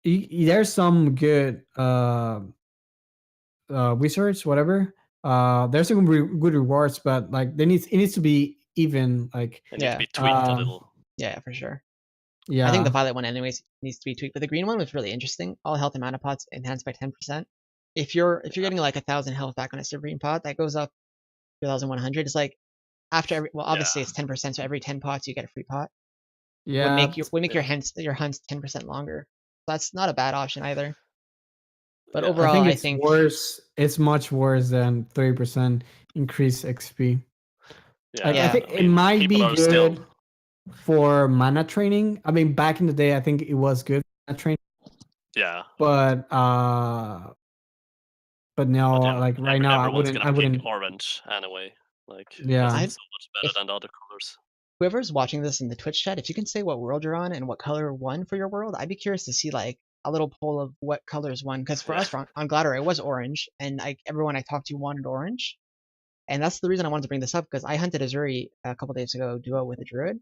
[SPEAKER 5] there's some good wizards, whatever. There's some good rewards, but like it needs to be even. Like
[SPEAKER 4] it needs to be tweaked a little.
[SPEAKER 3] Yeah, for sure.
[SPEAKER 5] Yeah,
[SPEAKER 3] I think the Violet one, anyways, needs to be tweaked. But the green one was really interesting. All health and mana pots enhanced by 10%. If you're getting like 1,000 health back on a Silverine pot, that goes up to 1,100. It's like after every. Well, obviously it's 10%, so every 10 pots you get a free pot.
[SPEAKER 5] Yeah,
[SPEAKER 3] would make your hunts 10% longer. So that's not a bad option either. But overall, I think
[SPEAKER 5] it's worse. It's much worse than 30% increase XP.
[SPEAKER 4] Yeah,
[SPEAKER 5] I think it might be good for mana training. I mean, back in the day, I think it was good for mana training.
[SPEAKER 4] Yeah.
[SPEAKER 5] But now, like right now, I wouldn't.
[SPEAKER 4] Pick orange anyway. Like,
[SPEAKER 5] yeah,
[SPEAKER 4] it's so much better than the other colors.
[SPEAKER 3] Whoever's watching this in the Twitch chat, if you can say what world you're on and what color won for your world, I'd be curious to see like a little poll of what colors won. Because for us on Gladder, it was orange, and everyone I talked to wanted orange. And that's the reason I wanted to bring this up, because I hunted Azuri a couple days ago, duo with a druid,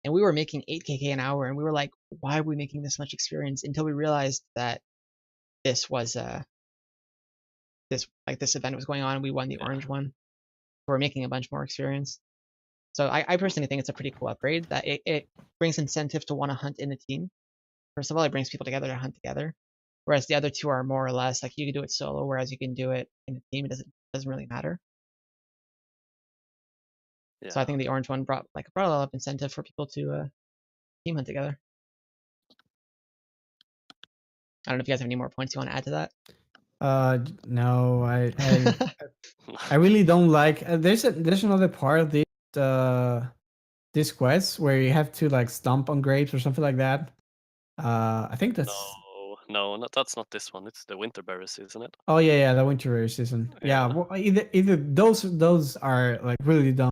[SPEAKER 3] and we were making 8kk an hour, and we were like, why are we making this much experience? Until we realized that this was this event was going on, and we won the orange one. So we're making a bunch more experience. So I personally think it's a pretty cool upgrade, that it brings incentive to want to hunt in a team. First of all, it brings people together to hunt together. Whereas the other two are more or less like you can do it solo, whereas you can do it in a team. It doesn't really matter. Yeah. So I think the orange one brought a lot of incentive for people to team hunt together. I don't know if you guys have any more points you want to add to that.
[SPEAKER 5] No, I really don't like. There's another part of this quest where you have to like stomp on grapes or something like that. I think that's
[SPEAKER 4] no, that's not this one. It's the winter berries, isn't it?
[SPEAKER 5] Oh yeah, the winter berry season. Yeah, well, either those are like really dumb,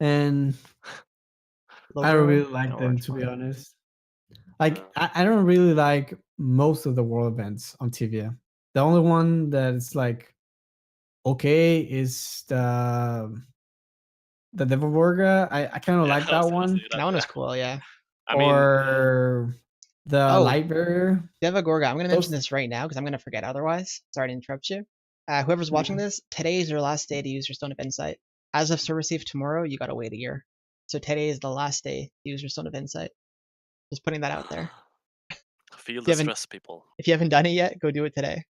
[SPEAKER 5] and I don't really like them, to be honest. Like I don't really like most of the world events on Tibia. The only one that's like okay is the Devilborga. I kind of like that one.
[SPEAKER 3] That one was cool, yeah.
[SPEAKER 5] Or the
[SPEAKER 3] Oh.
[SPEAKER 5] light barrier.
[SPEAKER 3] Devagorga, I'm going to mention
[SPEAKER 5] Those-
[SPEAKER 3] this right now because I'm going to forget otherwise. Sorry to interrupt you. Whoever's watching this, today is your last day to use your Stone of Insight. As of server save tomorrow, you got to wait a year. So today is the last day to use your Stone of Insight. Just putting that out there.
[SPEAKER 4] Feel
[SPEAKER 3] you
[SPEAKER 4] the
[SPEAKER 3] haven't-
[SPEAKER 4] stress, people.
[SPEAKER 3] If you haven't done it yet, go do it today.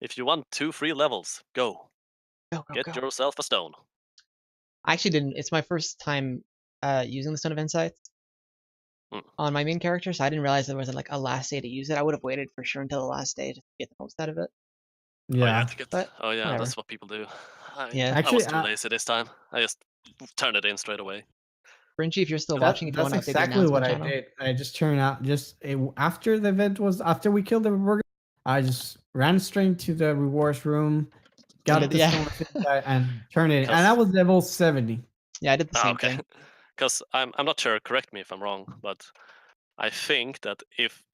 [SPEAKER 4] If you want 2 free levels, go.
[SPEAKER 3] Go.
[SPEAKER 4] Get yourself a stone.
[SPEAKER 3] I actually didn't. It's my first time using the Stone of Insight
[SPEAKER 4] Mm.
[SPEAKER 3] on my main character, so I didn't realize there was like a last day to use it. I would have waited for sure until the last day to get the most out of it.
[SPEAKER 4] Oh, you
[SPEAKER 5] Yeah.
[SPEAKER 4] had to get.
[SPEAKER 3] But
[SPEAKER 4] Oh yeah,
[SPEAKER 3] whatever.
[SPEAKER 4] that's what people do.
[SPEAKER 3] Yeah.
[SPEAKER 4] I
[SPEAKER 5] Actually,
[SPEAKER 4] was too lazy this time. I just turned it in straight away.
[SPEAKER 3] Brinchy, if you're still watching, if you
[SPEAKER 5] That's
[SPEAKER 3] want to update the
[SPEAKER 5] exactly what
[SPEAKER 3] announcement
[SPEAKER 5] I
[SPEAKER 3] channel.
[SPEAKER 5] did. I just turned out after the event was after we killed the burger. I just ran straight to the rewards room, got
[SPEAKER 3] did-
[SPEAKER 5] the
[SPEAKER 3] yeah.
[SPEAKER 5] stone of insight, and turned it. And I
[SPEAKER 4] Because-
[SPEAKER 5] was level 70.
[SPEAKER 3] Yeah, I did the same
[SPEAKER 4] okay.
[SPEAKER 3] thing.
[SPEAKER 4] Because I'm not sure. Correct me if I'm wrong, but I think that if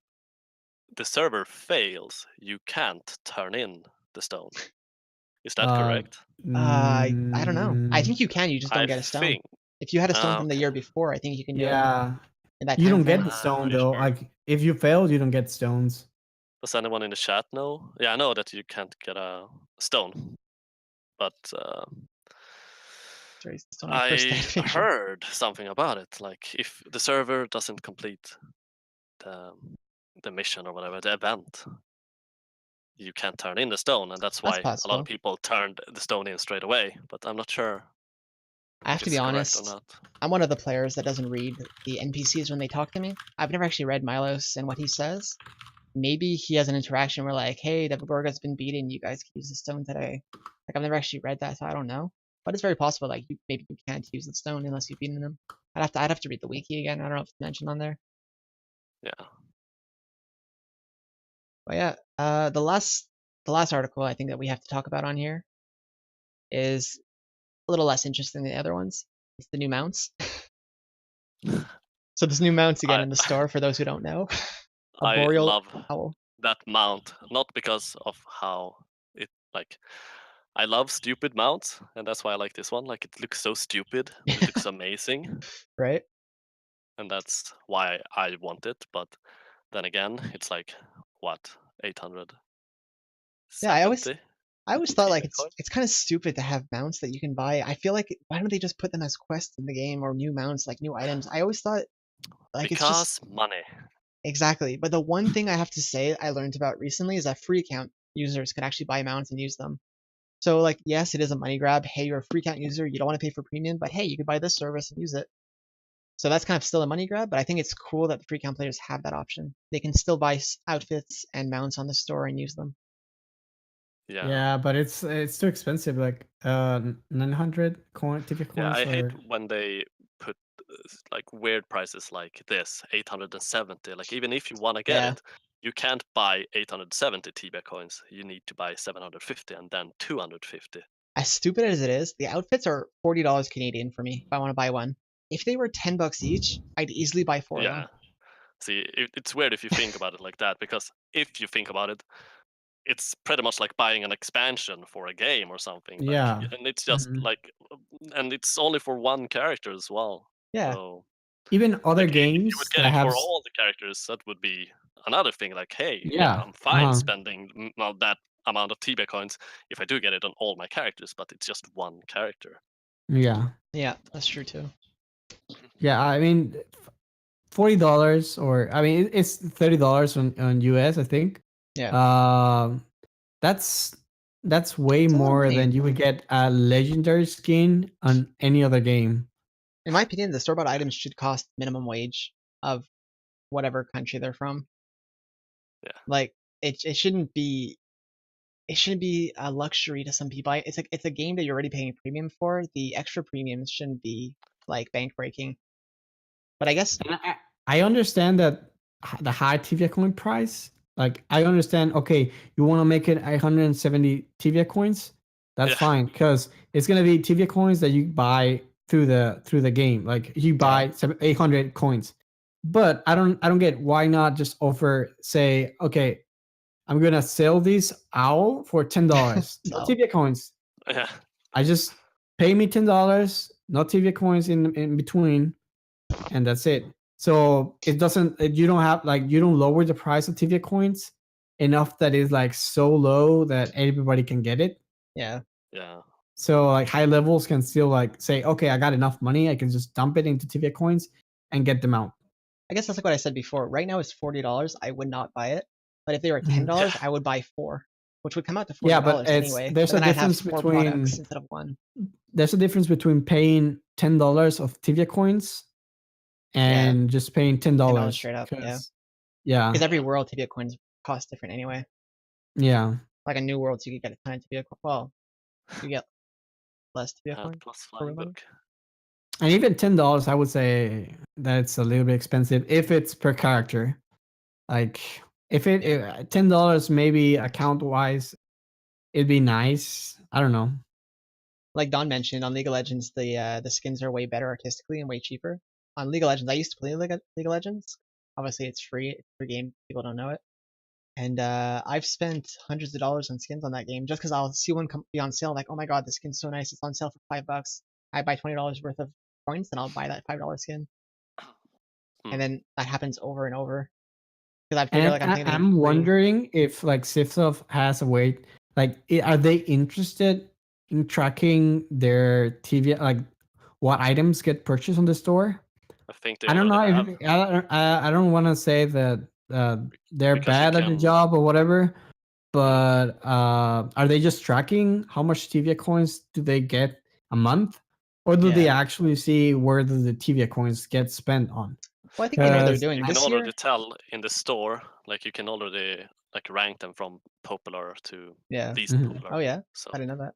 [SPEAKER 4] the server fails, you can't turn in the stone. Is that correct?
[SPEAKER 3] I don't know. I think you can. You just don't
[SPEAKER 4] I
[SPEAKER 3] get a stone.
[SPEAKER 4] think.
[SPEAKER 3] If you had a stone from the
[SPEAKER 4] Okay.
[SPEAKER 3] year before, I think you can do it.
[SPEAKER 5] Yeah,
[SPEAKER 3] In that
[SPEAKER 5] you
[SPEAKER 3] time
[SPEAKER 5] don't get
[SPEAKER 3] frame.
[SPEAKER 5] the stone
[SPEAKER 4] pretty
[SPEAKER 5] though.
[SPEAKER 4] sure.
[SPEAKER 5] Like if you fail, you don't get stones.
[SPEAKER 4] Does anyone in the chat know? Yeah, I know that you can't get a stone, but
[SPEAKER 3] Sorry, it's just on my first
[SPEAKER 4] I
[SPEAKER 3] picture.
[SPEAKER 4] heard something about it. Like if the server doesn't complete the mission or whatever, the event, you can't turn in the stone, and that's why a lot
[SPEAKER 3] possible.
[SPEAKER 4] of people turned the stone in straight away. But I'm not sure.
[SPEAKER 3] I have
[SPEAKER 4] if
[SPEAKER 3] to be
[SPEAKER 4] it's correct
[SPEAKER 3] honest.
[SPEAKER 4] or not.
[SPEAKER 3] I'm one of the players that doesn't read the NPCs when they talk to me. I've never actually read Milos and what he says. Maybe he has an interaction where like, hey, the Gorga's been beaten, you guys can use the stone today. Like I've never actually read that, so I don't know. But it's very possible like maybe you can't use the stone unless you've beaten them. I'd have to read the wiki again. I don't know if it's mentioned on there.
[SPEAKER 4] Yeah.
[SPEAKER 3] But yeah, the last article I think that we have to talk about on here is a little less interesting than the other ones. It's the new mounts. So there's new mounts again in the store for those who don't know.
[SPEAKER 4] I
[SPEAKER 3] Boreal
[SPEAKER 4] love
[SPEAKER 3] owl.
[SPEAKER 4] that mount, not because of how it like. I love stupid mounts, and that's why I like this one. Like it looks so stupid, but it looks amazing,
[SPEAKER 3] Right?
[SPEAKER 4] and that's why I want it. But then again, it's like what 800.
[SPEAKER 3] Yeah, I always thought like
[SPEAKER 4] Bitcoin?
[SPEAKER 3] it's kind of stupid to have mounts that you can buy. I feel like why don't they just put them as quests in the game or new mounts, like new items? I always thought like it's just
[SPEAKER 4] Because money.
[SPEAKER 3] exactly. But the one thing I have to say I learned about recently is that free account users can actually buy mounts and use them. So like yes, it is a money grab. Hey, you're a free account user, you don't want to pay for premium, but hey, you can buy this service and use it. So that's kind of still a money grab, but I think it's cool that the free account players have that option. They can still buy outfits and mounts on the store and use them.
[SPEAKER 4] Yeah.
[SPEAKER 5] Yeah, but it's too expensive. Like 900 Tibia coins.
[SPEAKER 4] Yeah, I
[SPEAKER 5] or...
[SPEAKER 4] hate when they put like weird prices like this, 870. Like even if you want to get
[SPEAKER 3] Yeah.
[SPEAKER 4] it, you can't buy 870 Tibia coins. You need to buy 750 and then 250.
[SPEAKER 3] As stupid as it is, the outfits are $40 Canadian for me if I want to buy one. If they were $10 each, I'd easily buy 4 of
[SPEAKER 4] Yeah.
[SPEAKER 3] them.
[SPEAKER 4] See, it's weird if you think about it like that, because if you think about it, it's pretty much like buying an expansion for a game or something. Like,
[SPEAKER 5] Yeah.
[SPEAKER 4] and it's just
[SPEAKER 5] Mhm.
[SPEAKER 4] like, and it's only for one character as well.
[SPEAKER 3] Yeah.
[SPEAKER 4] So,
[SPEAKER 5] Even other
[SPEAKER 4] like, if you
[SPEAKER 5] games
[SPEAKER 4] would get
[SPEAKER 5] that
[SPEAKER 4] it
[SPEAKER 5] have
[SPEAKER 4] for all the characters, that would be another thing. Like, hey, yeah,
[SPEAKER 5] Yeah,
[SPEAKER 4] I'm fine
[SPEAKER 5] uh-huh.
[SPEAKER 4] spending well, that amount of Tibia coins if I do get it on all my characters, but it's just one character.
[SPEAKER 5] Yeah.
[SPEAKER 3] Yeah, that's true too.
[SPEAKER 5] Yeah, I mean $40 or I mean it's $30 on US, I think.
[SPEAKER 3] Yeah.
[SPEAKER 5] That's way
[SPEAKER 3] It's a lot of
[SPEAKER 5] more
[SPEAKER 3] money.
[SPEAKER 5] than you would get a legendary skin on any other game.
[SPEAKER 3] In my opinion, the store-bought items should cost minimum wage of whatever country they're from.
[SPEAKER 4] Yeah.
[SPEAKER 3] Like it shouldn't be a luxury to some people. It's a game that you're already paying a premium for. The extra premiums shouldn't be like bank breaking. But I guess
[SPEAKER 5] And I understand that the high Tibia coin price. Like I understand. Okay, you want to make it 870 Tibia coins. That's
[SPEAKER 4] Yeah.
[SPEAKER 5] fine because it's gonna be Tibia coins that you buy through the game. Like you buy 800 coins. But I don't get why not just offer say okay, I'm gonna sell this owl for $10. No
[SPEAKER 3] No.
[SPEAKER 5] Tibia coins.
[SPEAKER 4] Yeah.
[SPEAKER 5] I just pay me $10, no Tibia coins in between, and that's it. So it doesn't. You don't have like you don't lower the price of Tibia coins enough that is like so low that everybody can get it.
[SPEAKER 3] Yeah.
[SPEAKER 4] Yeah.
[SPEAKER 5] So like high levels can still like say, okay, I got enough money, I can just dump it into Tibia coins and get them out.
[SPEAKER 3] I guess that's like what I said before. Right now it's $40. I would not buy it. But if they were $10,
[SPEAKER 5] Mhm.
[SPEAKER 4] Yeah.
[SPEAKER 3] I would buy 4, which would come out to
[SPEAKER 5] Yeah,
[SPEAKER 3] $40
[SPEAKER 5] but it's
[SPEAKER 3] anyway.
[SPEAKER 5] there's
[SPEAKER 3] But
[SPEAKER 5] a
[SPEAKER 3] then I'd have
[SPEAKER 5] difference
[SPEAKER 3] 4 products
[SPEAKER 5] between
[SPEAKER 3] instead of 1.
[SPEAKER 5] there's a difference between paying $10 of Tibia coins
[SPEAKER 3] Yeah,
[SPEAKER 5] and just paying
[SPEAKER 3] $10
[SPEAKER 5] $10
[SPEAKER 3] straight up. Yeah.
[SPEAKER 5] because yeah,
[SPEAKER 3] Because every world Tibia coins cost different anyway.
[SPEAKER 5] yeah.
[SPEAKER 3] Like a new world, so you could get a ton of Tibia coins. Well, you get less Tibia
[SPEAKER 4] Had
[SPEAKER 3] coins
[SPEAKER 4] plus
[SPEAKER 3] per
[SPEAKER 4] flying
[SPEAKER 3] month.
[SPEAKER 4] book.
[SPEAKER 5] And even $10, I would say that's a little bit expensive if it's per character. Like if $10 maybe account wise, it'd be nice. I don't know.
[SPEAKER 3] Like Don mentioned, on League of Legends, the skins are way better artistically and way cheaper. On League of Legends, I used to play League of Legends. Obviously, it's free. It's a free game. People don't know it. And I've spent hundreds of dollars on skins on that game just because I'll see one be on sale. Like, oh my god, this skin's so nice. It's on sale for $5. I buy $20 worth of points, and I'll buy that $5 skin.
[SPEAKER 4] Hmm.
[SPEAKER 3] And then that happens over and over because I figure
[SPEAKER 5] And
[SPEAKER 3] like I'm thinking
[SPEAKER 5] I'm
[SPEAKER 3] free.
[SPEAKER 5] wondering if like Sifsoft has a way, like, are they interested in tracking their TV, like what items get purchased on the store?
[SPEAKER 4] I think they
[SPEAKER 5] I don't
[SPEAKER 4] already
[SPEAKER 5] know
[SPEAKER 4] have,
[SPEAKER 5] if I don't want to say that they're
[SPEAKER 4] because you
[SPEAKER 5] bad at the
[SPEAKER 4] can.
[SPEAKER 5] job or whatever,
[SPEAKER 4] Mm,
[SPEAKER 5] but are they just tracking how much TVA coins do they get a month, or do they
[SPEAKER 3] Yeah.
[SPEAKER 5] actually see where the TVA coins get spent on?
[SPEAKER 3] Well, I think they know what they're
[SPEAKER 5] Because
[SPEAKER 3] doing.
[SPEAKER 4] you can
[SPEAKER 3] This year,
[SPEAKER 4] already tell in the store, like you can already like rank them from popular to
[SPEAKER 3] yeah.
[SPEAKER 4] least
[SPEAKER 5] Mhm.
[SPEAKER 3] Oh
[SPEAKER 4] popular.
[SPEAKER 3] yeah,
[SPEAKER 4] So
[SPEAKER 3] I didn't know that.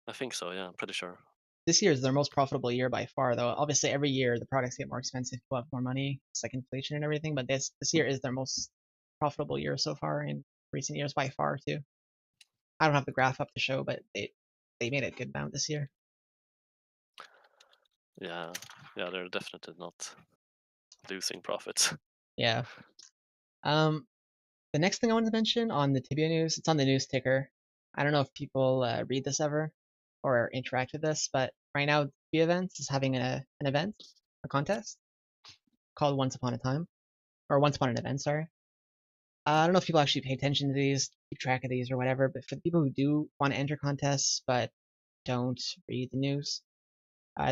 [SPEAKER 4] I think so. Yeah, I'm pretty sure.
[SPEAKER 3] This year is their most profitable year by far, though. Obviously, every year the products get more expensive, people have more money. It's like inflation and everything. But this year is their most profitable year so far in recent years by far too. I don't have the graph up to show, but they made a good amount this year.
[SPEAKER 4] Yeah, yeah, they're definitely not losing profits.
[SPEAKER 3] Yeah. Um, the next thing I wanted to mention on the Tibia news, it's on the news ticker. I don't know if people read this ever or interact with this, but right now Tibia Events is having an event, a contest called Once Upon a Time, or Once Upon an Event, sorry. I don't know if people actually pay attention to these, keep track of these or whatever, but for the people who do want to enter contests but don't read the news,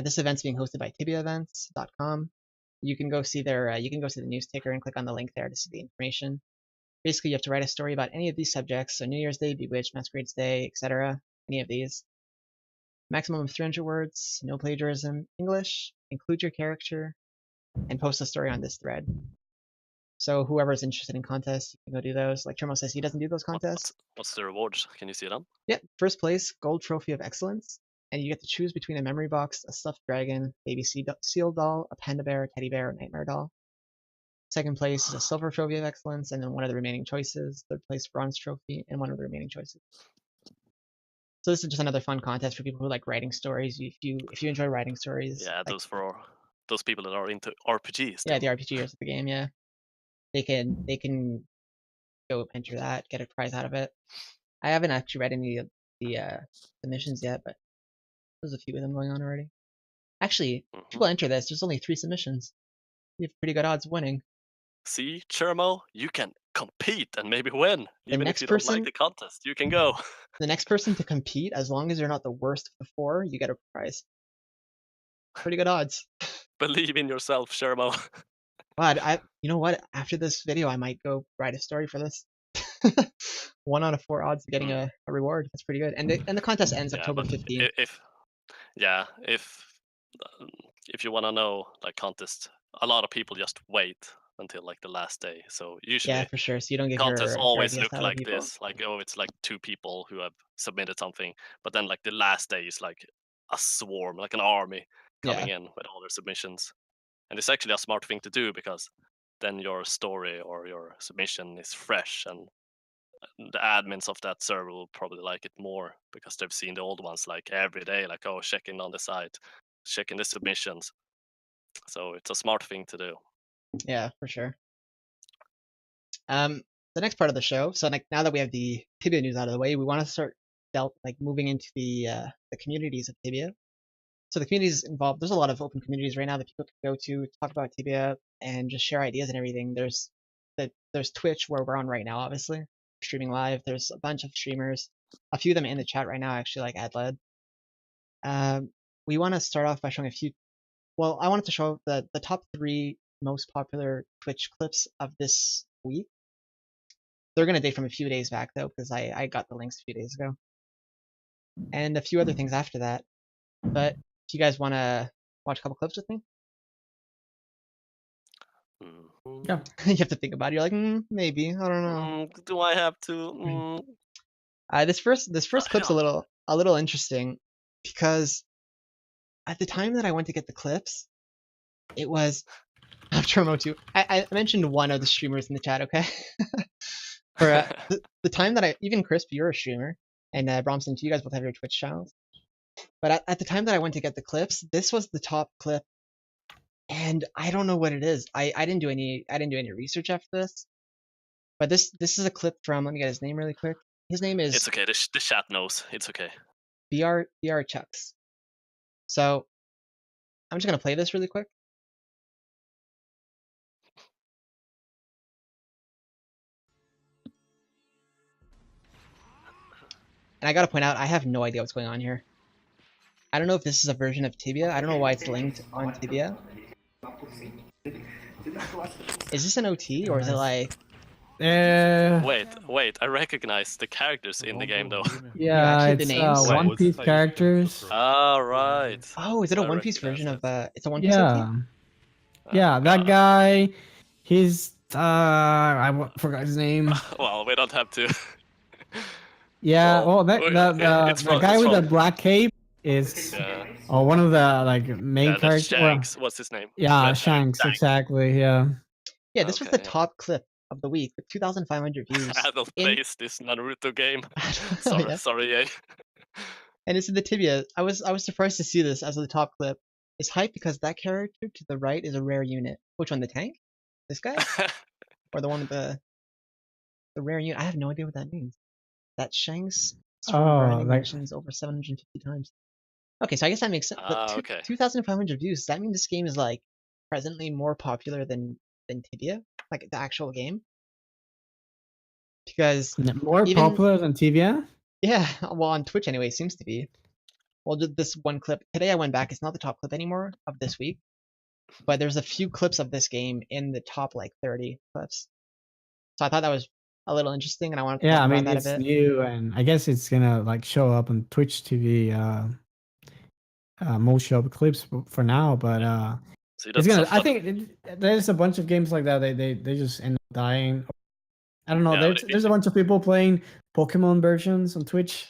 [SPEAKER 3] this event's being hosted by TibiaEvents.com. You can go see you can go see the news ticker and click on the link there to see the information. Basically, you have to write a story about any of these subjects, so New Year's Day, Bewitched, Masquerade's Day, etc., any of these. Maximum of 300 words, no plagiarism, English, include your character, and post a story on this thread. So whoever's interested in contests, you can go do those. Like Trimo says, he doesn't do those contests.
[SPEAKER 4] What's the rewards? Can you see them?
[SPEAKER 3] Yep, first place, gold trophy of excellence, and you get to choose between a memory box, a stuffed dragon, baby seal doll, a panda bear, a teddy bear, or nightmare doll. Second place is a silver trophy of excellence, and then one of the remaining choices. Third place, bronze trophy, and one of the remaining choices. So this is just another fun contest for people who like writing stories. If you enjoy writing stories,
[SPEAKER 4] Yeah,
[SPEAKER 3] like
[SPEAKER 4] those for those people that are into RPGs.
[SPEAKER 3] yeah,
[SPEAKER 4] Still.
[SPEAKER 3] the RPGers of the game, yeah, they can go enter that, get a prize out of it. I haven't actually read any of the submissions yet, but there's a few of them going on already. Actually, people enter this. There's only 3 submissions. You have pretty good odds of winning.
[SPEAKER 4] See, Chermo, you can compete and maybe win.
[SPEAKER 3] The
[SPEAKER 4] Even if
[SPEAKER 3] next
[SPEAKER 4] you don't like
[SPEAKER 3] person,
[SPEAKER 4] the contest, you can go.
[SPEAKER 3] the next person to compete, as long as you're not the worst of the 4, you get a prize. Pretty good odds.
[SPEAKER 4] Believe in yourself, Chermo.
[SPEAKER 3] But you know what? After this video, I might go write a story for this. 1 out of 4 odds of getting a reward. That's pretty good. And the contest ends
[SPEAKER 4] Yeah,
[SPEAKER 3] October
[SPEAKER 4] but
[SPEAKER 3] 15th.
[SPEAKER 4] if you want to know like contest, a lot of people just wait until like the last day. So
[SPEAKER 3] Yeah,
[SPEAKER 4] usually
[SPEAKER 3] for sure. So you don't give
[SPEAKER 4] contests
[SPEAKER 3] your
[SPEAKER 4] always
[SPEAKER 3] ideas
[SPEAKER 4] look
[SPEAKER 3] to other
[SPEAKER 4] like
[SPEAKER 3] people.
[SPEAKER 4] this. Like, oh, it's like 2 people who have submitted something, but then like the last day is like a swarm, like an army coming in with all their submissions. And it's actually a smart thing to do because then your story or your submission is fresh, and the admins of that server will probably like it more because they've seen the old ones like every day, like, oh, checking on the site, checking the submissions. So it's a smart thing to do.
[SPEAKER 3] Yeah, for sure. The next part of the show. So like now that we have the Tibia news out of the way, we want to start moving into the communities of Tibia. So the communities involved, there's a lot of open communities right now that people can go to talk about Tibia and just share ideas and everything. There's Twitch where we're on right now, obviously streaming live. There's a bunch of streamers, a few of them in the chat right now, actually, like Adled. We want to start off by showing a few. Well, I wanted to show the top 3 most popular Twitch clips of this week. They're gonna date from a few days back though, because I got the links a few days ago, and a few other things after that. But if you guys want to watch a couple clips with me,
[SPEAKER 5] Yeah.
[SPEAKER 3] you have to think about it. You're like, maybe, I don't know.
[SPEAKER 4] Do I have to?
[SPEAKER 3] This first clip's a little interesting because at the time that I went to get the clips, it was after Mo2. I mentioned one of the streamers in the chat, okay? For the time that even Krisph, you're a streamer, and Bromsson, you guys both have your Twitch channels. But at the time that I went to get the clips, this was the top clip, and I don't know what it is. I didn't do any research after this, but this is a clip from. Let me get his name really quick. His name is.
[SPEAKER 4] It's okay. The chat knows. It's okay.
[SPEAKER 3] BR Chucks. So I'm just gonna play this really quick. And I gotta point out, I have no idea what's going on here. I don't know if this is a version of Tibia. I don't know why it's linked on Tibia. Is this an OT or is it like?
[SPEAKER 4] Wait! I recognize the characters in the game though.
[SPEAKER 5] Yeah,
[SPEAKER 3] actually
[SPEAKER 5] it's
[SPEAKER 3] the names?
[SPEAKER 5] One Piece characters.
[SPEAKER 4] Right.
[SPEAKER 3] Oh, is it a One Piece version of? It's a One Piece
[SPEAKER 5] Yeah,
[SPEAKER 3] OT?
[SPEAKER 5] yeah, that guy. He's forgot his name.
[SPEAKER 4] Well, we don't have to.
[SPEAKER 5] Yeah, well, the guy with the
[SPEAKER 4] fun.
[SPEAKER 5] black cape is one of the main characters.
[SPEAKER 4] Shanks. What's his name?
[SPEAKER 5] Yeah,
[SPEAKER 4] Red
[SPEAKER 5] Shanks,
[SPEAKER 4] Shanks.
[SPEAKER 5] exactly. Yeah.
[SPEAKER 3] Yeah, this was the top clip of the week with 2,500 views.
[SPEAKER 4] Adult plays this Naruto game.
[SPEAKER 3] Yeah.
[SPEAKER 4] Sorry, EA.
[SPEAKER 3] And it's in the Tibia. I was surprised to see this as the top clip. It's hype because that character to the right is a rare unit. Which one? The tank? This guy? Or the one with the rare unit? I have no idea what that means. That Shanks grinding missions over 750 times. Okay, so I guess that makes sense. But
[SPEAKER 4] Okay.
[SPEAKER 3] 2,500 views. Does that mean this game is like presently more popular than Tibia, like the actual game? Because
[SPEAKER 5] more popular than Tibia?
[SPEAKER 3] Yeah, well, on Twitch anyway, it seems to be. Well, this one clip today, I went back. It's not the top clip anymore of this week, but there's a few clips of this game in the top like 30 clips. So I thought that was a little interesting, and I wanted to talk about that a bit.
[SPEAKER 5] It's new, and I guess it's gonna show up on Twitch TV. Most show up clips for now, but it's gonna. I think there's a bunch of games like that. They just end up dying. I don't know. There's a bunch of people playing Pokemon versions on Twitch.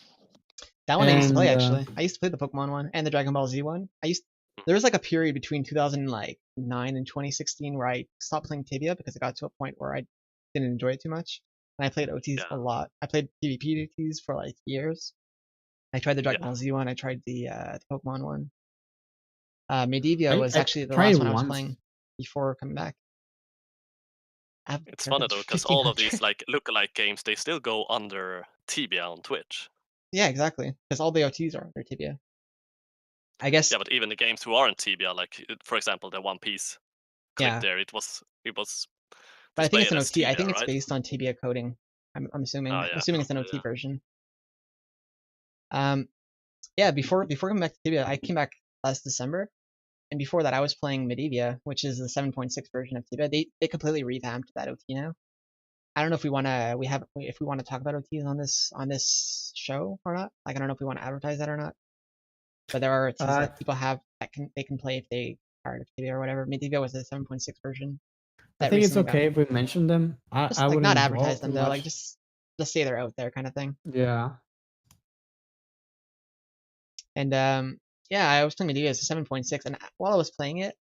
[SPEAKER 3] That one I used to play actually. I used to play the Pokemon one and the Dragon Ball Z one. There was like a period between 2009 and 2016 where I stopped playing Tibia because it got to a point where I didn't enjoy it too much. And I played OTs a lot. I played PvP OTs for like years. I tried the Dragon Ball Z one. I tried the Pokemon one. Medivia was actually the last one I was playing before coming back.
[SPEAKER 4] It's funny though, because all of these lookalike games, they still go under Tibia on Twitch.
[SPEAKER 3] Yeah, exactly. Because all the OTs are under Tibia. I guess.
[SPEAKER 4] Yeah, but even the games who aren't Tibia, like for example, the One Piece clip there, it was.
[SPEAKER 3] But I think it's an OT.
[SPEAKER 4] Tibia,
[SPEAKER 3] I think it's based on Tibia coding. I'm assuming. I'm assuming it's an OT version. Yeah. Before coming back to Tibia, I came back last December, and before that, I was playing Medivia, which is the 7.6 version of Tibia. They completely revamped that OT now. I don't know if we want to talk about OTs on this show or not. Like I don't know if we want to advertise that or not. But there are OTs that people have that they can play if they are of Tibia or whatever. Medivia was the 7.6 version.
[SPEAKER 5] I think it's okay if we mention them. I would
[SPEAKER 3] not advertise them though. Like just say they're out there, kind of thing.
[SPEAKER 5] Yeah.
[SPEAKER 3] And yeah, I was playing Medivia as a 7.6, and while I was playing it,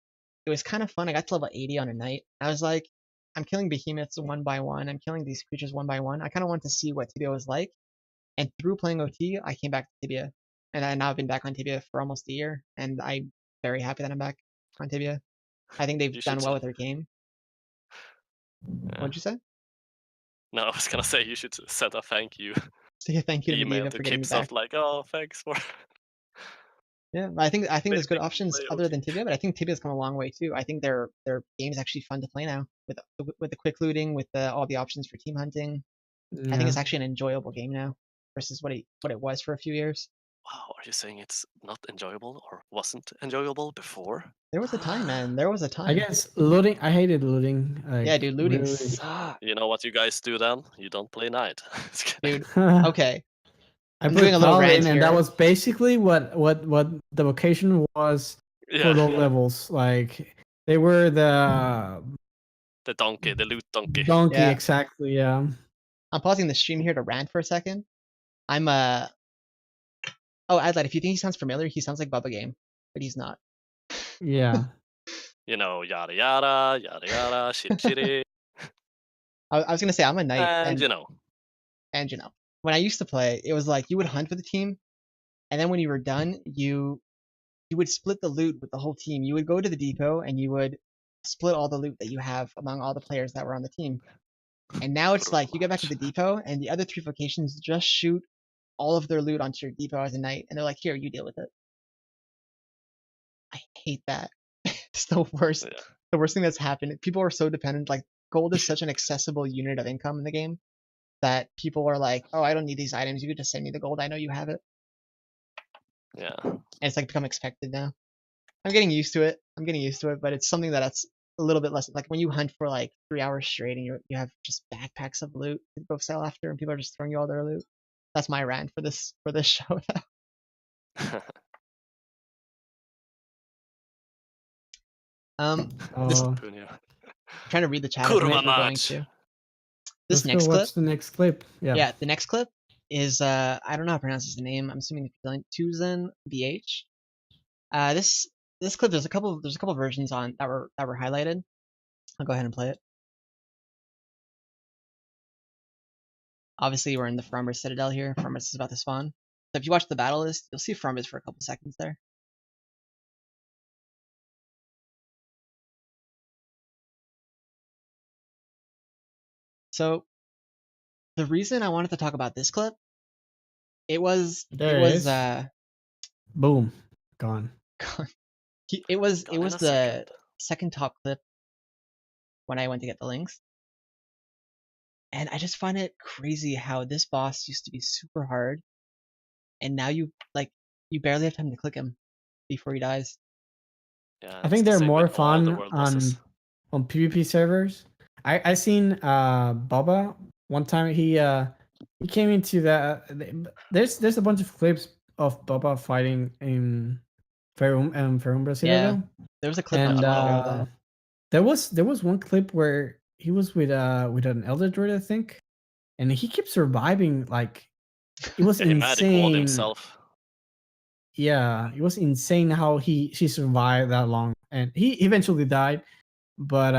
[SPEAKER 3] it was kind of fun. I got to level 80 on a night. I was like, I'm killing behemoths one by one. I'm killing these creatures one by one. I kind of wanted to see what Tibia was like. And through playing OT, I came back to Tibia. And I now have been back on Tibia for almost a year. And I'm very happy that I'm back on Tibia. I think they've done well with their game. What'd you say?
[SPEAKER 4] No, I was going to say you should send a thank you.
[SPEAKER 3] Say a thank you to
[SPEAKER 4] email
[SPEAKER 3] Medivia
[SPEAKER 4] to
[SPEAKER 3] for getting me back.
[SPEAKER 4] Like, oh, thanks for...
[SPEAKER 3] Yeah, I think there's good
[SPEAKER 4] Maybe
[SPEAKER 3] options
[SPEAKER 4] play
[SPEAKER 3] other
[SPEAKER 4] OT.
[SPEAKER 3] than Tibia, but I think Tibia's come a long way too. I think their game's actually fun to play now with the quick looting, with all the options for team hunting. I think
[SPEAKER 5] Yeah.
[SPEAKER 3] it's actually an enjoyable game now versus what it was for a few years.
[SPEAKER 4] Wow, are you saying it's not enjoyable or wasn't enjoyable before?
[SPEAKER 3] There was a time, man. There was a
[SPEAKER 5] I
[SPEAKER 3] time.
[SPEAKER 5] guess looting. I hated looting.
[SPEAKER 3] Yeah,
[SPEAKER 5] Like
[SPEAKER 3] dude, looting
[SPEAKER 5] really.
[SPEAKER 3] sucks,
[SPEAKER 4] You know what you guys do then? You don't play Knight.
[SPEAKER 3] dude.
[SPEAKER 5] I
[SPEAKER 3] Okay, I'm
[SPEAKER 5] played
[SPEAKER 3] doing a little rant
[SPEAKER 5] Paladin, and that
[SPEAKER 3] here.
[SPEAKER 5] was basically what the vocation was for
[SPEAKER 4] Yeah,
[SPEAKER 5] low levels. Like they were the
[SPEAKER 4] the donkey, the loot donkey.
[SPEAKER 5] donkey,
[SPEAKER 3] Yeah,
[SPEAKER 5] exactly. Yeah.
[SPEAKER 3] I'm pausing the stream here to rant for a second. I'm. Oh, Adlad, if you think he sounds familiar, he sounds like Bubba Game, but he's not.
[SPEAKER 5] Yeah.
[SPEAKER 4] You know, yada yada, yada yada, shitty shitty.
[SPEAKER 3] I was gonna say I'm a knight,
[SPEAKER 4] And you know,
[SPEAKER 3] and when I used to play, it was like you would hunt with the team, and then when you were done, you would split the loot with the whole team. You would go to the depot and you would split all the loot that you have among all the players that were on the team. And now it's like you get back to the depot and the other 3 vocations just shoot all of their loot onto your depot as a knight, and they're like, "Here, you deal with it." I hate that. It's the worst.
[SPEAKER 4] yeah.
[SPEAKER 3] The worst thing that's happened. People are so dependent. Like gold is such an accessible unit of income in the game that people are like, "Oh, I don't need these items. You could just send me the gold. I know you have it."
[SPEAKER 4] Yeah.
[SPEAKER 3] And it's like become expected now. I'm getting used to it. But it's something that's a little bit less like when you hunt for like 3 hours straight and you have just backpacks of loot to go sell after, and people are just throwing you all their loot. That's my rant for this show. This
[SPEAKER 5] Oh,
[SPEAKER 3] trying to read the chat as
[SPEAKER 4] Kurva
[SPEAKER 3] we're going
[SPEAKER 4] match.
[SPEAKER 3] to. This
[SPEAKER 5] let's go
[SPEAKER 3] next clip,
[SPEAKER 5] watch the next clip. Yeah.
[SPEAKER 3] yeah, the next clip is I don't know how to pronounce his name. I'm assuming it's Tuzen BH. This clip there's a couple versions on that were highlighted. I'll go ahead and play it. Obviously, we're in the Fromber Citadel here. Fromber is about to spawn. So if you watch the battle list, you'll see Fromber for a couple seconds there. So the reason I wanted to talk about this clip, it was
[SPEAKER 5] Boom, gone.
[SPEAKER 3] it was
[SPEAKER 4] Gone in a
[SPEAKER 3] the
[SPEAKER 4] second.
[SPEAKER 3] second top clip when I went to get the links. And I just find it crazy how this boss used to be super hard, and now you barely have time to click him before he dies.
[SPEAKER 4] Yeah,
[SPEAKER 5] I
[SPEAKER 4] it's
[SPEAKER 5] think
[SPEAKER 4] the
[SPEAKER 5] they're
[SPEAKER 4] same with
[SPEAKER 5] more
[SPEAKER 4] all the
[SPEAKER 5] fun
[SPEAKER 4] world bosses.
[SPEAKER 5] on PvP servers. I seen Bubba one time. He came into there's a bunch of clips of Bubba fighting in Ferum Brazil.
[SPEAKER 3] Yeah, there was a clip not
[SPEAKER 5] And
[SPEAKER 3] too long ago that
[SPEAKER 5] there was one clip where he was with an elder druid, I think, and he kept surviving. Like it was
[SPEAKER 4] Yeah, he magic walled
[SPEAKER 5] insane.
[SPEAKER 4] himself.
[SPEAKER 5] Yeah, it was insane how she survived that long, and he eventually died. But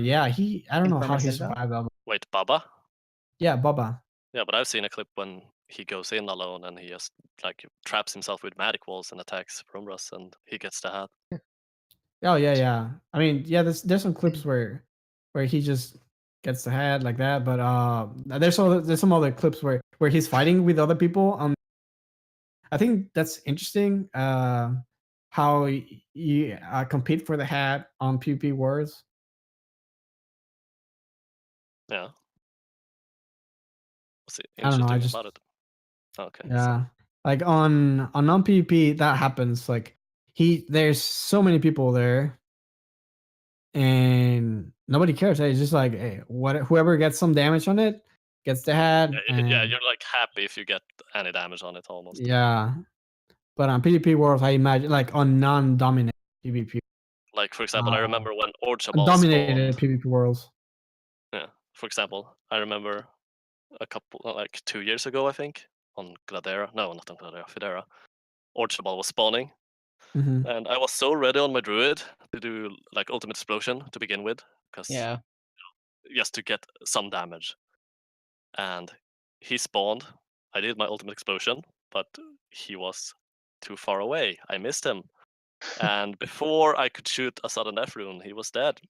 [SPEAKER 5] yeah, I don't
[SPEAKER 3] in
[SPEAKER 5] know how
[SPEAKER 3] Fromber
[SPEAKER 5] he
[SPEAKER 3] Citadel.
[SPEAKER 5] survived that.
[SPEAKER 4] Wait, Baba?
[SPEAKER 5] Yeah, Bubba.
[SPEAKER 4] Yeah, but I've seen a clip when he goes in alone and he just like traps himself with magic walls and attacks Bromsson and he gets the hat.
[SPEAKER 5] Oh yeah. I mean, yeah, there's some clips where he just gets the head like that, but there's some other clips where he's fighting with other people. I think that's interesting. How you compete for the hat on PvP wars.
[SPEAKER 4] Yeah. What's
[SPEAKER 5] I don't know.
[SPEAKER 4] interesting about it? Okay.
[SPEAKER 5] Yeah, like on non PvP that happens. Like there's so many people there, and nobody cares. It's just like, hey, whoever gets some damage on it gets the hat.
[SPEAKER 4] Yeah,
[SPEAKER 5] And
[SPEAKER 4] you're like happy if you get any damage on it almost.
[SPEAKER 5] yeah, but on PvP worlds, I imagine like on non-dominant PvP,
[SPEAKER 4] Like for example, I remember when
[SPEAKER 5] on
[SPEAKER 4] Orchabal
[SPEAKER 5] dominated
[SPEAKER 4] spawned.
[SPEAKER 5] PvP worlds.
[SPEAKER 4] Yeah. For example, I remember a couple like 2 years ago, I think, on Gladera. No, not on Gladera, Fidera. Orchabal was spawning.
[SPEAKER 5] Mm-hmm.
[SPEAKER 4] And I was so ready on my druid to do like ultimate explosion to begin with, because
[SPEAKER 3] Yeah,
[SPEAKER 4] just to get some damage. And he spawned. I did my ultimate explosion, but he was too far away. I missed him. And before I could shoot a sudden death rune, he was dead.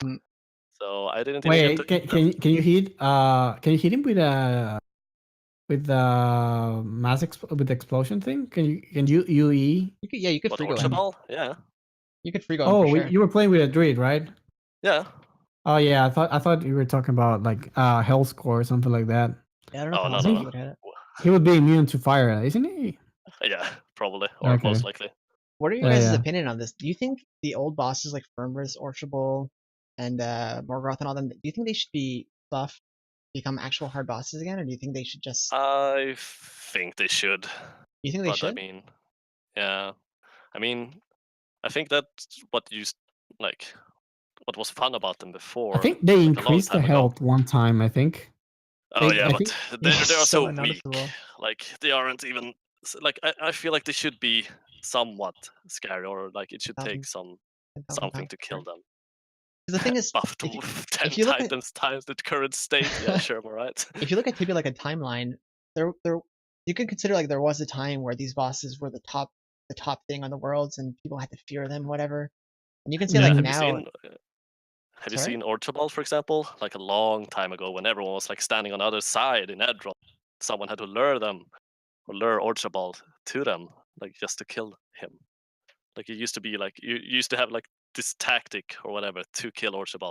[SPEAKER 3] Mm.
[SPEAKER 4] So I didn't even get to
[SPEAKER 5] Wait,
[SPEAKER 4] hit him.
[SPEAKER 5] can you hit him with the with the explosion thing? Can you UE?
[SPEAKER 3] You could
[SPEAKER 4] What,
[SPEAKER 3] free go
[SPEAKER 4] Orchard
[SPEAKER 3] him.
[SPEAKER 4] Ball? Yeah.
[SPEAKER 3] You could free go him for
[SPEAKER 5] Oh,
[SPEAKER 3] sure.
[SPEAKER 5] you were playing with a druid, right?
[SPEAKER 4] Yeah.
[SPEAKER 5] Oh yeah, I thought you were talking about like health score or something like that.
[SPEAKER 3] Yeah, I don't know
[SPEAKER 4] Oh,
[SPEAKER 3] if
[SPEAKER 4] no,
[SPEAKER 3] I
[SPEAKER 4] no.
[SPEAKER 3] think he would hit it.
[SPEAKER 5] He would be immune to fire, isn't he?
[SPEAKER 4] Yeah, probably. Or
[SPEAKER 5] Okay.
[SPEAKER 4] most likely.
[SPEAKER 3] What are your
[SPEAKER 5] Yeah,
[SPEAKER 3] guys'
[SPEAKER 5] yeah.
[SPEAKER 3] opinion on this? Do you think the old bosses like Firmris, Orchard and Morgoth and all them, do you think they should be buffed, become actual hard bosses again, or do you think they should just?
[SPEAKER 4] I think they should.
[SPEAKER 3] You think they
[SPEAKER 4] But I
[SPEAKER 3] should?
[SPEAKER 4] mean, yeah. I mean, I think that's what like what was fun about them
[SPEAKER 5] I
[SPEAKER 4] before,
[SPEAKER 5] think they
[SPEAKER 4] like a long
[SPEAKER 5] increased the
[SPEAKER 4] time ago.
[SPEAKER 5] health one time. I think.
[SPEAKER 4] Oh yeah,
[SPEAKER 5] I
[SPEAKER 4] but
[SPEAKER 5] think
[SPEAKER 4] they
[SPEAKER 3] Yeah,
[SPEAKER 4] they are
[SPEAKER 3] so
[SPEAKER 4] so weak.
[SPEAKER 3] unnoticeable.
[SPEAKER 4] Like they aren't even like I feel like they should be somewhat scary, or like it should take
[SPEAKER 3] 10,000
[SPEAKER 4] something
[SPEAKER 3] pounds.
[SPEAKER 4] to kill them.
[SPEAKER 3] Because the thing is,
[SPEAKER 4] Buff to
[SPEAKER 3] if you,
[SPEAKER 4] 10
[SPEAKER 3] if you look at
[SPEAKER 4] times the current state. Yeah, sure, I'm alright.
[SPEAKER 3] if you look at Tibia like a timeline, there you can consider like there was a time where these bosses were the top thing on the worlds and people had to fear them, whatever. And you can say
[SPEAKER 4] Yeah,
[SPEAKER 3] like
[SPEAKER 5] Mhm.
[SPEAKER 3] now,
[SPEAKER 4] have you
[SPEAKER 3] sorry,
[SPEAKER 4] seen Orchard, for example? Like a long time ago, when everyone was like standing on the other side in Edron, someone had to lure them or lure Orchard to them, like just to kill him. Like it used to be like you used to have like this tactic or whatever to kill Orchard,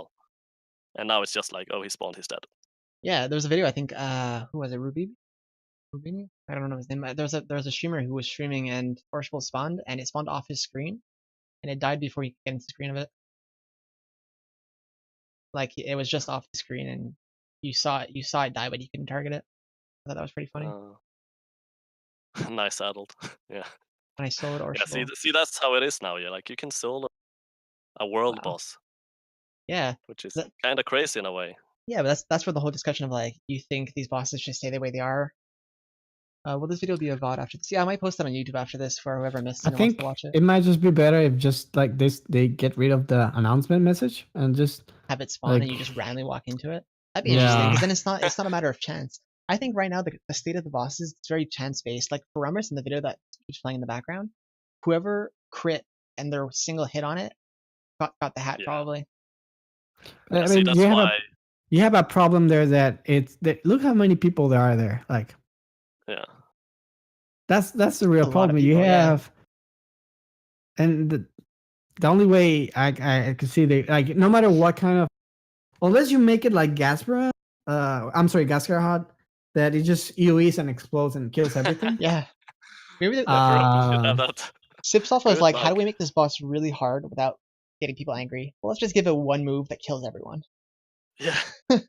[SPEAKER 4] and now it's just like, oh, he spawned, he's dead.
[SPEAKER 3] yeah, there was a video. I think who was it? Rubini? I don't know his name. There was a streamer who was streaming and Orchard spawned and it spawned off his screen and it died before he could get into the screen of it. Like it was just off the screen and you saw it die, but you couldn't target it. I thought that was pretty funny.
[SPEAKER 4] Nice adult. Yeah.
[SPEAKER 3] When I soloed
[SPEAKER 4] Yeah. See,
[SPEAKER 3] Orchard.
[SPEAKER 4] see, that's how it is now. Yeah, like you can solo a world
[SPEAKER 3] Wow.
[SPEAKER 4] boss,
[SPEAKER 3] Yeah.
[SPEAKER 4] which is
[SPEAKER 3] That,
[SPEAKER 4] kind of crazy in a way.
[SPEAKER 3] yeah, but that's where the whole discussion of like, you think these bosses should stay the way they are. Will this video be a VOD after this? Yeah, I might post it on YouTube after this for whoever missed
[SPEAKER 5] I
[SPEAKER 3] it and wants to
[SPEAKER 5] think
[SPEAKER 3] watch it.
[SPEAKER 5] it might just be better if just like this they get rid of the announcement message and just
[SPEAKER 3] Have it spawn
[SPEAKER 5] like
[SPEAKER 3] and you just randomly walk into it. That'd be interesting
[SPEAKER 5] yeah.
[SPEAKER 3] because then it's not a matter of chance. I think right now the state of the bosses it's very chance based. Like for Rummers in the video that keeps playing in the background, whoever crit and their single hit on it got the hat
[SPEAKER 4] Yeah.
[SPEAKER 3] probably.
[SPEAKER 5] I
[SPEAKER 4] See,
[SPEAKER 5] mean,
[SPEAKER 4] that's why.
[SPEAKER 5] you have a problem there that it's that look how many people there are there. Like
[SPEAKER 4] Yeah.
[SPEAKER 5] that's the real
[SPEAKER 3] A lot of
[SPEAKER 5] problem. You
[SPEAKER 3] people, yeah.
[SPEAKER 5] have and the only way I could see they like no matter what kind of unless you make it like Gaspara, I'm sorry, Gaskarhot, that it just EOEs and explodes and kills everything.
[SPEAKER 3] Yeah. Maybe the,
[SPEAKER 4] Yeah, Ferrari should have that.
[SPEAKER 3] Sipsoft was
[SPEAKER 4] Good
[SPEAKER 3] like, how do
[SPEAKER 4] luck.
[SPEAKER 3] we make this boss really hard without getting people angry? Well, let's just give it one move that kills everyone.
[SPEAKER 4] Yeah.
[SPEAKER 3] I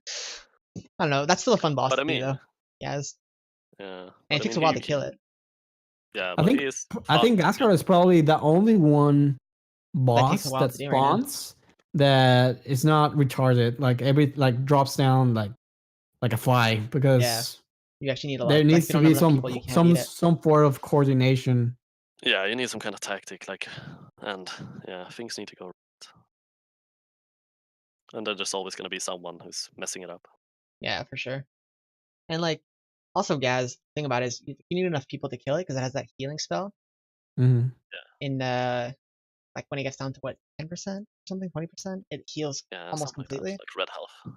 [SPEAKER 3] don't know. That's still a fun boss
[SPEAKER 4] But
[SPEAKER 3] to
[SPEAKER 4] I
[SPEAKER 3] do,
[SPEAKER 4] mean,
[SPEAKER 3] though. Yes.
[SPEAKER 4] yeah.
[SPEAKER 3] And
[SPEAKER 4] But
[SPEAKER 3] it
[SPEAKER 4] I
[SPEAKER 3] takes
[SPEAKER 4] mean,
[SPEAKER 3] a while to kill it.
[SPEAKER 4] Yeah,
[SPEAKER 5] I
[SPEAKER 4] but
[SPEAKER 5] think
[SPEAKER 4] he is.
[SPEAKER 5] I think
[SPEAKER 4] fun to kill.
[SPEAKER 5] Gaskar is probably the only one
[SPEAKER 3] That takes a
[SPEAKER 5] boss
[SPEAKER 3] while
[SPEAKER 5] that
[SPEAKER 3] to do right now.
[SPEAKER 5] spawns that is not retarded. Like every like drops down like a fly because
[SPEAKER 3] You actually need a lot.
[SPEAKER 5] there
[SPEAKER 3] Like,
[SPEAKER 5] needs
[SPEAKER 3] if you
[SPEAKER 5] to
[SPEAKER 3] don't have
[SPEAKER 5] be
[SPEAKER 3] enough people, you can't eat it.
[SPEAKER 5] some form of coordination.
[SPEAKER 4] Yeah, you need some kind of tactic, like, and yeah, things need to go right. And there's just always going to be someone who's messing it up.
[SPEAKER 3] Yeah, for sure. And like, also Gaz, thing about it is you need enough people to kill it because it has that healing spell.
[SPEAKER 5] Hmm.
[SPEAKER 3] In like when it gets down to what 10% something 20%, it heals
[SPEAKER 4] Yeah,
[SPEAKER 3] almost
[SPEAKER 4] something like that.
[SPEAKER 3] completely.
[SPEAKER 4] Like red health.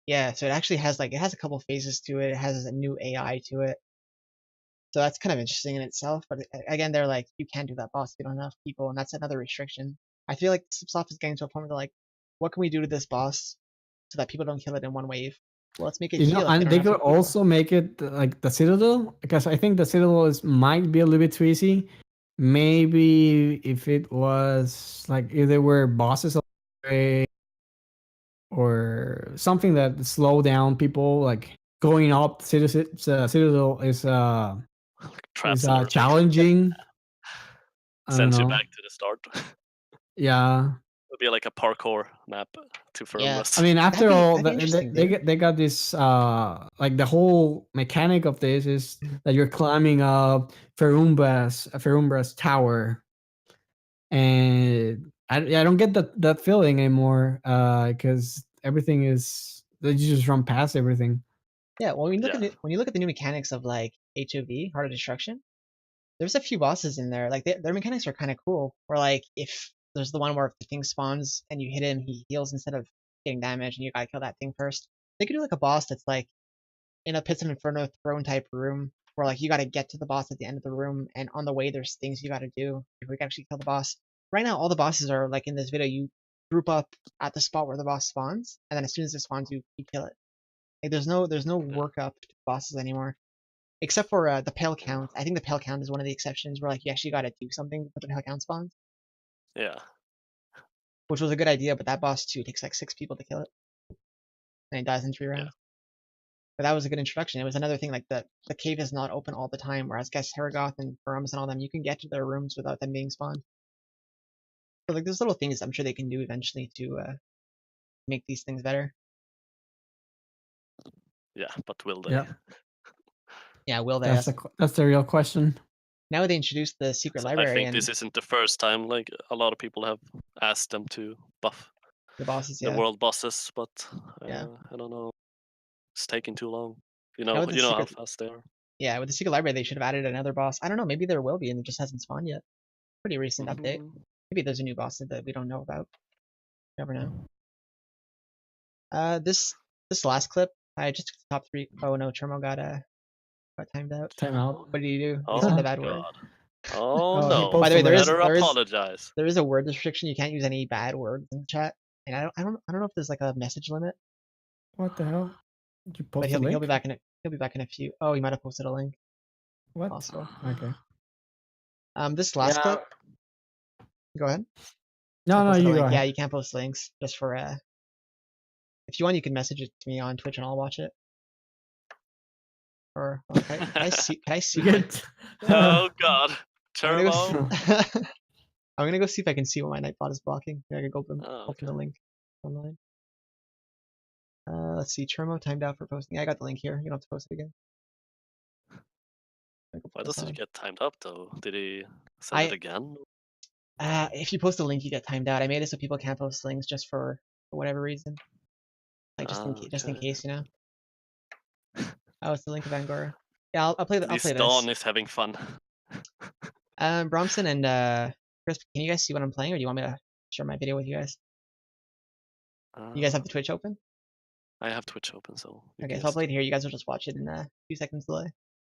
[SPEAKER 3] Yeah, so it actually has like it has a couple phases to it. It has a new AI to it. So that's kind of interesting in itself. But again, they're like, you can't do that boss if you don't have enough people, and that's another restriction. I feel like Subsoft is getting to a point where they're like, what can we do to this boss so that people don't kill it in one wave? Well, let's make it
[SPEAKER 5] You know,
[SPEAKER 3] heal if they
[SPEAKER 5] and
[SPEAKER 3] don't
[SPEAKER 5] they
[SPEAKER 3] have
[SPEAKER 5] could
[SPEAKER 3] enough people.
[SPEAKER 5] also make it like the Citadel because I think the Citadel is might be a little bit too easy. Maybe if it was like if there were bosses or something that slow down people, like going up Citadel is
[SPEAKER 4] Traps and everything.
[SPEAKER 5] challenging. I don't
[SPEAKER 4] Sends you
[SPEAKER 5] know.
[SPEAKER 4] back to the start.
[SPEAKER 5] Yeah.
[SPEAKER 4] It'll be like a parkour map to
[SPEAKER 3] Yeah.
[SPEAKER 4] Ferumbrus.
[SPEAKER 5] I mean, after all,
[SPEAKER 3] That'd be interesting, dude.
[SPEAKER 5] they got this like the whole mechanic of this is that you're climbing up Ferumbra's tower, and I don't get that feeling anymore because everything is that you just run past everything.
[SPEAKER 3] Yeah, when you look
[SPEAKER 4] Yeah.
[SPEAKER 3] at it, when you look at the new mechanics of like HOV, Heart of Destruction, there's a few bosses in there. Like their mechanics are kind of cool. Where like if there's the one where if the thing spawns and you hit him, he heals instead of getting damage, and you gotta kill that thing first. They could do like a boss that's like in a Pits of Inferno throne type room where like you got to get to the boss at the end of the room, and on the way there's things you got to do if we can actually kill the boss. Right now, all the bosses are like in this video. You group up at the spot where the boss spawns, and then as soon as it spawns, you kill it. Like there's no work up to bosses anymore, except for the pale count. I think the pale count is one of the exceptions where like you actually got to do something before the pale count spawns,
[SPEAKER 4] Yeah.
[SPEAKER 3] which was a good idea. But that boss too takes like 6 people to kill it, and it dies in 3 rounds.
[SPEAKER 4] Yeah.
[SPEAKER 3] But that was a good introduction. It was another thing like the cave is not open all the time, whereas guess Haragoth and Bromsson and all them, you can get to their rooms without them being spawned. So like there's little things I'm sure they can do eventually to make these things better.
[SPEAKER 4] Yeah, but will they?
[SPEAKER 5] Yeah.
[SPEAKER 3] Yeah, will they?
[SPEAKER 5] That's the real question.
[SPEAKER 3] Now they introduced the secret
[SPEAKER 4] So
[SPEAKER 3] library
[SPEAKER 4] I think
[SPEAKER 3] and
[SPEAKER 4] this isn't the first time like a lot of people have asked them to buff
[SPEAKER 3] the bosses.
[SPEAKER 4] the
[SPEAKER 3] Yeah,
[SPEAKER 4] world bosses, but
[SPEAKER 3] Yeah.
[SPEAKER 4] I don't know. It's taking too long. You
[SPEAKER 3] Now
[SPEAKER 4] know,
[SPEAKER 3] with the
[SPEAKER 4] you know how
[SPEAKER 3] secret-
[SPEAKER 4] fast they are.
[SPEAKER 3] yeah, with the secret library they should have added another boss. I don't know, maybe there will be and it just hasn't spawned yet. Pretty recent update.
[SPEAKER 4] Mhm.
[SPEAKER 3] Maybe there's a new boss that we don't know about. Never know. This last clip, I just took the top 3. Oh no, Chermo got timed out.
[SPEAKER 5] Time out.
[SPEAKER 3] What did he do? He
[SPEAKER 4] Oh
[SPEAKER 3] said the bad word.
[SPEAKER 4] God. Oh
[SPEAKER 5] he
[SPEAKER 4] no.
[SPEAKER 3] By the way, there is
[SPEAKER 4] Better apologize.
[SPEAKER 3] there is a word restriction. You can't use any bad words in the chat, and I don't know if there's like a message limit.
[SPEAKER 5] What the hell? Did you post
[SPEAKER 3] But
[SPEAKER 5] a link?
[SPEAKER 3] he'll be back in a few. Oh, he might have posted a link.
[SPEAKER 5] What?
[SPEAKER 3] Possible.
[SPEAKER 5] Okay.
[SPEAKER 3] This last clip. Go ahead.
[SPEAKER 5] No,
[SPEAKER 3] I posted a
[SPEAKER 5] you
[SPEAKER 3] link.
[SPEAKER 5] go
[SPEAKER 3] Yeah,
[SPEAKER 5] ahead.
[SPEAKER 3] you can't post links just for if you want, you can message it to me on Twitch and I'll watch it. Or can I see? Can I see?
[SPEAKER 4] Oh God.
[SPEAKER 3] I'm gonna,
[SPEAKER 4] Turbo.
[SPEAKER 3] I'm gonna go see if I can see what my Nightbot is blocking. I can go open
[SPEAKER 4] Okay.
[SPEAKER 3] the link online. Let's see. Chermo timed out for posting. Yeah, I got the link here. You don't have to post it again.
[SPEAKER 4] Why does it get timed up though? Did he send it again?
[SPEAKER 3] If you post a link, you get timed out. I made it so people can't post links just for whatever reason. Like just in case, you know. Oh, it's the link of Angora. Yeah, I'll play the. I'll play this.
[SPEAKER 4] Dawn is having fun.
[SPEAKER 3] Bromsson and Krisph, can you guys see what I'm playing, or do you want me to share my video with you guys? You guys have the Twitch open?
[SPEAKER 4] I have Twitch open, so.
[SPEAKER 3] Okay, so I'll play it here. You guys will just watch it in a few seconds delay.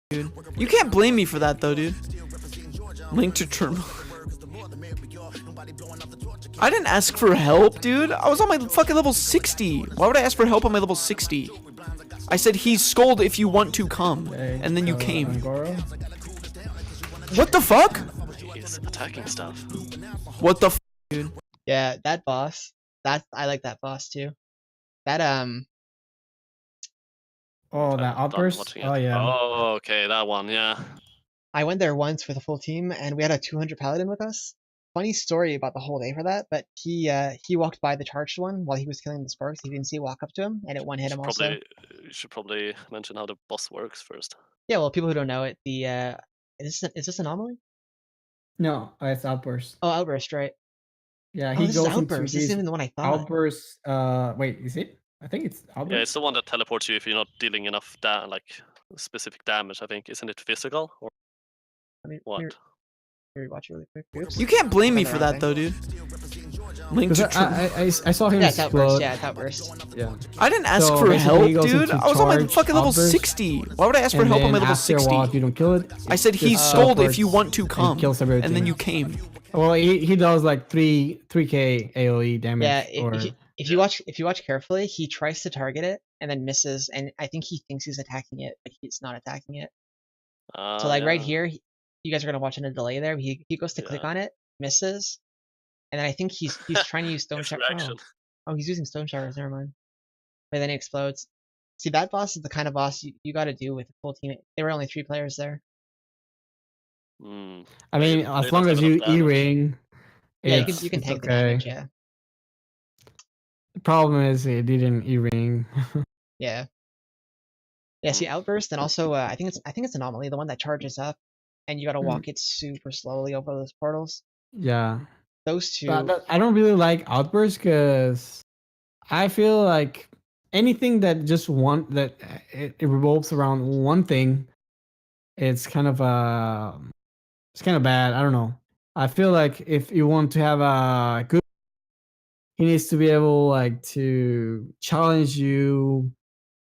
[SPEAKER 6] Dude, you can't blame me for that though, dude. Link to terminal. I didn't ask for help, dude. I was on my fucking level 60. Why would I ask for help on my level 60? I said he's scold if you want to come, and then you came. What the fuck?
[SPEAKER 4] He's attacking stuff.
[SPEAKER 6] What the dude?
[SPEAKER 3] Yeah, that boss. I like that boss too. That
[SPEAKER 5] Oh, that outburst. Oh yeah.
[SPEAKER 4] Oh, okay, that one. Yeah.
[SPEAKER 3] I went there once with a full team, and we had a 200 paladin with us. Funny story about the whole day for that, but he walked by the charged one while he was killing the sparks. He didn't see it walk up to him, and it one hit him also.
[SPEAKER 4] You should probably mention how the boss works first.
[SPEAKER 3] Yeah, well, people who don't know it, the is this Anomaly?
[SPEAKER 5] No, it's outburst.
[SPEAKER 3] Oh, Outburst, right?
[SPEAKER 5] Yeah, he
[SPEAKER 3] this
[SPEAKER 5] goes
[SPEAKER 3] is Outburst.
[SPEAKER 5] into
[SPEAKER 3] This isn't even the one I thought.
[SPEAKER 5] Outburst. Wait, is it? I think it's outburst.
[SPEAKER 4] Yeah, it's the one that teleports you if you're not dealing enough specific damage. I think isn't it physical or what?
[SPEAKER 3] Here, watch it really quick. Oops.
[SPEAKER 6] You can't blame me for that though, dude. Link to
[SPEAKER 5] I saw him
[SPEAKER 3] Yeah, it's Outburst.
[SPEAKER 5] explode.
[SPEAKER 3] Yeah, it's Outburst.
[SPEAKER 5] Yeah.
[SPEAKER 6] I didn't ask
[SPEAKER 5] So
[SPEAKER 6] for
[SPEAKER 5] basically
[SPEAKER 6] help,
[SPEAKER 5] he goes
[SPEAKER 6] dude.
[SPEAKER 5] into
[SPEAKER 6] I was on my
[SPEAKER 5] charge,
[SPEAKER 6] fucking level
[SPEAKER 5] outburst,
[SPEAKER 6] 60. Why would I ask for
[SPEAKER 5] And
[SPEAKER 6] help on my
[SPEAKER 5] then
[SPEAKER 6] level
[SPEAKER 5] after a
[SPEAKER 6] 60?
[SPEAKER 5] while, if you don't kill it,
[SPEAKER 6] I said he's
[SPEAKER 5] just
[SPEAKER 6] scold if you
[SPEAKER 5] outbursts
[SPEAKER 6] want to
[SPEAKER 5] and
[SPEAKER 6] come,
[SPEAKER 5] kills everything.
[SPEAKER 6] and then you came.
[SPEAKER 5] Well, he does like 3k AOE damage.
[SPEAKER 3] Yeah, if you watch carefully, he tries to target it and then misses, and I think he thinks he's attacking it, but he's not attacking it. So like right here, you guys are gonna watch in a delay there. He goes to click on it, misses, and then I think he's trying to use stone shower. Oh, he's using stone showers. Never mind. But then he explodes. See, that boss is the kind of boss you got to do with a full team. There were only 3 players there.
[SPEAKER 5] I mean, as long as you E-ring,
[SPEAKER 3] yeah, you can tank the damage. Yeah.
[SPEAKER 5] The problem is it didn't E-ring.
[SPEAKER 3] Yeah. Yeah. See, Outburst, and also I think it's Anomaly, the one that charges up, and you got to walk it super slowly over those portals.
[SPEAKER 5] Yeah.
[SPEAKER 3] Those two.
[SPEAKER 5] But I don't really like Outburst because I feel like anything that just it revolves around one thing, it's kind of bad. I don't know. I feel like if you want to have a good, he needs to be able to challenge you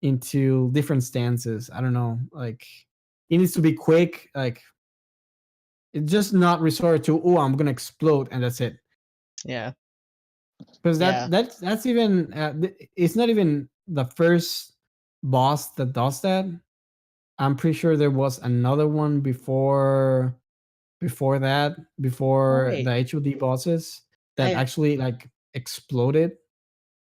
[SPEAKER 5] into different stances. I don't know. Like it needs to be quick. Like it's just not resort to I'm gonna explode and that's it.
[SPEAKER 3] Yeah.
[SPEAKER 5] Because
[SPEAKER 3] Yeah.
[SPEAKER 5] that's even it's not even the first boss that does that. I'm pretty sure there was another one before that, before
[SPEAKER 3] wait.
[SPEAKER 5] the HOD bosses that
[SPEAKER 3] I-
[SPEAKER 5] actually like exploded.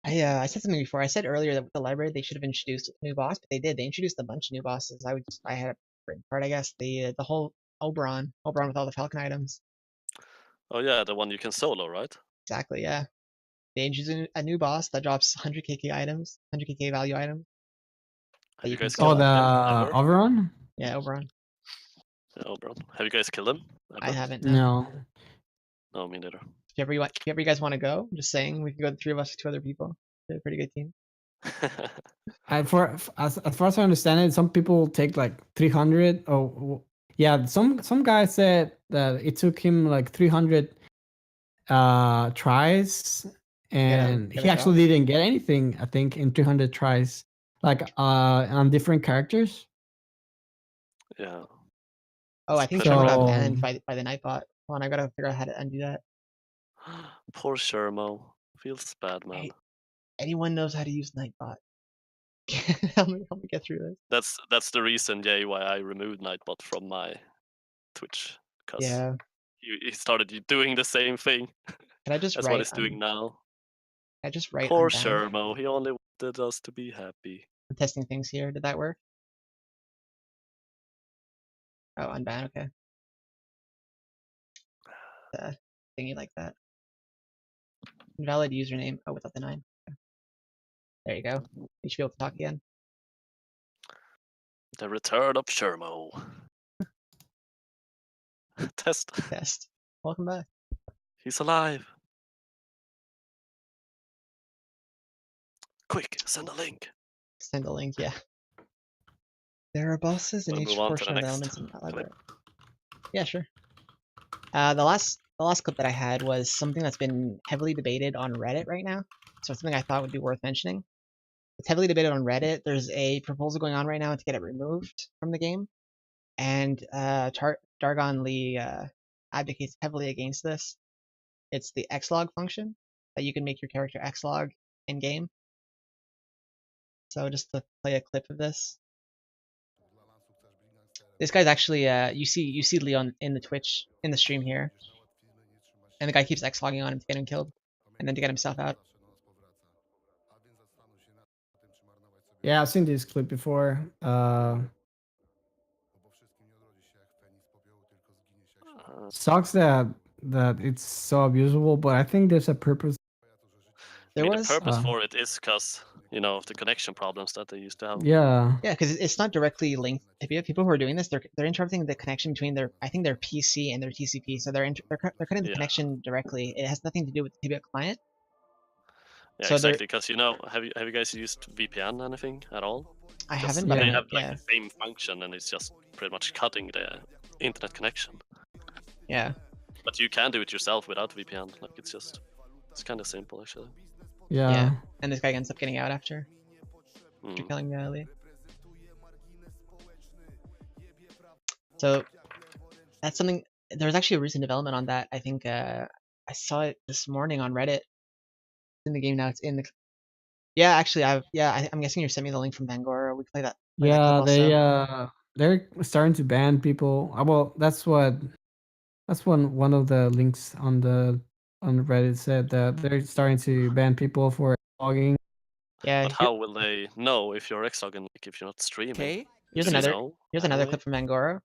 [SPEAKER 3] I said something before. I said earlier that with the library they should have introduced a new boss, but they did. They introduced a bunch of new bosses. I had a written part, I guess. The whole Oberon with all the Falcon items.
[SPEAKER 4] Oh yeah, the one you can solo, right?
[SPEAKER 3] Exactly. Yeah. They introduced a new boss that drops 100 KK items, 100 KK value items.
[SPEAKER 4] Have you
[SPEAKER 3] can
[SPEAKER 4] guys
[SPEAKER 5] Oh,
[SPEAKER 4] killed
[SPEAKER 3] solo.
[SPEAKER 5] the
[SPEAKER 4] him ever?
[SPEAKER 5] Overon?
[SPEAKER 3] Yeah, Oberon.
[SPEAKER 4] Yeah, Oberon. Have you guys killed him?
[SPEAKER 3] I
[SPEAKER 4] Ever?
[SPEAKER 3] haven't.
[SPEAKER 5] No.
[SPEAKER 4] No, me neither.
[SPEAKER 3] If you guys want to go, I'm just saying we could go the three of us, two other people. They're a pretty good team.
[SPEAKER 5] As far as I understand it, some people take like 300. Yeah, some guy said that it took him like 300 tries, and
[SPEAKER 3] Get
[SPEAKER 5] he
[SPEAKER 3] a
[SPEAKER 5] actually
[SPEAKER 3] drop?
[SPEAKER 5] didn't get anything. I think in 300 tries, like on different characters.
[SPEAKER 4] Yeah.
[SPEAKER 3] Oh, I
[SPEAKER 4] It's
[SPEAKER 3] think
[SPEAKER 4] pretty
[SPEAKER 3] Sherma
[SPEAKER 4] rad.
[SPEAKER 3] got
[SPEAKER 5] So
[SPEAKER 3] banned by the Nightbot. Hold on, I gotta figure out how to undo that.
[SPEAKER 4] Poor Shermo. Feels bad, man.
[SPEAKER 3] Hey, anyone knows how to use Nightbot? help me get through this.
[SPEAKER 4] That's the reason, Jay, why I removed Nightbot from my Twitch. Because
[SPEAKER 3] Yeah.
[SPEAKER 4] he started doing the same thing.
[SPEAKER 3] Can I just
[SPEAKER 4] That's what
[SPEAKER 3] write?
[SPEAKER 4] he's doing now.
[SPEAKER 3] I just write
[SPEAKER 4] Poor
[SPEAKER 3] unban.
[SPEAKER 4] Shermo. He only wanted us to be happy.
[SPEAKER 3] I'm testing things here. Did that work? Oh, unban. Okay. Thingy like that. Invalid username. Oh, without the 9. Okay. There you go. You should be able to talk again.
[SPEAKER 4] The return of Shermo. Test.
[SPEAKER 3] Test. Welcome back.
[SPEAKER 4] He's alive. Quick, send a link.
[SPEAKER 3] Send a link. Yeah. There are bosses in
[SPEAKER 4] Wanna
[SPEAKER 3] each
[SPEAKER 4] move on to the
[SPEAKER 3] portion of the
[SPEAKER 4] next
[SPEAKER 3] elements in that library.
[SPEAKER 4] clip?
[SPEAKER 3] Yeah, sure. The last clip that I had was something that's been heavily debated on Reddit right now. So it's something I thought would be worth mentioning. It's heavily debated on Reddit. There's a proposal going on right now to get it removed from the game, and Dargon Lee advocates heavily against this. It's the xlog function that you can make your character xlog in game. So just to play a clip of this. This guy's actually you see Leon in the Twitch in the stream here, and the guy keeps xlogging on him to get him killed, and then to get himself out.
[SPEAKER 5] yeah, I've seen this clip before. Sucks that it's so abusable, but I think there's a purpose.
[SPEAKER 4] I mean, the purpose
[SPEAKER 5] Uh,
[SPEAKER 4] for it is because, of the connection problems that they used to have.
[SPEAKER 5] Yeah.
[SPEAKER 3] Yeah, because it's not directly linked. If you have people who are doing this, they're interrupting the connection between their PC and their TCP. So they're cutting the
[SPEAKER 4] Yeah.
[SPEAKER 3] connection directly. It has nothing to do with the Tibia client.
[SPEAKER 4] Yeah,
[SPEAKER 3] So
[SPEAKER 4] exactly. Because have you guys used VPN anything at all?
[SPEAKER 3] I
[SPEAKER 4] Because
[SPEAKER 3] haven't, but
[SPEAKER 4] they
[SPEAKER 5] Yeah.
[SPEAKER 4] have like the same function, and it's just pretty much cutting the internet connection.
[SPEAKER 3] yeah.
[SPEAKER 4] But you can do it yourself without VPN. Like it's kind of simple actually.
[SPEAKER 5] Yeah.
[SPEAKER 3] And this guy ends up getting out after
[SPEAKER 4] Mm.
[SPEAKER 3] killing Lee. So that's something. There was actually a recent development on that. I think I saw it this morning on Reddit. It's in the game now. It's in the. Yeah, actually, I'm guessing you sent me the link from Bangor. We play that. Play that clip
[SPEAKER 5] Yeah, they're starting to ban people. Well, that's one of the links on Reddit said that they're starting to ban people for logging.
[SPEAKER 3] Yeah.
[SPEAKER 4] But how will they know if you're xlogging, like if you're not streaming?
[SPEAKER 7] Okay.
[SPEAKER 3] Here's
[SPEAKER 4] Do they
[SPEAKER 3] another.
[SPEAKER 4] know
[SPEAKER 3] Here's another
[SPEAKER 4] anyway?
[SPEAKER 3] clip from Angora.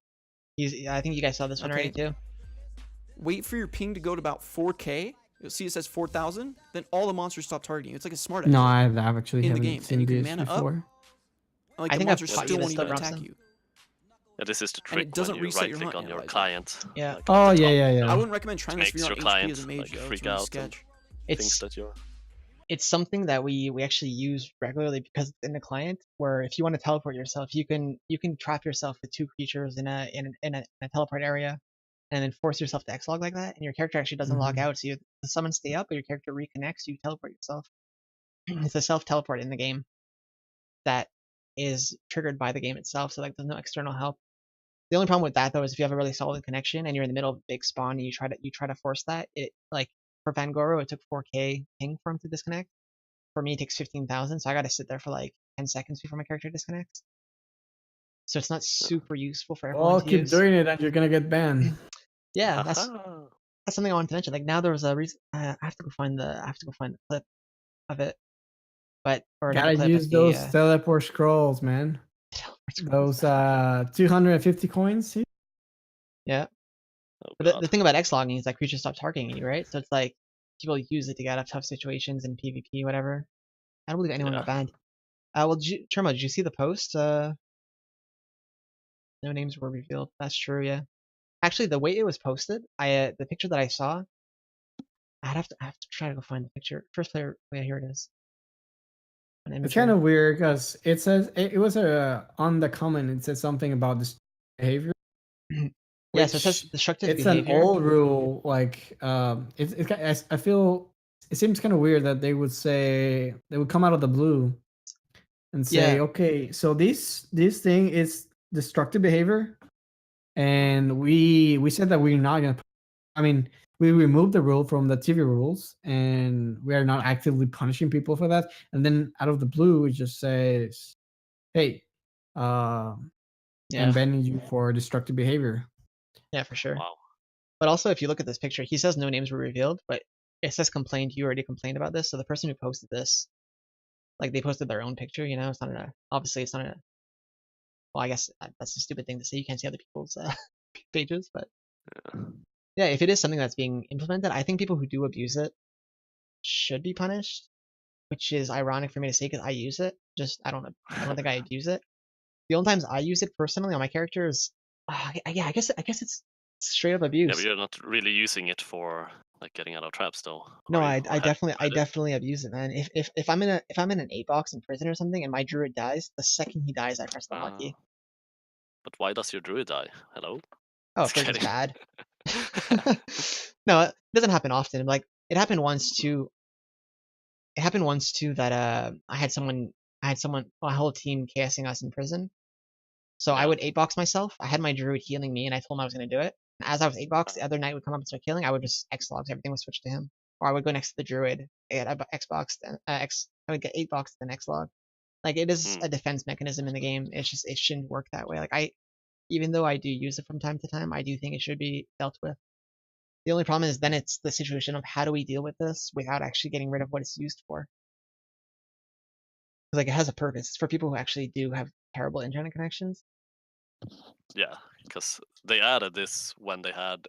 [SPEAKER 3] I think you guys saw this one already
[SPEAKER 7] Okay.
[SPEAKER 3] too.
[SPEAKER 7] Wait for your ping to go to about 4K. You'll see it says 4,000. Then all the monsters stop targeting you. It's like a smart
[SPEAKER 5] No,
[SPEAKER 7] exit
[SPEAKER 5] I've actually
[SPEAKER 7] in the
[SPEAKER 5] haven't
[SPEAKER 7] game, and
[SPEAKER 5] seen
[SPEAKER 7] you can
[SPEAKER 5] this
[SPEAKER 7] mana up.
[SPEAKER 5] before.
[SPEAKER 7] Like
[SPEAKER 3] I
[SPEAKER 7] the
[SPEAKER 3] think I've
[SPEAKER 7] monsters
[SPEAKER 3] caught you
[SPEAKER 7] still
[SPEAKER 3] this
[SPEAKER 7] won't
[SPEAKER 3] though,
[SPEAKER 7] even attack
[SPEAKER 3] Bromsson.
[SPEAKER 7] you.
[SPEAKER 4] Yeah, this is the
[SPEAKER 7] And
[SPEAKER 4] trick
[SPEAKER 7] it doesn't
[SPEAKER 4] when you
[SPEAKER 7] reset your
[SPEAKER 4] right click
[SPEAKER 7] hunt
[SPEAKER 4] on your
[SPEAKER 7] analyzer.
[SPEAKER 4] client.
[SPEAKER 3] Yeah.
[SPEAKER 4] Like,
[SPEAKER 5] Oh
[SPEAKER 4] at the
[SPEAKER 5] yeah,
[SPEAKER 4] top.
[SPEAKER 7] I wouldn't recommend trying this if
[SPEAKER 4] Makes
[SPEAKER 7] you're
[SPEAKER 4] your
[SPEAKER 7] not HP
[SPEAKER 4] client
[SPEAKER 7] as a mage,
[SPEAKER 4] like
[SPEAKER 7] though.
[SPEAKER 4] freak
[SPEAKER 7] It's really
[SPEAKER 4] out and
[SPEAKER 7] sketch.
[SPEAKER 4] thinks
[SPEAKER 3] It's
[SPEAKER 4] that you're.
[SPEAKER 3] it's something that we actually use regularly because it's in the client where if you want to teleport yourself, you can trap yourself with two creatures in a teleport area, and then force yourself to xlog like that, and your character actually doesn't log
[SPEAKER 5] Mhm.
[SPEAKER 3] out. So the summons stay up, but your character reconnects. You teleport yourself. It's a self teleport in the game that is triggered by the game itself, so like there's no external help. The only problem with that though is if you have a really solid connection and you're in the middle of a big spawn and you try to force that, it like for Van Goro it took 4K ping for him to disconnect. For me it takes 15,000, so I gotta sit there for like 10 seconds before my character disconnects. So it's not super useful for everyone
[SPEAKER 5] Well,
[SPEAKER 3] to
[SPEAKER 5] keep
[SPEAKER 3] use.
[SPEAKER 5] doing it and you're gonna get banned.
[SPEAKER 3] Yeah, that's
[SPEAKER 4] Aha.
[SPEAKER 3] something I wanted to mention. Like now there was a reason I have to go find the clip of it. But or not the
[SPEAKER 5] Gotta
[SPEAKER 3] clip,
[SPEAKER 5] use
[SPEAKER 3] but
[SPEAKER 5] those
[SPEAKER 3] the
[SPEAKER 5] teleport scrolls, man. Those 250 coins. See?
[SPEAKER 3] yeah.
[SPEAKER 4] Oh
[SPEAKER 3] But
[SPEAKER 4] god.
[SPEAKER 3] the thing about X logging is that creatures stop targeting you, right? So it's like people use it to get out of tough situations in PvP, whatever. I don't believe anyone
[SPEAKER 4] Yeah.
[SPEAKER 3] got banned. Well, Chermo, did you see the post? No names were revealed. That's true, yeah. Actually, the way it was posted, the picture that I saw, I have to try to go find the picture. First player, yeah, here it is. An
[SPEAKER 5] It's
[SPEAKER 3] imagery.
[SPEAKER 5] kind of weird because it says it was on the comment. It said something about this behavior.
[SPEAKER 3] Yeah, so it says
[SPEAKER 5] Which
[SPEAKER 3] destructive
[SPEAKER 5] it's
[SPEAKER 3] behavior.
[SPEAKER 5] an old rule. Like I feel it seems kind of weird that they would say they would come out of the blue and say,
[SPEAKER 3] Yeah.
[SPEAKER 5] okay, so this thing is destructive behavior, and we said that we're not gonna. I mean, we removed the rule from the TV rules, and we are not actively punishing people for that. And then out of the blue, it just says, "Hey,
[SPEAKER 3] Yeah.
[SPEAKER 5] I'm banning you for destructive behavior."
[SPEAKER 3] Yeah, for sure.
[SPEAKER 4] Wow.
[SPEAKER 3] But also, if you look at this picture, he says no names were revealed, but it says complained. You already complained about this, so the person who posted this, like they posted their own picture. You know, it's not obviously it's not a. Well, I guess that's a stupid thing to say. You can't see other people's pages, but
[SPEAKER 4] Yeah.
[SPEAKER 3] yeah, if it is something that's being implemented, I think people who do abuse it should be punished. Which is ironic for me to say because I use it. Just I don't think I abuse it. The only times I use it personally on my character is, yeah, I guess it's straight up
[SPEAKER 4] Yeah,
[SPEAKER 3] abuse.
[SPEAKER 4] but you're not really using it for like getting out of traps though.
[SPEAKER 3] No,
[SPEAKER 4] are you? Or have you
[SPEAKER 3] I
[SPEAKER 4] tried it?
[SPEAKER 3] definitely abuse it, man. If I'm in an 8 box in prison or something and my druid dies, the second he dies I press the
[SPEAKER 4] Uh,
[SPEAKER 3] hotkey.
[SPEAKER 4] but why does your druid die? Hello?
[SPEAKER 3] Oh,
[SPEAKER 4] Just
[SPEAKER 3] because it's
[SPEAKER 4] kidding.
[SPEAKER 3] bad. No, it doesn't happen often. Like it happened once too. It happened once too that I had someone, my whole team KSing us in prison. So I
[SPEAKER 4] Yeah.
[SPEAKER 3] would 8 box myself. I had my druid healing me, and I told him I was gonna do it. And as I was 8 box, the other knight would come up and start killing. I would just X logs. Everything would switch to him, or I would go next to the druid. I get Xbox, I would get 8 box the next log. Like it is
[SPEAKER 4] Mm.
[SPEAKER 3] a defense mechanism in the game. It's just it shouldn't work that way. Like even though I do use it from time to time, I do think it should be dealt with. The only problem is then it's the situation of how do we deal with this without actually getting rid of what it's used for. Because like it has a purpose. It's for people who actually do have terrible internet connections.
[SPEAKER 4] Yeah, because they added this when they had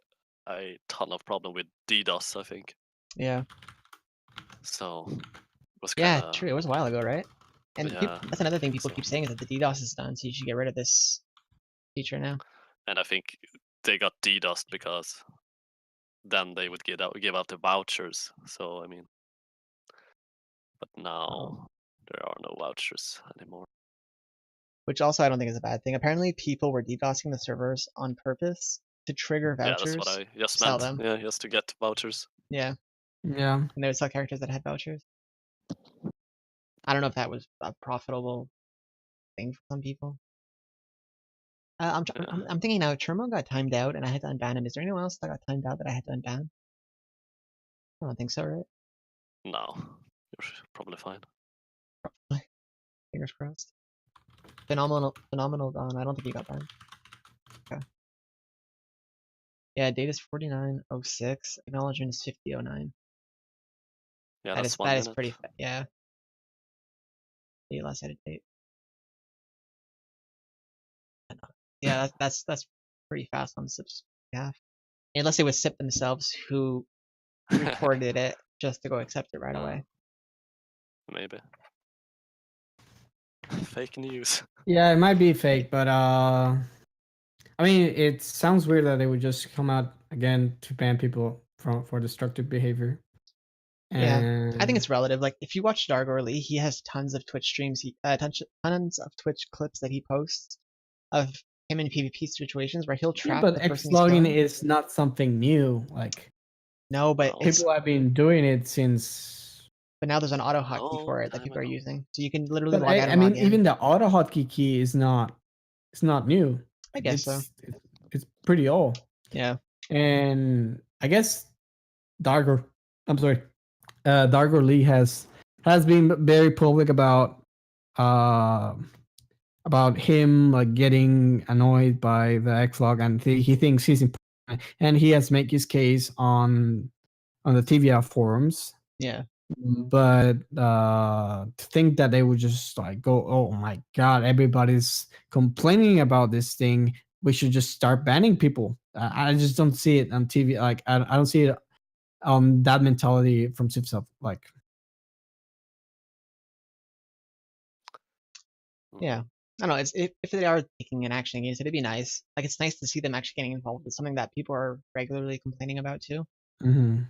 [SPEAKER 4] a ton of problem with DDoS, I think.
[SPEAKER 3] Yeah.
[SPEAKER 4] So it was
[SPEAKER 3] Yeah,
[SPEAKER 4] kind of
[SPEAKER 3] true. It was a while ago, right? And
[SPEAKER 4] yeah.
[SPEAKER 3] that's another thing people
[SPEAKER 4] So
[SPEAKER 3] keep saying is that the DDoS is done, so you should get rid of this feature now.
[SPEAKER 4] and I think they got DDoSed because then they would give out the vouchers. So I mean, but now
[SPEAKER 3] Oh.
[SPEAKER 4] there are no vouchers anymore.
[SPEAKER 3] Which also I don't think is a bad thing. Apparently, people were DDoSing the servers on purpose to trigger
[SPEAKER 4] Yeah, that's what
[SPEAKER 3] vouchers,
[SPEAKER 4] I just
[SPEAKER 3] sell
[SPEAKER 4] meant.
[SPEAKER 3] them.
[SPEAKER 4] Yeah, just to get vouchers.
[SPEAKER 3] Yeah,
[SPEAKER 5] Yeah.
[SPEAKER 3] and they would sell characters that had vouchers. I don't know if that was a profitable thing for some people.
[SPEAKER 4] Yeah.
[SPEAKER 3] I'm thinking now. Chermo got timed out, and I had to unban him. Is there anyone else that got timed out that I had to unban? I don't think so, right?
[SPEAKER 4] No, you're probably fine.
[SPEAKER 3] Fingers crossed. Phenomenal Don. I don't think he got banned. Okay. Yeah, date is 4906. Acknowledgement is 5009.
[SPEAKER 4] Yeah,
[SPEAKER 3] That
[SPEAKER 4] that's
[SPEAKER 3] is
[SPEAKER 4] 1 minute.
[SPEAKER 3] pretty yeah. The last edit date. Yeah, that's pretty fast on Sip's behalf. Unless it was Sip themselves who reported it just to go accept it right away.
[SPEAKER 4] Maybe. Fake news.
[SPEAKER 5] Yeah, it might be fake, but I mean, it sounds weird that they would just come out again to ban people for destructive behavior.
[SPEAKER 3] Yeah, I think it's
[SPEAKER 5] And
[SPEAKER 3] relative. Like if you watch Dargor Lee, he has tons of Twitch streams. Tons of Twitch clips that he posts of him in PvP situations where he'll
[SPEAKER 5] yeah,
[SPEAKER 3] trap
[SPEAKER 5] but
[SPEAKER 3] the
[SPEAKER 5] X
[SPEAKER 3] person he's
[SPEAKER 5] logging
[SPEAKER 3] killing.
[SPEAKER 5] is not something new. Like
[SPEAKER 3] No, but
[SPEAKER 4] No.
[SPEAKER 3] it's
[SPEAKER 5] people have been doing it since
[SPEAKER 3] but now there's an auto hotkey for
[SPEAKER 4] Long
[SPEAKER 3] it that
[SPEAKER 4] time
[SPEAKER 3] people are
[SPEAKER 4] ago.
[SPEAKER 3] using, so you can literally
[SPEAKER 5] But
[SPEAKER 3] log out
[SPEAKER 5] I
[SPEAKER 3] and
[SPEAKER 5] mean,
[SPEAKER 3] log in.
[SPEAKER 5] even the auto hotkey key is not. It's not new.
[SPEAKER 3] I guess so.
[SPEAKER 5] It's pretty old.
[SPEAKER 3] Yeah.
[SPEAKER 5] And I guess Dargo. I'm sorry. Dargo Lee has been very public uh about him like getting annoyed by the Xlog, and he thinks he's important, and he has made his case on the Tibia forums.
[SPEAKER 3] Yeah.
[SPEAKER 5] But to think that they would just like go, oh my god, everybody's complaining about this thing, we should just start banning people. I just don't see it on TV. Like I don't see it that mentality from Sipsop. Like
[SPEAKER 3] Yeah. I don't know. It's if they are taking an action against it, it'd be nice. Like it's nice to see them actually getting involved with something that people are regularly complaining about too.
[SPEAKER 5] mhm.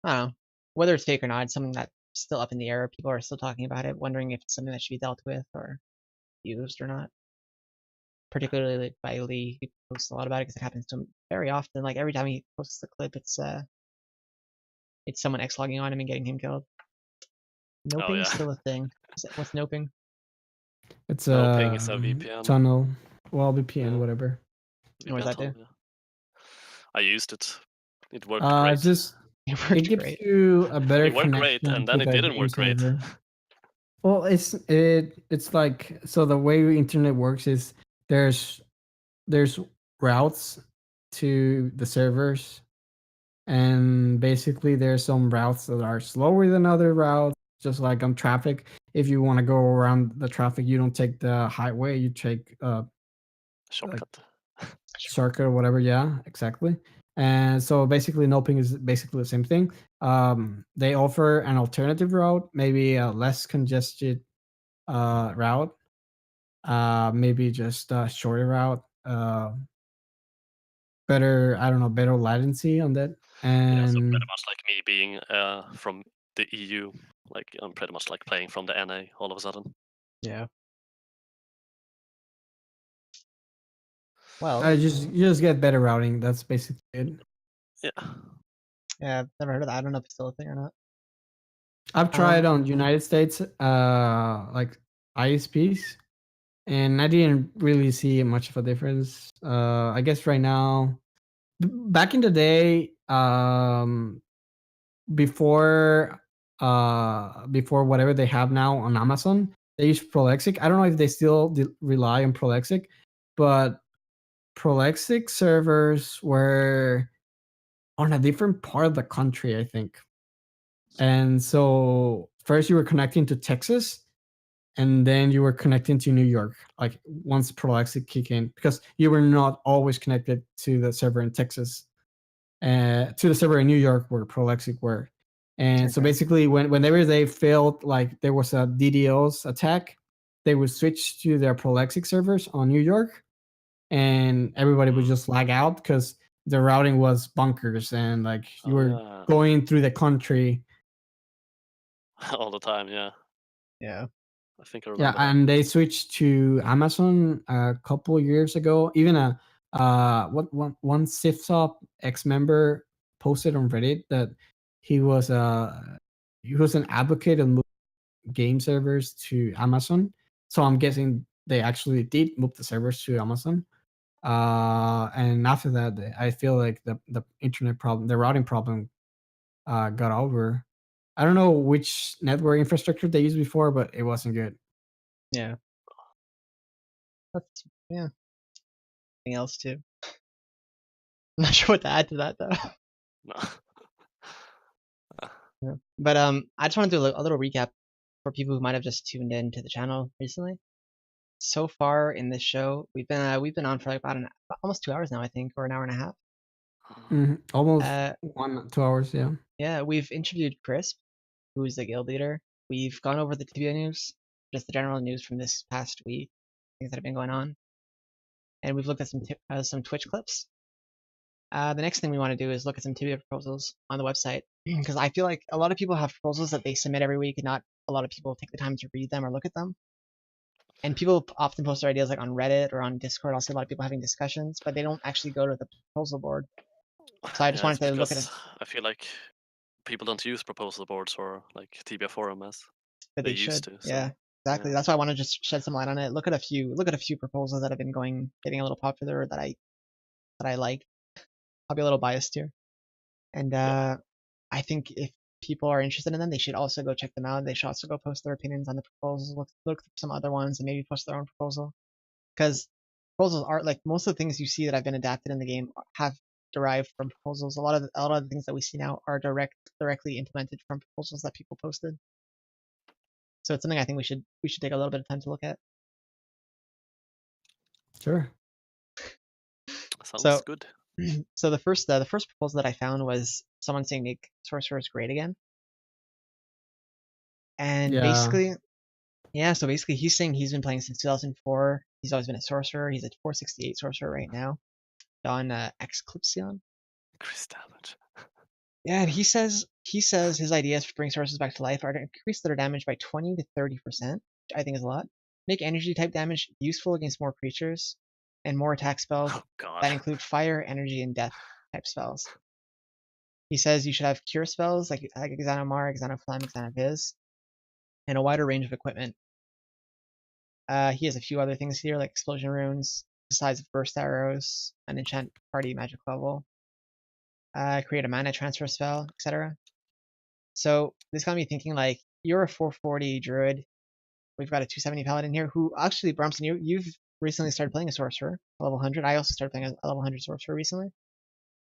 [SPEAKER 3] I don't know. Whether it's fake or not, it's something that's still up in the air. People are still talking about it, wondering if it's something that should be dealt with or used or not. Particularly by Lee, he posts a lot about it because it happens to him very often. Like every time he posts a clip, it's someone X-logging on him and getting him killed. Noping is
[SPEAKER 4] yeah.
[SPEAKER 3] still a thing. What's noping?
[SPEAKER 5] It's
[SPEAKER 4] No
[SPEAKER 5] a
[SPEAKER 4] ping is a VPN.
[SPEAKER 5] tunnel, well VPN,
[SPEAKER 4] Yeah.
[SPEAKER 5] whatever.
[SPEAKER 3] What does that do?
[SPEAKER 4] tunnel, yeah. I used it. It worked
[SPEAKER 5] It's
[SPEAKER 4] great.
[SPEAKER 5] just
[SPEAKER 3] It
[SPEAKER 5] it
[SPEAKER 3] worked
[SPEAKER 5] gives
[SPEAKER 3] great.
[SPEAKER 5] you a better
[SPEAKER 4] It worked great,
[SPEAKER 5] connection
[SPEAKER 4] and then
[SPEAKER 5] to
[SPEAKER 4] it
[SPEAKER 5] the
[SPEAKER 4] didn't
[SPEAKER 5] game
[SPEAKER 4] work great.
[SPEAKER 5] server. Well, it's like, so the way the internet works is there's routes to the servers, and basically there's some routes that are slower than other routes, just like on traffic. If you want to go around the traffic, you don't take the highway, you take
[SPEAKER 4] Shortcut.
[SPEAKER 5] shortcut or whatever. Yeah, exactly. And so basically noping is basically the same thing. They offer an alternative route, maybe a less congested route, maybe just a shorter route, better, I don't know, better latency on that.
[SPEAKER 4] Yeah, so
[SPEAKER 5] And
[SPEAKER 4] pretty much like me being from the EU, like I'm pretty much like playing from the NA all of a sudden.
[SPEAKER 3] Yeah. Well,
[SPEAKER 5] you just get better routing. That's basically it.
[SPEAKER 4] Yeah.
[SPEAKER 3] yeah, I've never heard of that. I don't know if it's still a thing or not.
[SPEAKER 5] I've tried on United States like ISPs, and I didn't really see much of a difference. I guess right now, back in the day, before before whatever they have now on Amazon, they use Prolexic. I don't know if they still rely on Prolexic, but Prolexic servers were on a different part of the country, I think. And so first you were connecting to Texas, and then you were connecting to New York, like once Prolexic kick in, because you were not always connected to the server in Texas, to the server in New York where Prolexic were. And so
[SPEAKER 3] Okay.
[SPEAKER 5] basically, whenever they felt like there was a DDoS attack, they would switch to their Prolexic servers on New York, and everybody would just lag out because the routing was bunkers, and like you were
[SPEAKER 4] Yeah.
[SPEAKER 5] going through the country.
[SPEAKER 4] All the time, yeah.
[SPEAKER 3] Yeah.
[SPEAKER 4] I think I
[SPEAKER 5] Yeah,
[SPEAKER 4] remember that.
[SPEAKER 5] and they switched to Amazon a couple years ago. Even one SIFSOP ex-member posted on Reddit that he was an advocate of moving game servers to Amazon. So I'm guessing they actually did move the servers to Amazon. And after that, I feel like the internet problem, the routing problem, got over. I don't know which network infrastructure they used before, but it wasn't good.
[SPEAKER 3] Yeah. That's yeah. Anything else too? I'm not sure what to add to that though.
[SPEAKER 4] No.
[SPEAKER 3] Yeah. But I just want to do a little recap for people who might have just tuned in to the channel recently. So far in this show, we've been on for like about almost 2 hours now, I think, or an hour and a half.
[SPEAKER 5] Almost
[SPEAKER 3] Uh,
[SPEAKER 5] 2 hours, yeah.
[SPEAKER 3] Yeah, we've interviewed Krisph, who's the guild leader. We've gone over the Tibia news, just the general news from this past week, things that have been going on, and we've looked at some Twitch clips. The next thing we want to do is look at some Tibia proposals on the website, because I feel like a lot of people have proposals that they submit every week, and not a lot of people take the time to read them or look at them. And people often post their ideas like on Reddit or on Discord. I'll see a lot of people having discussions, but they don't actually go to the proposal board. So I just
[SPEAKER 4] Yeah, it's
[SPEAKER 3] wanted to look at
[SPEAKER 4] because I feel like people don't use proposal boards or like Tibia forum as
[SPEAKER 3] But
[SPEAKER 4] they
[SPEAKER 3] they
[SPEAKER 4] used
[SPEAKER 3] should.
[SPEAKER 4] to. So,
[SPEAKER 3] Yeah, exactly.
[SPEAKER 4] yeah.
[SPEAKER 3] That's why I want to just shed some light on it. Look at a few proposals that have been getting a little popular that I like. I'll be a little biased here. And I think if people are interested in them, they should also go check them out. They should also go post their opinions on the proposals. Look for some other ones and maybe post their own proposal. Because proposals are like most of the things you see that have been adapted in the game have derived from proposals. A lot of the things that we see now are directly implemented from proposals that people posted. So it's something I think we should take a little bit of time to look at.
[SPEAKER 5] Sure.
[SPEAKER 4] Sounds
[SPEAKER 3] So
[SPEAKER 4] good.
[SPEAKER 3] so the first proposal that I found was someone saying make sorcerers great again. And
[SPEAKER 5] Yeah.
[SPEAKER 3] basically, yeah, so basically he's saying he's been playing since 2004. He's always been a sorcerer. He's at 468 sorcerer right now on Exclipsion.
[SPEAKER 4] Increase damage.
[SPEAKER 3] Yeah, and he says his ideas for bringing sorcerers back to life are to increase their damage by 20 to 30%, which I think is a lot. Make energy type damage useful against more creatures, and more attack spells
[SPEAKER 4] Oh god.
[SPEAKER 3] that include fire, energy, and death type spells. He says you should have cure spells like Exanomar, Exanoflam, Exanoviz, and a wider range of equipment. He has a few other things here like explosion runes, the size of burst arrows, an enchant party magic level, create a mana transfer spell, etc. So this got me thinking like you're a 440 druid. We've got a 270 paladin here who actually Bromsson, you've recently started playing a sorcerer, a level 100. I also started playing a level 100 sorcerer recently.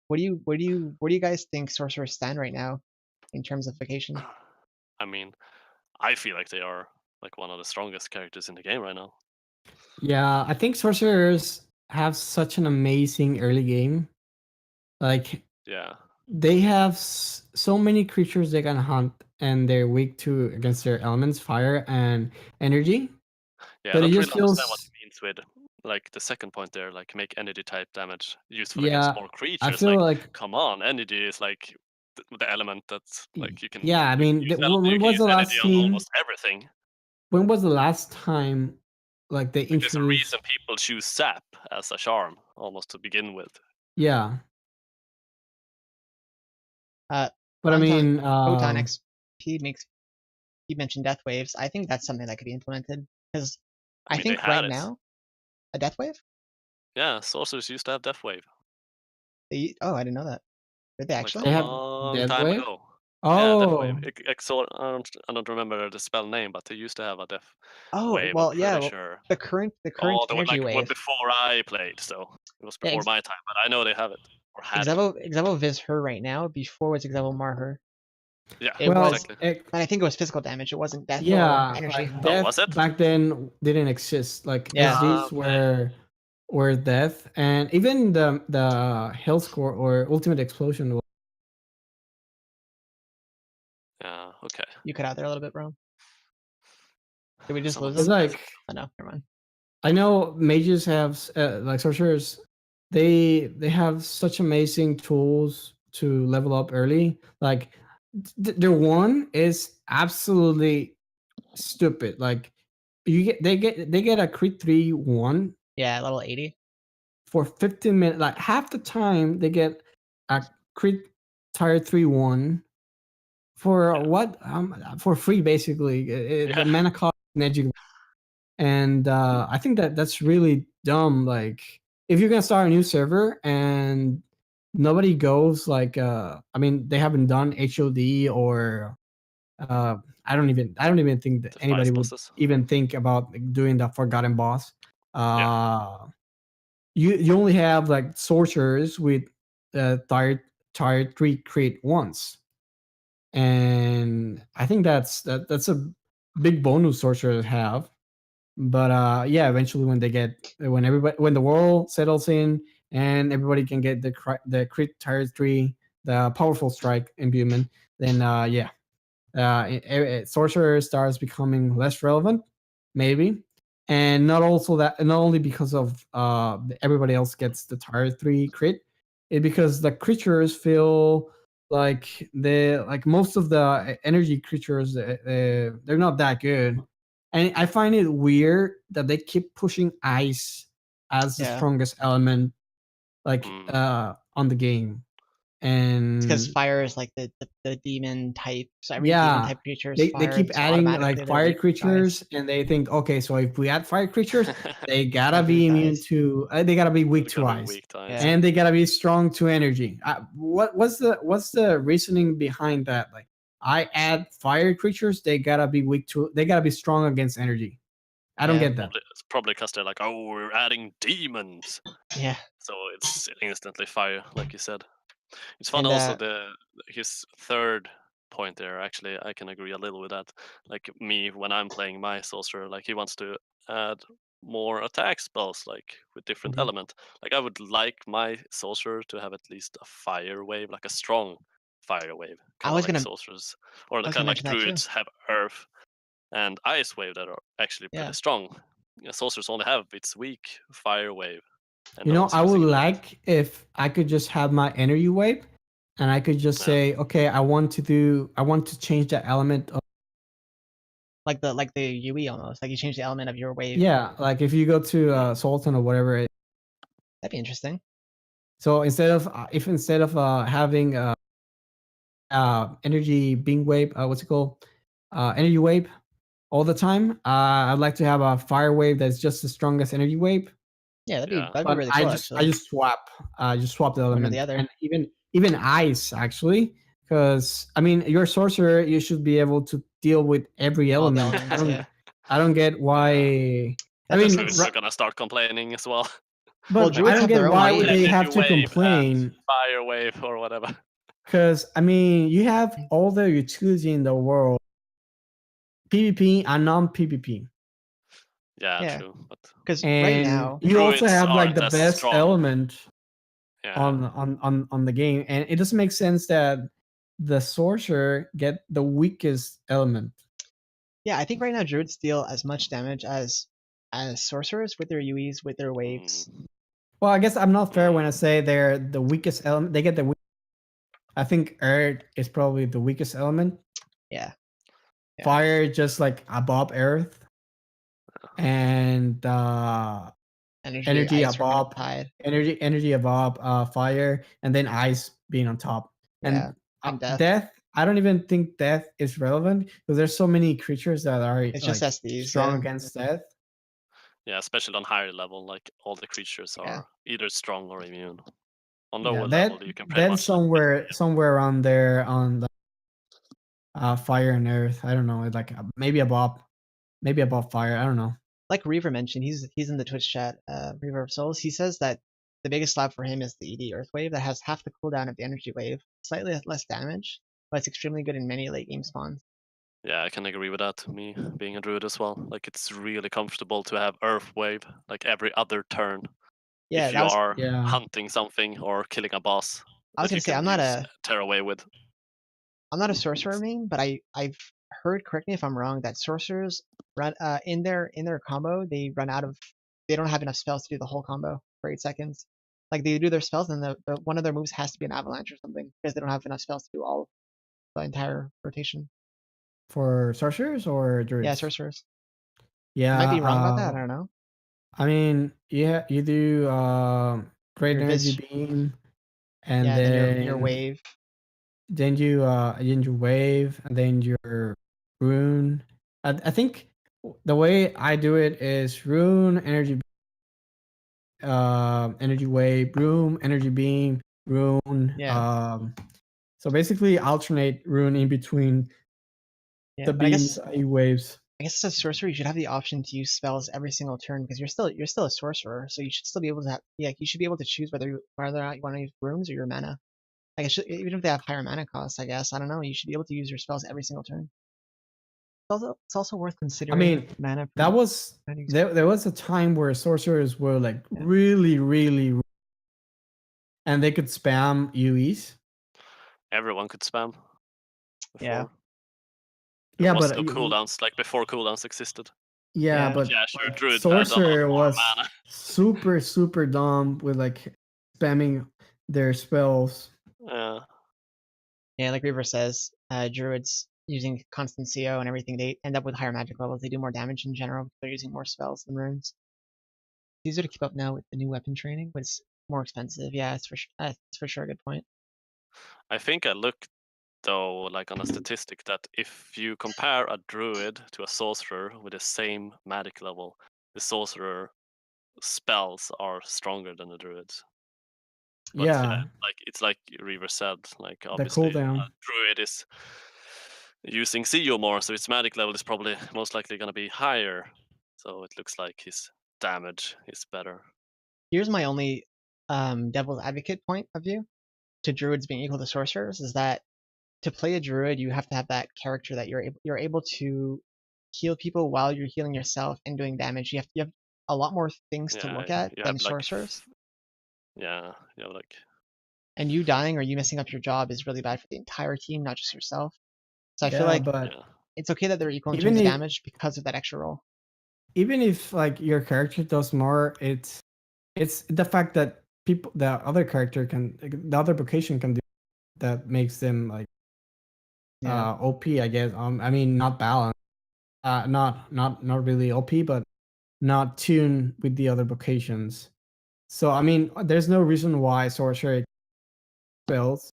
[SPEAKER 3] Where do you guys think sorcerers stand right now in terms of vocation?
[SPEAKER 4] I mean, I feel like they are like one of the strongest characters in the game right now.
[SPEAKER 5] Yeah, I think sorcerers have such an amazing early game. Like
[SPEAKER 4] Yeah.
[SPEAKER 5] they have so many creatures they can hunt, and they're weak to against their elements, fire and energy.
[SPEAKER 4] Yeah,
[SPEAKER 5] But
[SPEAKER 4] I
[SPEAKER 5] it
[SPEAKER 4] don't
[SPEAKER 5] just
[SPEAKER 4] really understand what
[SPEAKER 5] feels,
[SPEAKER 4] he means with like the second point there, like make energy type damage useful
[SPEAKER 5] yeah.
[SPEAKER 4] against more
[SPEAKER 5] I
[SPEAKER 4] creatures.
[SPEAKER 5] feel
[SPEAKER 4] Like,
[SPEAKER 5] like,
[SPEAKER 4] come on, energy is like the element that's like you can
[SPEAKER 5] yeah. I mean,
[SPEAKER 4] use
[SPEAKER 5] when
[SPEAKER 4] you can
[SPEAKER 5] was
[SPEAKER 4] use
[SPEAKER 5] the
[SPEAKER 4] energy
[SPEAKER 5] last
[SPEAKER 4] on
[SPEAKER 5] team?
[SPEAKER 4] almost everything.
[SPEAKER 5] When was the last time, like they
[SPEAKER 4] Like, there's a
[SPEAKER 5] introduced?
[SPEAKER 4] reason people choose sap as a charm almost to begin with.
[SPEAKER 5] Yeah,
[SPEAKER 3] Uh,
[SPEAKER 5] but I mean,
[SPEAKER 3] Photon XP he mentioned death waves. I think that's something that could be implemented because
[SPEAKER 4] I
[SPEAKER 3] I
[SPEAKER 4] mean, they
[SPEAKER 3] think
[SPEAKER 4] had
[SPEAKER 3] right
[SPEAKER 4] it.
[SPEAKER 3] now a death wave.
[SPEAKER 4] Yeah, sorcerers used to have death wave
[SPEAKER 3] Oh, I didn't know that. Did they
[SPEAKER 4] like
[SPEAKER 3] actually?
[SPEAKER 5] they
[SPEAKER 4] a
[SPEAKER 5] have
[SPEAKER 4] long
[SPEAKER 5] death
[SPEAKER 4] time
[SPEAKER 5] wave.
[SPEAKER 4] ago. Yeah, death wave.
[SPEAKER 5] Oh,
[SPEAKER 4] I don't remember the spell name, but they used to have a death
[SPEAKER 3] Oh,
[SPEAKER 4] wave. I'm
[SPEAKER 3] well, yeah.
[SPEAKER 4] pretty
[SPEAKER 3] Well,
[SPEAKER 4] sure.
[SPEAKER 3] the current
[SPEAKER 4] Oh, they were
[SPEAKER 3] energy
[SPEAKER 4] like
[SPEAKER 3] wave.
[SPEAKER 4] before I played, so it was
[SPEAKER 3] Yeah,
[SPEAKER 4] before my time. But I know they have it or had it.
[SPEAKER 3] Exavo Viz her right now. Before was Exavo Mar her.
[SPEAKER 4] Yeah,
[SPEAKER 3] It
[SPEAKER 5] well,
[SPEAKER 3] was,
[SPEAKER 4] exactly.
[SPEAKER 3] and I think it was physical damage. It wasn't death or
[SPEAKER 5] yeah,
[SPEAKER 3] energy.
[SPEAKER 5] like
[SPEAKER 4] Oh, was
[SPEAKER 5] death
[SPEAKER 4] it?
[SPEAKER 5] back then didn't exist. Like
[SPEAKER 3] Yeah.
[SPEAKER 5] SGs were death, and even the health score or ultimate explosion was,
[SPEAKER 4] Yeah. Okay.
[SPEAKER 3] You cut out there a little bit, bro. Did we just lose
[SPEAKER 5] it's
[SPEAKER 3] him?
[SPEAKER 5] like,
[SPEAKER 3] Oh no, never mind.
[SPEAKER 5] I know mages have like sorcerers, they have such amazing tools to level up early. Like their one is absolutely stupid. Like they get a crit 3/1
[SPEAKER 3] Yeah, level 80.
[SPEAKER 5] for 15 minutes. Like half the time they get a crit tire 3/1 for what? For free basically.
[SPEAKER 4] Yeah.
[SPEAKER 5] The mana cost magic, and I think that's really dumb. Like if you're gonna start a new server and nobody goes like, I mean they haven't done HOD or I don't even think that
[SPEAKER 4] The
[SPEAKER 5] anybody
[SPEAKER 4] vice
[SPEAKER 5] would
[SPEAKER 4] bosses.
[SPEAKER 5] even think about like, doing the forgotten boss.
[SPEAKER 4] Yeah.
[SPEAKER 5] You only have like sorcerers with tier 3 crit once, and I think that's a big bonus sorcerers have. But yeah, eventually when the world settles in and everybody can get the crit tier 3, the powerful strike imbuement, then yeah, sorcerer starts becoming less relevant, maybe, and not only because of everybody else gets the tier 3 crit, it because the creatures feel like most of the energy creatures, they're not that good, and I find it weird that they keep pushing ice as the
[SPEAKER 3] Yeah.
[SPEAKER 5] strongest element, like
[SPEAKER 4] Mm.
[SPEAKER 5] on the game.
[SPEAKER 3] Because
[SPEAKER 5] and
[SPEAKER 3] fire is like the demon type. So every demon
[SPEAKER 5] yeah,
[SPEAKER 3] type creature is
[SPEAKER 5] they
[SPEAKER 3] fire.
[SPEAKER 5] keep
[SPEAKER 3] So
[SPEAKER 5] adding
[SPEAKER 3] automatically
[SPEAKER 5] like
[SPEAKER 3] they're
[SPEAKER 5] fire
[SPEAKER 3] weak to
[SPEAKER 5] creatures,
[SPEAKER 3] ice.
[SPEAKER 5] and they think, okay, so if we add fire creatures, they gotta
[SPEAKER 3] Gotta be
[SPEAKER 5] be
[SPEAKER 3] weak to
[SPEAKER 5] immune
[SPEAKER 3] ice.
[SPEAKER 5] to. They gotta be weak
[SPEAKER 4] They
[SPEAKER 5] to
[SPEAKER 4] gotta be
[SPEAKER 5] ice,
[SPEAKER 4] weak to ice.
[SPEAKER 3] Yeah.
[SPEAKER 5] and they gotta be strong to energy. What's the reasoning behind that? Like, I add fire creatures, they gotta be weak to. They gotta be strong against energy. I don't
[SPEAKER 3] Yeah.
[SPEAKER 5] get that.
[SPEAKER 4] It's probably because they're like, oh, we're adding demons,
[SPEAKER 3] Yeah.
[SPEAKER 4] so it's instantly fire, like you said. It's fun
[SPEAKER 3] And
[SPEAKER 4] also his third point there. Actually, I can agree a little with that. Like me, when I'm playing my sorcerer, like he wants to add more attack spells, like with different
[SPEAKER 5] Mhm.
[SPEAKER 4] element. Like I would like my sorcerer to have at least a fire wave, like a strong fire wave,
[SPEAKER 3] I
[SPEAKER 4] kind of
[SPEAKER 3] was
[SPEAKER 4] like
[SPEAKER 3] gonna
[SPEAKER 4] sorcerers, or
[SPEAKER 3] I was
[SPEAKER 4] kind
[SPEAKER 3] gonna
[SPEAKER 4] of like
[SPEAKER 3] mention that too.
[SPEAKER 4] druids have earth and ice wave that are actually pretty
[SPEAKER 3] Yeah.
[SPEAKER 4] strong. Sorcerers only have its weak fire wave, and
[SPEAKER 5] You
[SPEAKER 4] no
[SPEAKER 5] know,
[SPEAKER 4] one's
[SPEAKER 5] I would
[SPEAKER 4] using it yet.
[SPEAKER 5] like if I could just have my energy wave, and I could just
[SPEAKER 4] Yeah.
[SPEAKER 5] say, okay, I want to change the element of.
[SPEAKER 3] Like the UE almost. Like you change the element of your wave.
[SPEAKER 5] Yeah, like if you go to Sultan or whatever.
[SPEAKER 3] That'd be interesting.
[SPEAKER 5] So instead of having energy beam wave, what's it called? Energy wave all the time. I'd like to have a fire wave that's just as strong as energy wave.
[SPEAKER 3] Yeah,
[SPEAKER 4] Yeah.
[SPEAKER 3] that'd be
[SPEAKER 5] But
[SPEAKER 3] really cool actually.
[SPEAKER 5] I just swap the
[SPEAKER 3] One or
[SPEAKER 5] element,
[SPEAKER 3] the other.
[SPEAKER 5] and even ice actually, because I mean, you're a sorcerer, you should be able to deal with every
[SPEAKER 3] All the
[SPEAKER 5] element.
[SPEAKER 3] elements, yeah.
[SPEAKER 5] I don't get why.
[SPEAKER 3] That
[SPEAKER 5] I
[SPEAKER 3] makes
[SPEAKER 5] mean,
[SPEAKER 3] sense.
[SPEAKER 4] Druids are gonna start complaining as well.
[SPEAKER 3] Well,
[SPEAKER 5] but I
[SPEAKER 3] druids
[SPEAKER 5] don't
[SPEAKER 3] have their
[SPEAKER 5] get
[SPEAKER 3] own
[SPEAKER 5] why would
[SPEAKER 3] wave.
[SPEAKER 5] they
[SPEAKER 4] Energy
[SPEAKER 5] have to
[SPEAKER 4] wave and
[SPEAKER 5] complain.
[SPEAKER 4] fire wave or whatever.
[SPEAKER 5] Because I mean, you have all the utility in the world, PvP and non-PvP,
[SPEAKER 4] Yeah,
[SPEAKER 3] Yeah.
[SPEAKER 4] true. But
[SPEAKER 3] Because right
[SPEAKER 5] and
[SPEAKER 3] now,
[SPEAKER 5] you also
[SPEAKER 4] druids
[SPEAKER 5] have like
[SPEAKER 4] aren't
[SPEAKER 5] the
[SPEAKER 4] as
[SPEAKER 5] best
[SPEAKER 4] strong.
[SPEAKER 5] element
[SPEAKER 4] Yeah.
[SPEAKER 5] on the game, and it doesn't make sense that the sorcerer get the weakest element.
[SPEAKER 3] yeah, I think right now druids deal as much damage as sorcerers with their UEs, with their waves.
[SPEAKER 4] Mm.
[SPEAKER 5] Well, I guess I'm not fair when I say they're the weakest element. They get the. I think earth is probably the weakest element.
[SPEAKER 3] Yeah. Yeah.
[SPEAKER 5] Fire just like above earth, and energy
[SPEAKER 3] ice from
[SPEAKER 5] above
[SPEAKER 3] tide.
[SPEAKER 5] energy above fire, and then ice being on top.
[SPEAKER 3] Yeah.
[SPEAKER 5] And
[SPEAKER 3] And death.
[SPEAKER 5] death, I don't even think death is relevant because there's so many creatures that are
[SPEAKER 3] It's just
[SPEAKER 5] like
[SPEAKER 3] SDs,
[SPEAKER 5] strong
[SPEAKER 3] yeah.
[SPEAKER 5] against death.
[SPEAKER 4] Yeah, especially on higher level, like all the creatures
[SPEAKER 3] Yeah.
[SPEAKER 4] are either strong or immune. On
[SPEAKER 5] Yeah,
[SPEAKER 4] lower
[SPEAKER 5] that
[SPEAKER 4] level, you can pretty
[SPEAKER 5] that's
[SPEAKER 4] much like,
[SPEAKER 5] somewhere around there on the fire and earth. I don't know, like maybe above fire. I don't know.
[SPEAKER 3] Like Reaver mentioned, he's in the Twitch chat, Reaver of Souls. He says that the biggest slap for him is the ED Earth Wave that has half the cooldown of the Energy Wave, slightly less damage, but it's extremely good in many late game spawns.
[SPEAKER 4] yeah, I can agree with that. Me being a druid as well, like it's really comfortable to have Earth Wave like every other turn.
[SPEAKER 3] Yeah,
[SPEAKER 4] If you are
[SPEAKER 5] Yeah.
[SPEAKER 4] hunting something or killing a boss
[SPEAKER 3] I was
[SPEAKER 4] that
[SPEAKER 3] gonna
[SPEAKER 4] you
[SPEAKER 3] say
[SPEAKER 4] can
[SPEAKER 3] I'm not
[SPEAKER 4] use
[SPEAKER 3] a
[SPEAKER 4] tear away with.
[SPEAKER 3] sorcerer main, but I've heard, correct me if I'm wrong, that sorcerers run in their combo they run out of, they don't have enough spells to do the whole combo for 8 seconds. Like they do their spells and the one of their moves has to be an avalanche or something because they don't have enough spells to do all the entire rotation.
[SPEAKER 5] For sorcerers or druids?
[SPEAKER 3] Yeah, sorcerers.
[SPEAKER 5] Yeah.
[SPEAKER 3] I might be wrong about that. I don't know.
[SPEAKER 5] I mean, yeah, you do great
[SPEAKER 3] Your
[SPEAKER 5] energy
[SPEAKER 3] vis,
[SPEAKER 5] beam, and
[SPEAKER 3] yeah, and then your wave.
[SPEAKER 5] then you wave, and then your rune. I think the way I do it is rune, energy wave, rune, energy beam, rune.
[SPEAKER 3] Yeah,
[SPEAKER 5] So basically alternate rune in between
[SPEAKER 3] yeah.
[SPEAKER 5] the
[SPEAKER 3] But
[SPEAKER 5] beams, waves.
[SPEAKER 3] I guess as a sorcerer, you should have the option to use spells every single turn because you're still a sorcerer, so you should still be able to have, yeah, you should be able to choose whether or not you want to use runes or your mana. Like even if they have higher mana costs, I guess, I don't know, you should be able to use your spells every single turn. It's also worth
[SPEAKER 5] I
[SPEAKER 3] considering
[SPEAKER 5] mean,
[SPEAKER 3] mana.
[SPEAKER 5] that was
[SPEAKER 3] mana
[SPEAKER 5] there was a time where sorcerers were like
[SPEAKER 3] Yeah.
[SPEAKER 5] really, and they could spam UEs.
[SPEAKER 4] Everyone could spam before.
[SPEAKER 3] Yeah.
[SPEAKER 4] There
[SPEAKER 5] Yeah,
[SPEAKER 4] was
[SPEAKER 5] but
[SPEAKER 4] no cooldowns, like before cooldowns existed.
[SPEAKER 5] yeah,
[SPEAKER 3] Yeah.
[SPEAKER 5] but
[SPEAKER 4] Yeah, sure, druids had a lot
[SPEAKER 5] sorcerer
[SPEAKER 4] more
[SPEAKER 5] was
[SPEAKER 4] mana.
[SPEAKER 5] super dumb with like spamming their spells.
[SPEAKER 4] Yeah.
[SPEAKER 3] Yeah, like Reaver says, druids using constant CO and everything, they end up with higher magic levels. They do more damage in general. They're using more spells than runes. It's easier to keep up now with the new weapon training, but it's more expensive. Yeah, it's for sure a good point.
[SPEAKER 4] I think I looked though, like on a statistic, that if you compare a druid to a sorcerer with the same magic level, the sorcerer spells are stronger than the druids. But
[SPEAKER 5] Yeah,
[SPEAKER 4] like it's like Reaver said, like
[SPEAKER 5] the
[SPEAKER 4] obviously a
[SPEAKER 5] cooldown.
[SPEAKER 4] druid is using CO more, so its magic level is probably most likely going to be higher. So it looks like his damage is better.
[SPEAKER 3] Here's my only devil's advocate point of view to druids being equal to sorcerers is that to play a druid, you have to have that character that you're able to heal people while you're healing yourself and doing damage. You have a lot more things to look at
[SPEAKER 4] You
[SPEAKER 3] than
[SPEAKER 4] have like
[SPEAKER 3] sorcerers.
[SPEAKER 4] you have like
[SPEAKER 3] And you dying or you messing up your job is really bad for the entire team, not just yourself. So I feel
[SPEAKER 5] Yeah,
[SPEAKER 3] like
[SPEAKER 5] but
[SPEAKER 4] yeah.
[SPEAKER 3] it's okay that they're equal in
[SPEAKER 5] even
[SPEAKER 3] terms of
[SPEAKER 5] if
[SPEAKER 3] damage because of that extra roll.
[SPEAKER 5] even if like your character does more, it's the fact that the other character can, the other vocation can do that makes them like
[SPEAKER 3] Yeah.
[SPEAKER 5] OP, I guess. I mean, not balanced, not really OP, but not tuned with the other vocations. So I mean, there's no reason why sorcerer spells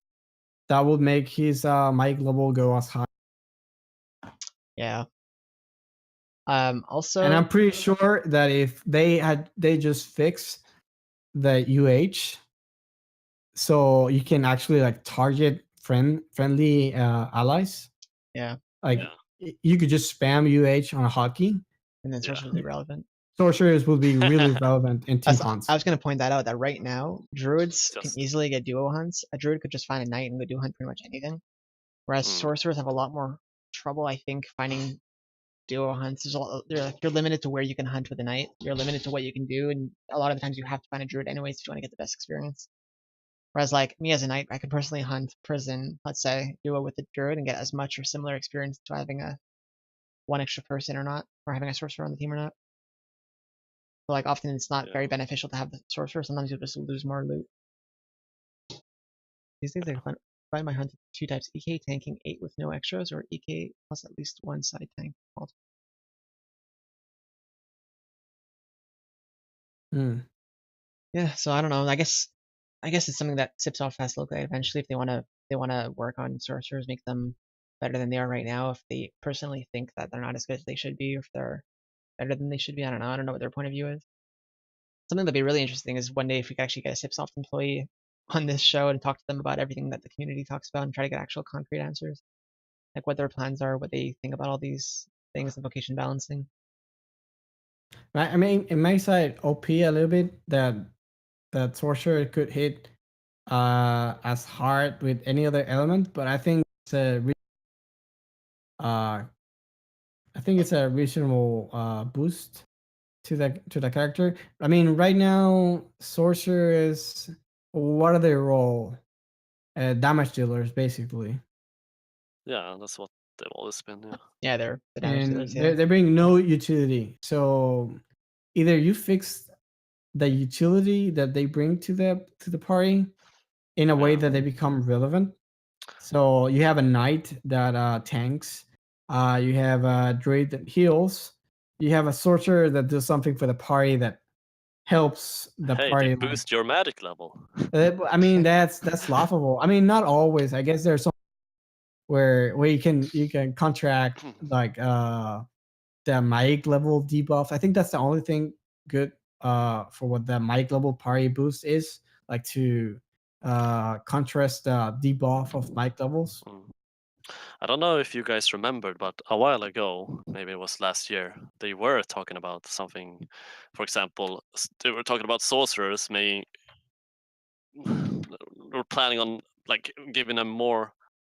[SPEAKER 5] that would make his mic level go as high.
[SPEAKER 3] Yeah.
[SPEAKER 5] And
[SPEAKER 3] Also,
[SPEAKER 5] I'm pretty sure that if they just fix the UH, so you can actually like target friendly allies.
[SPEAKER 3] yeah,
[SPEAKER 5] Like
[SPEAKER 4] Yeah.
[SPEAKER 5] you could just spam UH on a hotkey.
[SPEAKER 3] and then
[SPEAKER 4] Yeah.
[SPEAKER 3] sorcerers will be relevant.
[SPEAKER 5] Sorcerers will be really relevant in team
[SPEAKER 3] I
[SPEAKER 5] hunts.
[SPEAKER 3] was going to point that out that right now, druids can
[SPEAKER 4] Just
[SPEAKER 3] easily get duo hunts. A druid could just find a knight and go duo hunt pretty much anything. Whereas sorcerers have a lot more trouble, I think, finding duo hunts. There's a lot, you're limited to where you can hunt with a knight. You're limited to what you can do, and a lot of the times you have to find a druid anyways if you want to get the best experience. Whereas, like me as a knight, I could personally hunt prison, let's say, duo with the druid and get as much or similar experience to having a one extra person or not, or having a sorcerer on the team or not. So, like, often it's not very beneficial to have the sorcerer. Sometimes you'll just lose more loot. These days, I find my hunt two types: EK tanking 8 with no extras, or EK plus at least one side tank. Yeah, so I don't know. I guess it's something that Sipsoft has to look at eventually if they wanna work on sorcerers, make them better than they are right now. If they personally think that they're not as good as they should be, or if they're better than they should be, I don't know. I don't know what their point of view is. Something that'd be really interesting is one day if we could actually get a Sipsoft employee on this show and talk to them about everything that the community talks about and try to get actual concrete answers, like what their plans are, what they think about all these things, the vocation balancing.
[SPEAKER 5] I mean, it makes like OP a little bit that sorcerer could hit as hard with any other element, but I think it's uh a reasonable boost to the character. I mean, right now sorcerer is, what are their role? Damage dealers basically.
[SPEAKER 4] Yeah, that's what they've always been. Yeah.
[SPEAKER 3] Yeah, they're the damage
[SPEAKER 5] And
[SPEAKER 3] dealers. Yeah.
[SPEAKER 5] they bring no utility. So either you fix the utility that they bring to the party in a way
[SPEAKER 4] Yeah.
[SPEAKER 5] that they become relevant. So you have a knight that tanks, you have a druid that heals, you have a sorcerer that does something for the party that helps the
[SPEAKER 4] Hey, they
[SPEAKER 5] party.
[SPEAKER 4] boost your magic level.
[SPEAKER 5] I mean, that's laughable. I mean, not always. I guess there's some where you can contract like the mic level debuff. I think that's the only thing good for what the mic level party boost is, like to contrast the debuff of mic levels.
[SPEAKER 4] I don't know if you guys remembered, but a while ago, maybe it was last year, they were talking about something. For example, they were talking about sorcerers may were planning on like giving them more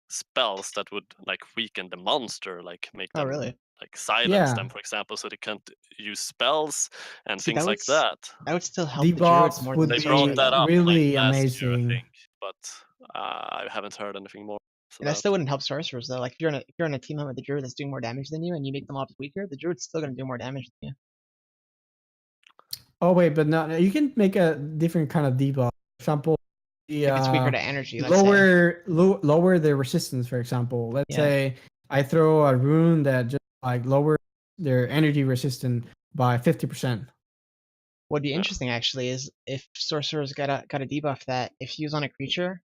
[SPEAKER 4] spells that would like weaken the monster, like make
[SPEAKER 3] Oh,
[SPEAKER 4] them
[SPEAKER 3] really?
[SPEAKER 4] like silence
[SPEAKER 5] Yeah,
[SPEAKER 4] them, for example, so they can't use spells and
[SPEAKER 3] See,
[SPEAKER 4] things like that.
[SPEAKER 3] that would still help the druids
[SPEAKER 5] debuffs
[SPEAKER 3] more than
[SPEAKER 5] would
[SPEAKER 3] the
[SPEAKER 4] They brought
[SPEAKER 3] sorcerer,
[SPEAKER 5] be
[SPEAKER 4] that
[SPEAKER 3] though.
[SPEAKER 4] up like
[SPEAKER 5] really
[SPEAKER 4] last year, I
[SPEAKER 5] amazing.
[SPEAKER 4] think, but I haven't heard anything more. So
[SPEAKER 3] And that
[SPEAKER 4] that
[SPEAKER 3] still wouldn't help sorcerers though. Like if you're in a team hunt with the druid that's doing more damage than you, and you make them ops weaker, the druid's still gonna do more damage than you.
[SPEAKER 5] Oh wait, but no, you can make a different kind of debuff. For example, the
[SPEAKER 3] If it's weaker to energy, let's say.
[SPEAKER 5] lower the resistance. For example, let's
[SPEAKER 3] Yeah.
[SPEAKER 5] say I throw a rune that just like lowers their energy resistance by 50%.
[SPEAKER 3] What'd be interesting actually is if sorcerers got a debuff that if used on a creature,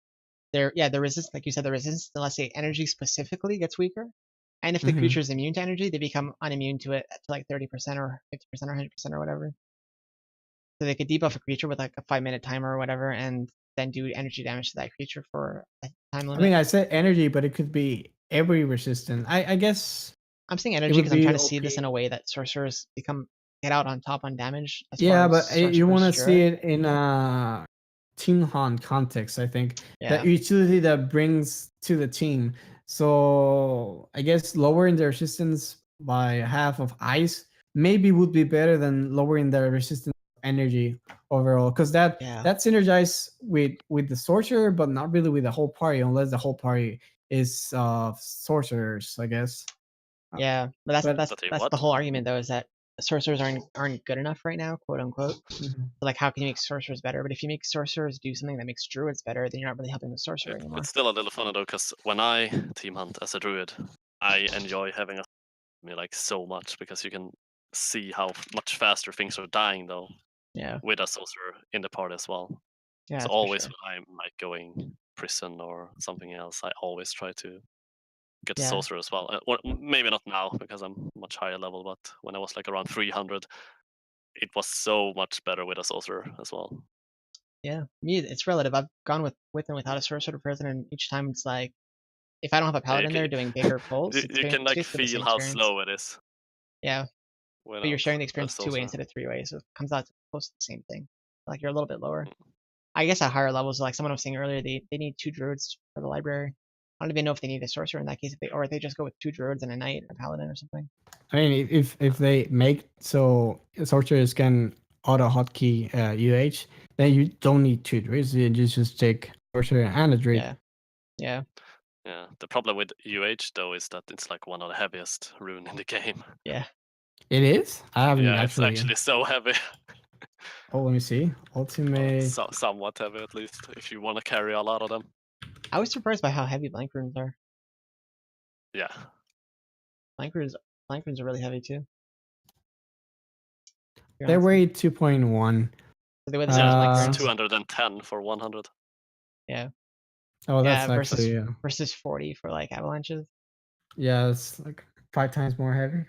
[SPEAKER 3] their resistance, like you said, the resistance to, let's say, energy specifically gets weaker. And if the
[SPEAKER 5] Mhm.
[SPEAKER 3] creature is immune to energy, they become unimmune to it to like 30% or 50% or 100% or whatever. So they could debuff a creature with like a 5-minute timer or whatever, and then do energy damage to that creature for a time
[SPEAKER 5] I
[SPEAKER 3] limit.
[SPEAKER 5] mean, I said energy, but it could be every resistant. I guess
[SPEAKER 3] I'm saying
[SPEAKER 5] it
[SPEAKER 3] energy
[SPEAKER 5] would
[SPEAKER 3] because I'm
[SPEAKER 5] be
[SPEAKER 3] trying to see this
[SPEAKER 5] OP.
[SPEAKER 3] in a way that sorcerers get out on top on damage as far
[SPEAKER 5] Yeah,
[SPEAKER 3] as
[SPEAKER 5] but
[SPEAKER 3] sorcerer
[SPEAKER 5] you want to
[SPEAKER 3] versus
[SPEAKER 5] see
[SPEAKER 3] druid.
[SPEAKER 5] it in a team hunt context. I think that
[SPEAKER 3] Yeah,
[SPEAKER 5] utility that brings to the team. So I guess lowering the resistance by half of ice maybe would be better than lowering the resistance of energy overall, because that
[SPEAKER 3] yeah,
[SPEAKER 5] that synergize with the sorcerer, but not really with the whole party, unless the whole party is sorcerers, I guess.
[SPEAKER 3] yeah. But that's
[SPEAKER 5] But
[SPEAKER 3] that's
[SPEAKER 4] That he
[SPEAKER 3] that's the
[SPEAKER 4] what?
[SPEAKER 3] whole argument though, is that sorcerers aren't good enough right now, quote unquote.
[SPEAKER 5] mhm.
[SPEAKER 3] So, like, how can you make sorcerers better? But if you make sorcerers do something that makes druids better, then you're not really helping the sorcerer anymore.
[SPEAKER 4] It's still a little funny though, because when I team hunt as a druid, I enjoy having a me like so much because you can see how much faster things are dying though
[SPEAKER 3] Yeah,
[SPEAKER 4] with a sorcerer in the party as well.
[SPEAKER 3] yeah,
[SPEAKER 4] So
[SPEAKER 3] that's for
[SPEAKER 4] always
[SPEAKER 3] sure.
[SPEAKER 4] when I'm like going prison or something else, I always try to get the
[SPEAKER 3] Yeah,
[SPEAKER 4] sorcerer as well. Or maybe not now because I'm much higher level, but when I was like around 300, it was so much better with a sorcerer as well.
[SPEAKER 3] yeah. Me, it's relative. I've gone with and without a sorcerer present, and each time it's like, if I don't have a
[SPEAKER 4] Yeah,
[SPEAKER 3] paladin there doing bigger pulls, it's
[SPEAKER 4] you can
[SPEAKER 3] it's
[SPEAKER 4] like
[SPEAKER 3] basically the same
[SPEAKER 4] feel how
[SPEAKER 3] experience.
[SPEAKER 4] slow it is
[SPEAKER 3] Yeah, but you're
[SPEAKER 4] without
[SPEAKER 3] sharing the
[SPEAKER 4] a
[SPEAKER 3] experience 2 ways
[SPEAKER 4] sorcerer.
[SPEAKER 3] instead of 3 ways, so it comes out to close to the same thing. Like, you're a little bit lower.
[SPEAKER 4] Mm.
[SPEAKER 3] I guess at higher levels, like someone was saying earlier, they need 2 druids for the library. I don't even know if they need a sorcerer in that case, if they just go with 2 druids and a knight, a paladin, or something.
[SPEAKER 5] I mean, if they make so sorcerers can auto hotkey UH, then you don't need two druids. You just take sorcerer and a druid.
[SPEAKER 3] Yeah, yeah,
[SPEAKER 4] Yeah, the problem with UH though is that it's like one of the heaviest rune in the game.
[SPEAKER 3] yeah.
[SPEAKER 5] It is. I haven't
[SPEAKER 4] Yeah, it's
[SPEAKER 5] actually.
[SPEAKER 4] actually so heavy.
[SPEAKER 5] Oh, let me see.
[SPEAKER 4] Well,
[SPEAKER 5] Ultimate.
[SPEAKER 4] somewhat heavy at least, if you want to carry a lot of them.
[SPEAKER 3] I was surprised by how heavy blank runes are.
[SPEAKER 4] Yeah,
[SPEAKER 3] Blank runes, blank runes are really heavy too. To be
[SPEAKER 5] They
[SPEAKER 3] honest.
[SPEAKER 5] weigh 2.1.
[SPEAKER 3] So they weigh the same as blank
[SPEAKER 4] it's
[SPEAKER 3] runes.
[SPEAKER 4] 210 for 100.
[SPEAKER 3] Yeah,
[SPEAKER 5] Oh,
[SPEAKER 3] yeah.
[SPEAKER 5] that's actually
[SPEAKER 3] Versus 40 for like avalanches.
[SPEAKER 5] yeah, it's like 5 times more heavy.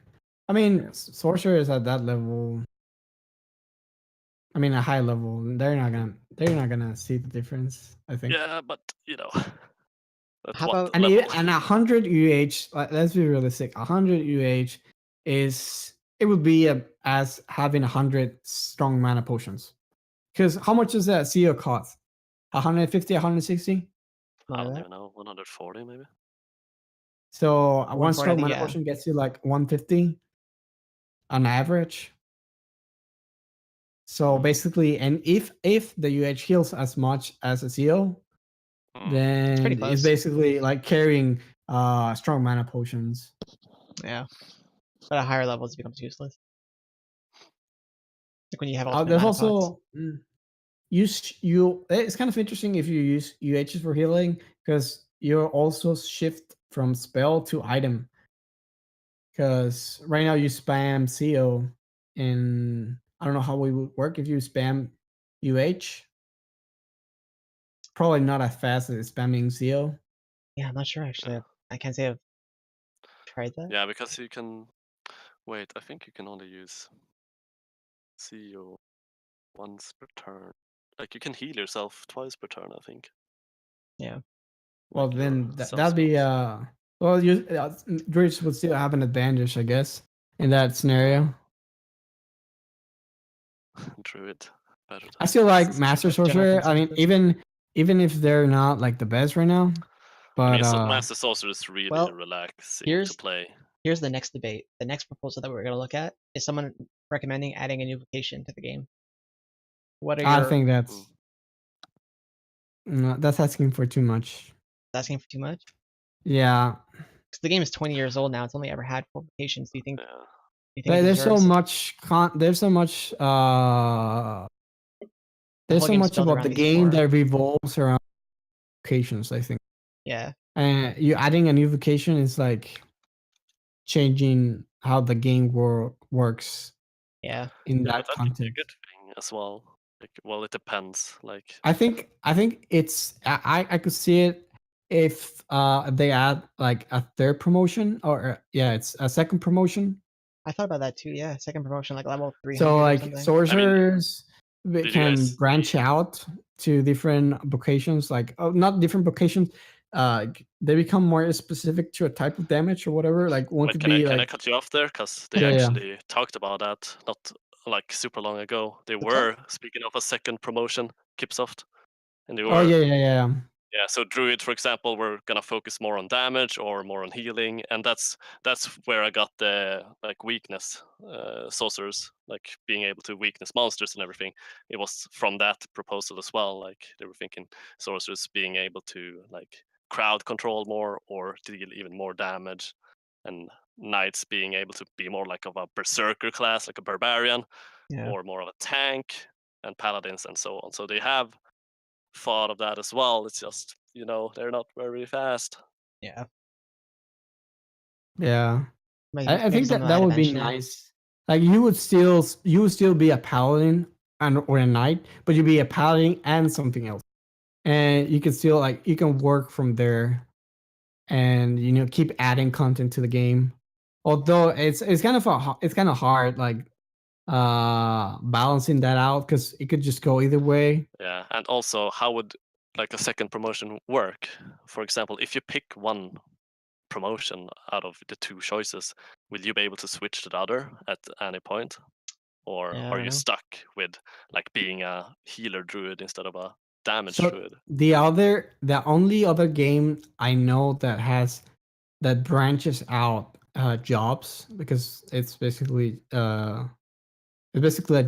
[SPEAKER 5] I mean,
[SPEAKER 3] Yeah.
[SPEAKER 5] sorcerer is at that level. I mean, a high level. They're not gonna see the difference, I think.
[SPEAKER 4] Yeah, but you know, that's
[SPEAKER 3] How
[SPEAKER 4] what
[SPEAKER 3] about
[SPEAKER 5] And
[SPEAKER 4] level.
[SPEAKER 5] and 100 UH, let's be realistic. 100 UH it would be as having 100 strong mana potions. Because how much does that CO cost? 150, 160?
[SPEAKER 4] I
[SPEAKER 3] like
[SPEAKER 4] don't
[SPEAKER 3] that?
[SPEAKER 4] even know, 140 maybe.
[SPEAKER 5] So one
[SPEAKER 3] 140, I
[SPEAKER 5] strong
[SPEAKER 3] think,
[SPEAKER 5] mana
[SPEAKER 3] yeah.
[SPEAKER 5] potion gets you like 150 on average. So basically, and if the UH heals as much as a CO,
[SPEAKER 4] Hmm.
[SPEAKER 3] It's pretty
[SPEAKER 5] then it's
[SPEAKER 3] close.
[SPEAKER 5] basically like carrying strong mana potions.
[SPEAKER 3] Yeah. But at higher levels, it becomes useless. Like when you have ultimate
[SPEAKER 5] There's
[SPEAKER 3] mana pots.
[SPEAKER 5] also it's kind of interesting if you use UHs for healing, because you also shift from spell to item, because right now you spam CO, and I don't know how it would work if you spam UH. Probably not as fast as spamming CO.
[SPEAKER 3] Yeah, I'm not sure actually.
[SPEAKER 4] Yeah.
[SPEAKER 3] I can't say I've tried that.
[SPEAKER 4] Yeah, because you can wait. I think you can only use CEO once per turn. Like you can heal yourself twice per turn, I think.
[SPEAKER 3] Yeah.
[SPEAKER 5] Well,
[SPEAKER 4] Like your
[SPEAKER 5] then
[SPEAKER 4] self
[SPEAKER 5] that'd be
[SPEAKER 4] spells.
[SPEAKER 5] well, druids would still have an advantage, I guess, in that scenario.
[SPEAKER 4] Druid. Better
[SPEAKER 5] I
[SPEAKER 4] than
[SPEAKER 5] still like
[SPEAKER 4] Master
[SPEAKER 5] Master
[SPEAKER 4] Sorcerer.
[SPEAKER 3] General
[SPEAKER 5] Sorcerer. I mean,
[SPEAKER 3] consensus.
[SPEAKER 5] even if they're not like the best right now,
[SPEAKER 4] I
[SPEAKER 5] but
[SPEAKER 4] mean, so Master Sorcerer is really
[SPEAKER 3] Well,
[SPEAKER 4] relaxing to
[SPEAKER 3] here's
[SPEAKER 4] play.
[SPEAKER 3] here's the next debate. The next proposal that we're gonna look at is someone recommending adding a new vocation to the game. What are
[SPEAKER 5] I
[SPEAKER 3] your
[SPEAKER 5] think
[SPEAKER 4] Mm.
[SPEAKER 5] that's asking for too much.
[SPEAKER 3] asking for too much?
[SPEAKER 5] Yeah,
[SPEAKER 3] Because the game is 20 years old now. It's only ever had 4 vocations. Do
[SPEAKER 4] Yeah.
[SPEAKER 3] you think it
[SPEAKER 5] there's so
[SPEAKER 3] deserves
[SPEAKER 5] much there's so much
[SPEAKER 3] the
[SPEAKER 5] there's
[SPEAKER 3] whole
[SPEAKER 5] so
[SPEAKER 3] game's
[SPEAKER 5] much
[SPEAKER 3] built
[SPEAKER 5] about
[SPEAKER 3] around
[SPEAKER 5] the
[SPEAKER 3] these
[SPEAKER 5] game
[SPEAKER 3] 4?
[SPEAKER 5] that revolves around vocations, I think.
[SPEAKER 3] Yeah,
[SPEAKER 5] And you adding a new vocation is like changing how the game works
[SPEAKER 3] yeah.
[SPEAKER 5] in
[SPEAKER 4] Yeah, but
[SPEAKER 5] that
[SPEAKER 4] that could be a
[SPEAKER 5] context.
[SPEAKER 4] good thing as well. Like, well, it depends. Like,
[SPEAKER 5] I think it's I could see it if they add like a third promotion or yeah, it's a second promotion.
[SPEAKER 3] I thought about that too. Yeah, second promotion, like level
[SPEAKER 5] So
[SPEAKER 3] 300 or
[SPEAKER 5] like
[SPEAKER 3] something.
[SPEAKER 5] sorcerers they
[SPEAKER 4] did you
[SPEAKER 5] can
[SPEAKER 4] guys
[SPEAKER 5] branch
[SPEAKER 4] see?
[SPEAKER 5] out to different vocations, like not different vocations. They become more specific to a type of damage or whatever. Like one
[SPEAKER 4] Wait,
[SPEAKER 5] could
[SPEAKER 4] can I
[SPEAKER 5] be
[SPEAKER 4] can I
[SPEAKER 5] like
[SPEAKER 4] cut you off there? Because they
[SPEAKER 5] yeah, yeah.
[SPEAKER 4] actually talked about that not like super long ago. They
[SPEAKER 3] What's that?
[SPEAKER 4] were speaking of a second promotion, Kipsoft, and they
[SPEAKER 5] Oh
[SPEAKER 4] were
[SPEAKER 5] yeah, yeah, yeah.
[SPEAKER 4] yeah. So Druid, for example, we're gonna focus more on damage or more on healing, and that's where I got the like weakness sorcerers, like being able to weakness monsters and everything. It was from that proposal as well. Like they were thinking sorcerers being able to like crowd control more or deal even more damage, and knights being able to be more like of a berserker class, like a barbarian,
[SPEAKER 3] Yeah.
[SPEAKER 4] or more of a tank, and paladins and so on. So they have thought of that as well. It's just they're not very fast.
[SPEAKER 3] Yeah.
[SPEAKER 5] Yeah. I
[SPEAKER 3] Maybe
[SPEAKER 5] think
[SPEAKER 3] something
[SPEAKER 5] that
[SPEAKER 3] like
[SPEAKER 5] that
[SPEAKER 3] that
[SPEAKER 5] would be
[SPEAKER 3] eventually.
[SPEAKER 5] nice. Like you would still be a paladin and or a knight, but you'd be a paladin and something else. And you can still like you can work from there and keep adding content to the game. Although it's kind of it's kind of hard like balancing that out because it could just go either way.
[SPEAKER 4] Yeah, and also how would like a second promotion work? For example, if you pick one promotion out of the two choices, will you be able to switch to the other at any point? Or
[SPEAKER 3] Yeah, I
[SPEAKER 4] are
[SPEAKER 3] don't
[SPEAKER 4] you
[SPEAKER 3] know.
[SPEAKER 4] stuck with like being a healer druid instead of a damage
[SPEAKER 5] So
[SPEAKER 4] druid?
[SPEAKER 5] the only other game I know that branches out jobs because it's basically a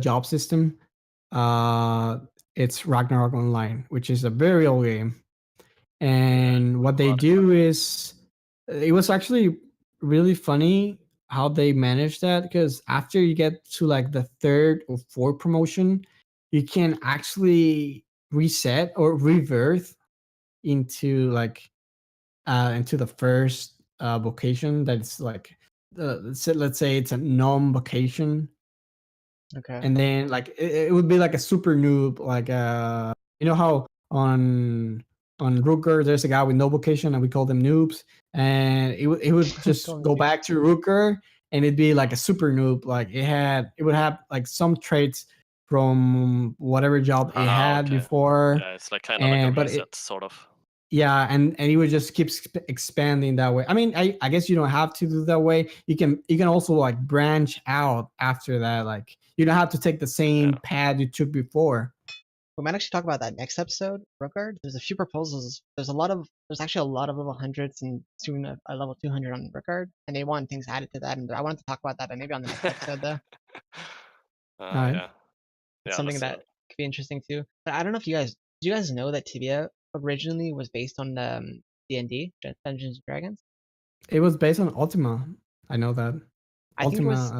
[SPEAKER 5] job system. Uh, it's Ragnarok Online, which is a very old game.
[SPEAKER 4] Yeah,
[SPEAKER 5] And what they
[SPEAKER 4] about it.
[SPEAKER 5] do is, it was actually really funny how they managed that because after you get to like the third or fourth promotion, you can actually reset or revert into like into the first vocation that's like let's say it's a gnome vocation,
[SPEAKER 3] Okay.
[SPEAKER 5] and then like it would be like a super noob, like how on Rooker there's a guy with no vocation and we call them noobs, and it would just
[SPEAKER 3] Calling
[SPEAKER 5] go
[SPEAKER 3] you.
[SPEAKER 5] back to Rooker and it'd be like
[SPEAKER 4] Mm.
[SPEAKER 5] a super noob, like it would have like some traits from whatever job it
[SPEAKER 4] Ah,
[SPEAKER 5] had
[SPEAKER 4] okay.
[SPEAKER 5] before,
[SPEAKER 4] Yeah, it's like kind of like a
[SPEAKER 5] and but
[SPEAKER 4] reset, sort of.
[SPEAKER 5] yeah, and he would just keep expanding that way. I mean, I guess you don't have to do that way. You can also like branch out after that. Like you don't have to take the same
[SPEAKER 4] Yeah.
[SPEAKER 5] path you took before.
[SPEAKER 3] We might actually talk about that next episode, Rugard. There's a few proposals. There's actually a lot of level hundreds and soon a level 200 on Rugard, and they want things added to that. And I wanted to talk about that, but maybe on the next episode though.
[SPEAKER 5] All right.
[SPEAKER 4] Yeah.
[SPEAKER 3] It's
[SPEAKER 4] Yeah,
[SPEAKER 3] something
[SPEAKER 4] let's do
[SPEAKER 3] that
[SPEAKER 4] that.
[SPEAKER 3] could be interesting too. But I don't know if do you guys know that Tibia originally was based on D&D, Dungeons and Dragons?
[SPEAKER 5] It was based on Ultima. I know that.
[SPEAKER 3] I think it
[SPEAKER 5] Ultima.
[SPEAKER 3] was.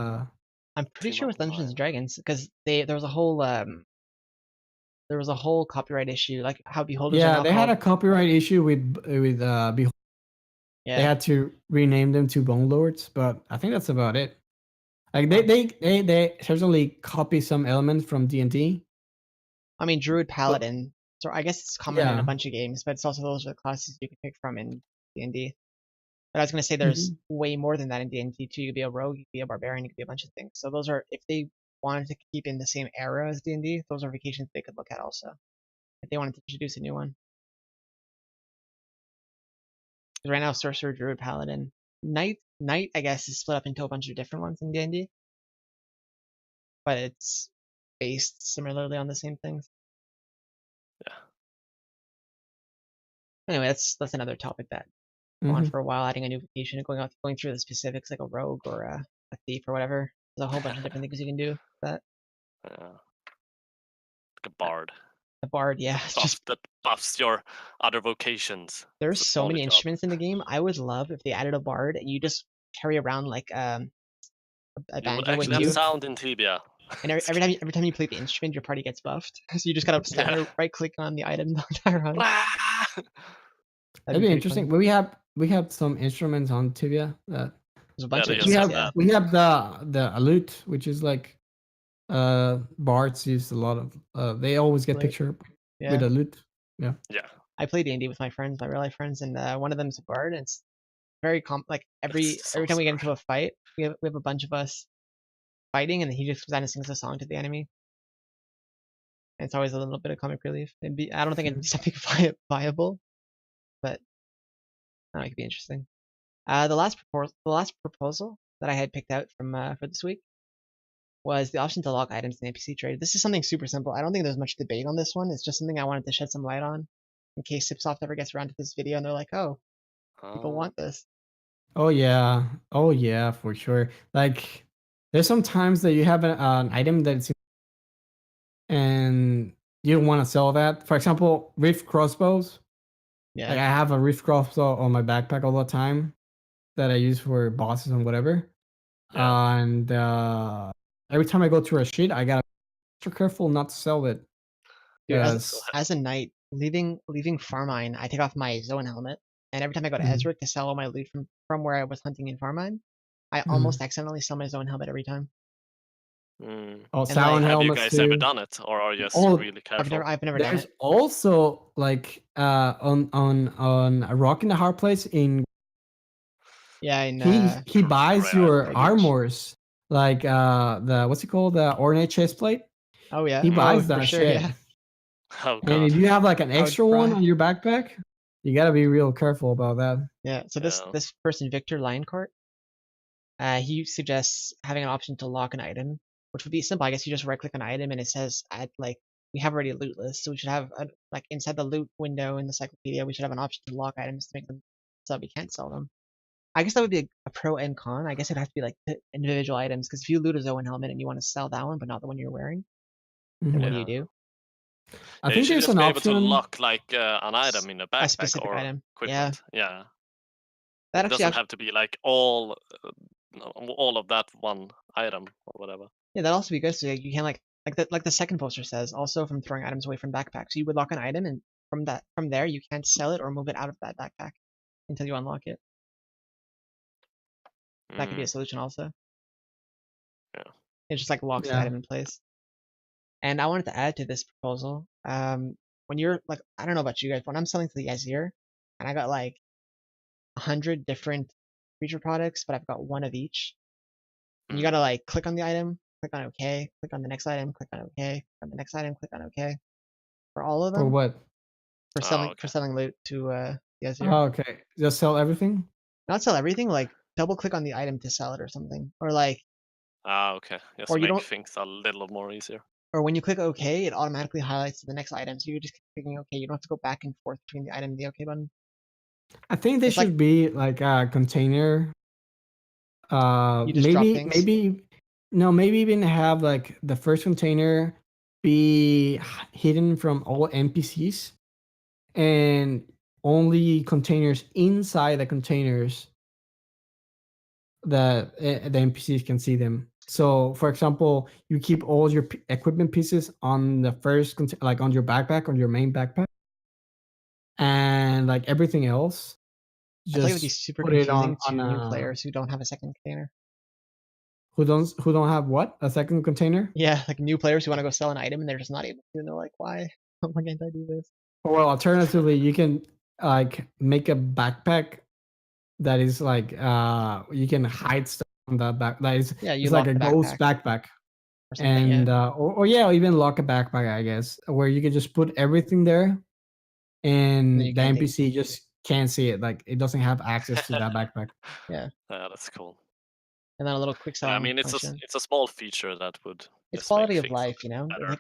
[SPEAKER 3] I'm pretty sure
[SPEAKER 4] Ultima
[SPEAKER 3] it was Dungeons and
[SPEAKER 4] Online.
[SPEAKER 3] Dragons because there was a whole copyright issue, like how beholders are
[SPEAKER 5] Yeah,
[SPEAKER 3] now
[SPEAKER 5] they had a
[SPEAKER 3] called.
[SPEAKER 5] copyright issue with they
[SPEAKER 3] Yeah,
[SPEAKER 5] had to rename them to Bone Lords, but I think that's about it. Like
[SPEAKER 3] huh.
[SPEAKER 5] they certainly copy some elements from D&D,
[SPEAKER 3] I mean Druid
[SPEAKER 5] but
[SPEAKER 3] Paladin. So I guess it's common in a
[SPEAKER 5] yeah.
[SPEAKER 3] bunch of games, but it's also those are the classes you can pick from in D&D. But I was gonna say there's
[SPEAKER 5] Mhm.
[SPEAKER 3] way more than that in D&D too. You could be a rogue, you could be a barbarian, you could be a bunch of things. So those are if they wanted to keep in the same era as D&D, those are vacations they could look at also if they wanted to introduce a new one. 'Cause right now, sorcerer, druid, paladin, knight, I guess is split up into a bunch of different ones in D&D, but it's based similarly on the same things.
[SPEAKER 4] Yeah.
[SPEAKER 3] Anyway, that's another topic that go on
[SPEAKER 5] Mhm.
[SPEAKER 3] for a while. Adding a new vocation and going through the specifics like a rogue or a thief or whatever. There's a whole bunch of different things you can do with that.
[SPEAKER 4] Yeah. Like a bard.
[SPEAKER 3] The bard, yeah,
[SPEAKER 4] That
[SPEAKER 3] it's just
[SPEAKER 4] buffs your other vocations.
[SPEAKER 3] there's
[SPEAKER 4] It's a
[SPEAKER 3] so many
[SPEAKER 4] knowledge job.
[SPEAKER 3] instruments in the game. I would love if they added a bard and you just carry around like a
[SPEAKER 4] You would
[SPEAKER 3] banjo with
[SPEAKER 4] actually have
[SPEAKER 3] you.
[SPEAKER 4] sound in Tibia.
[SPEAKER 3] And every time you play the instrument, your party gets buffed. So you just gotta stand
[SPEAKER 4] Yeah.
[SPEAKER 3] there, right click on the item the entire run. That'd
[SPEAKER 5] That'd
[SPEAKER 3] be
[SPEAKER 5] be
[SPEAKER 3] pretty fun.
[SPEAKER 5] interesting. We have some instruments on Tibia that
[SPEAKER 3] There's a
[SPEAKER 4] Yeah,
[SPEAKER 3] bunch
[SPEAKER 4] they
[SPEAKER 3] of
[SPEAKER 4] just
[SPEAKER 5] we
[SPEAKER 4] have
[SPEAKER 3] instruments,
[SPEAKER 5] have
[SPEAKER 3] yeah.
[SPEAKER 4] that.
[SPEAKER 5] we have the lute, which is like bards use a lot of. They always get
[SPEAKER 3] Loot.
[SPEAKER 5] picture
[SPEAKER 3] Yeah.
[SPEAKER 5] with a loot. Yeah.
[SPEAKER 4] Yeah.
[SPEAKER 3] I play D&D with my friends, my real life friends, and one of them is a bard. And it's very like every time we get into a fight, we have a bunch of us fighting, and he just comes out and sings a song to the enemy. And it's always a little bit of comic relief. I don't think it'd be something viable, but it could be interesting. The last proposal that I had picked out from for this week was the option to lock items in the NPC trade. This is something super simple. I don't think there's much debate on this one. It's just something I wanted to shed some light on in case Sipsoft ever gets around to this video and they're like, oh, people want this.
[SPEAKER 5] Oh yeah, for sure. Like, there's some times that you have an item that's and you don't want to sell that. For example, Rift crossbows.
[SPEAKER 3] Yeah.
[SPEAKER 5] Like, I have a Rift crossbow on my backpack all the time that I use for bosses and whatever.
[SPEAKER 4] Yeah.
[SPEAKER 5] And every time I go to a street, I gotta be extra careful not to sell it.
[SPEAKER 3] Dude,
[SPEAKER 5] Because
[SPEAKER 3] as a knight, leaving Farmine, I take off my Zoan helmet, and every time I go to
[SPEAKER 5] Mhm.
[SPEAKER 3] Ezric to sell all my loot from where I was hunting in Farmine, I almost accidentally sell my Zoan helmet every time.
[SPEAKER 5] Oh,
[SPEAKER 3] And,
[SPEAKER 5] Sauron
[SPEAKER 3] like,
[SPEAKER 4] Have you
[SPEAKER 5] helmets
[SPEAKER 4] guys ever
[SPEAKER 5] too.
[SPEAKER 4] done it, or are you just
[SPEAKER 5] Oh,
[SPEAKER 4] really careful?
[SPEAKER 3] I've never done
[SPEAKER 5] There's
[SPEAKER 3] it.
[SPEAKER 5] also like on a rock in the hard place in
[SPEAKER 3] Yeah, in
[SPEAKER 5] he buys
[SPEAKER 4] Rare
[SPEAKER 5] your
[SPEAKER 3] Beach.
[SPEAKER 5] armors, like the what's it called, the ornate chest plate.
[SPEAKER 3] Oh yeah,
[SPEAKER 5] He buys
[SPEAKER 3] for
[SPEAKER 5] that
[SPEAKER 3] sure.
[SPEAKER 5] shit.
[SPEAKER 3] Yeah.
[SPEAKER 4] Oh
[SPEAKER 5] And
[SPEAKER 4] god.
[SPEAKER 5] if you have like an
[SPEAKER 3] I would
[SPEAKER 5] extra one
[SPEAKER 3] cry.
[SPEAKER 5] on your backpack, you gotta be real careful about that.
[SPEAKER 3] Yeah. So
[SPEAKER 4] Yeah.
[SPEAKER 3] this person, Victor Lioncourt, he suggests having an option to lock an item, which would be simple. I guess you just right click an item and it says add, like, we have already a loot list, so we should have like inside the loot window in the encyclopedia, we should have an option to lock items to make them so we can't sell them. I guess that would be a pro and con. I guess it'd have to be like individual items, because if you loot a Zoan helmet and you want to sell that one but not the one you're wearing, then what do you do?
[SPEAKER 5] I
[SPEAKER 4] you
[SPEAKER 5] think
[SPEAKER 4] should
[SPEAKER 5] there's
[SPEAKER 4] just
[SPEAKER 5] an
[SPEAKER 4] be able to
[SPEAKER 5] option.
[SPEAKER 4] lock like an item in a backpack
[SPEAKER 3] specific
[SPEAKER 4] or
[SPEAKER 3] item.
[SPEAKER 4] equipment. Yeah.
[SPEAKER 3] That
[SPEAKER 4] It
[SPEAKER 3] actually
[SPEAKER 4] doesn't have to be like all of that one item or whatever.
[SPEAKER 3] Yeah, that'd also be good. So you can like the second poster says, also from throwing items away from backpacks. So you would lock an item, and from there you can't sell it or move it out of that backpack until you unlock it. That could be a solution also.
[SPEAKER 4] Yeah.
[SPEAKER 3] It just like locks the item in place. And I wanted to add to this proposal, when you're like, I don't know about you guys, when I'm selling to the Yazir, and I got like 100 different creature products, but I've got one of each. And you gotta like click on the item, click on OK, click on the next item, click on OK, click on the next item, click on OK. For all of them.
[SPEAKER 5] For what?
[SPEAKER 3] For selling loot to Yazir.
[SPEAKER 5] Oh, okay. Just sell everything?
[SPEAKER 3] Not sell everything, like double click on the item to sell it or something. Or like
[SPEAKER 4] okay. Just
[SPEAKER 3] or
[SPEAKER 4] to
[SPEAKER 3] you
[SPEAKER 4] make
[SPEAKER 3] don't
[SPEAKER 4] things a little more easier.
[SPEAKER 3] Or when you click OK, it automatically highlights to the next item. So you're just clicking OK. You don't have to go back and forth between the item and the OK button.
[SPEAKER 5] I think there should be like a container.
[SPEAKER 3] You just drop things.
[SPEAKER 5] Maybe even have like the first container be hidden from all NPCs, and only containers inside the containers that the NPCs can see them. So, for example, you keep all your equipment pieces on the first, like on your backpack, on your main backpack, and like everything else,
[SPEAKER 3] I feel like it would be
[SPEAKER 5] just
[SPEAKER 3] super
[SPEAKER 5] put it
[SPEAKER 3] confusing
[SPEAKER 5] on
[SPEAKER 3] to new players who don't have a second container.
[SPEAKER 5] Who don't have what? A second container?
[SPEAKER 3] Yeah, like new players who want to go sell an item and they're just not able to, and they're like, why can't I do this?
[SPEAKER 5] Well, alternatively, you can like make a backpack that is like you can hide stuff on that back. That is,
[SPEAKER 3] you
[SPEAKER 5] it's like a ghost backpack.
[SPEAKER 3] Or something,
[SPEAKER 5] and or even lock a backpack, I guess, where you can just put everything there, and the NPC just can't see it. Like, it doesn't have access to that backpack.
[SPEAKER 3] Yeah.
[SPEAKER 4] That's cool.
[SPEAKER 3] And then a little quick selling.
[SPEAKER 4] I mean, it's a small feature that would.
[SPEAKER 3] It's quality of life, you know.
[SPEAKER 4] Better.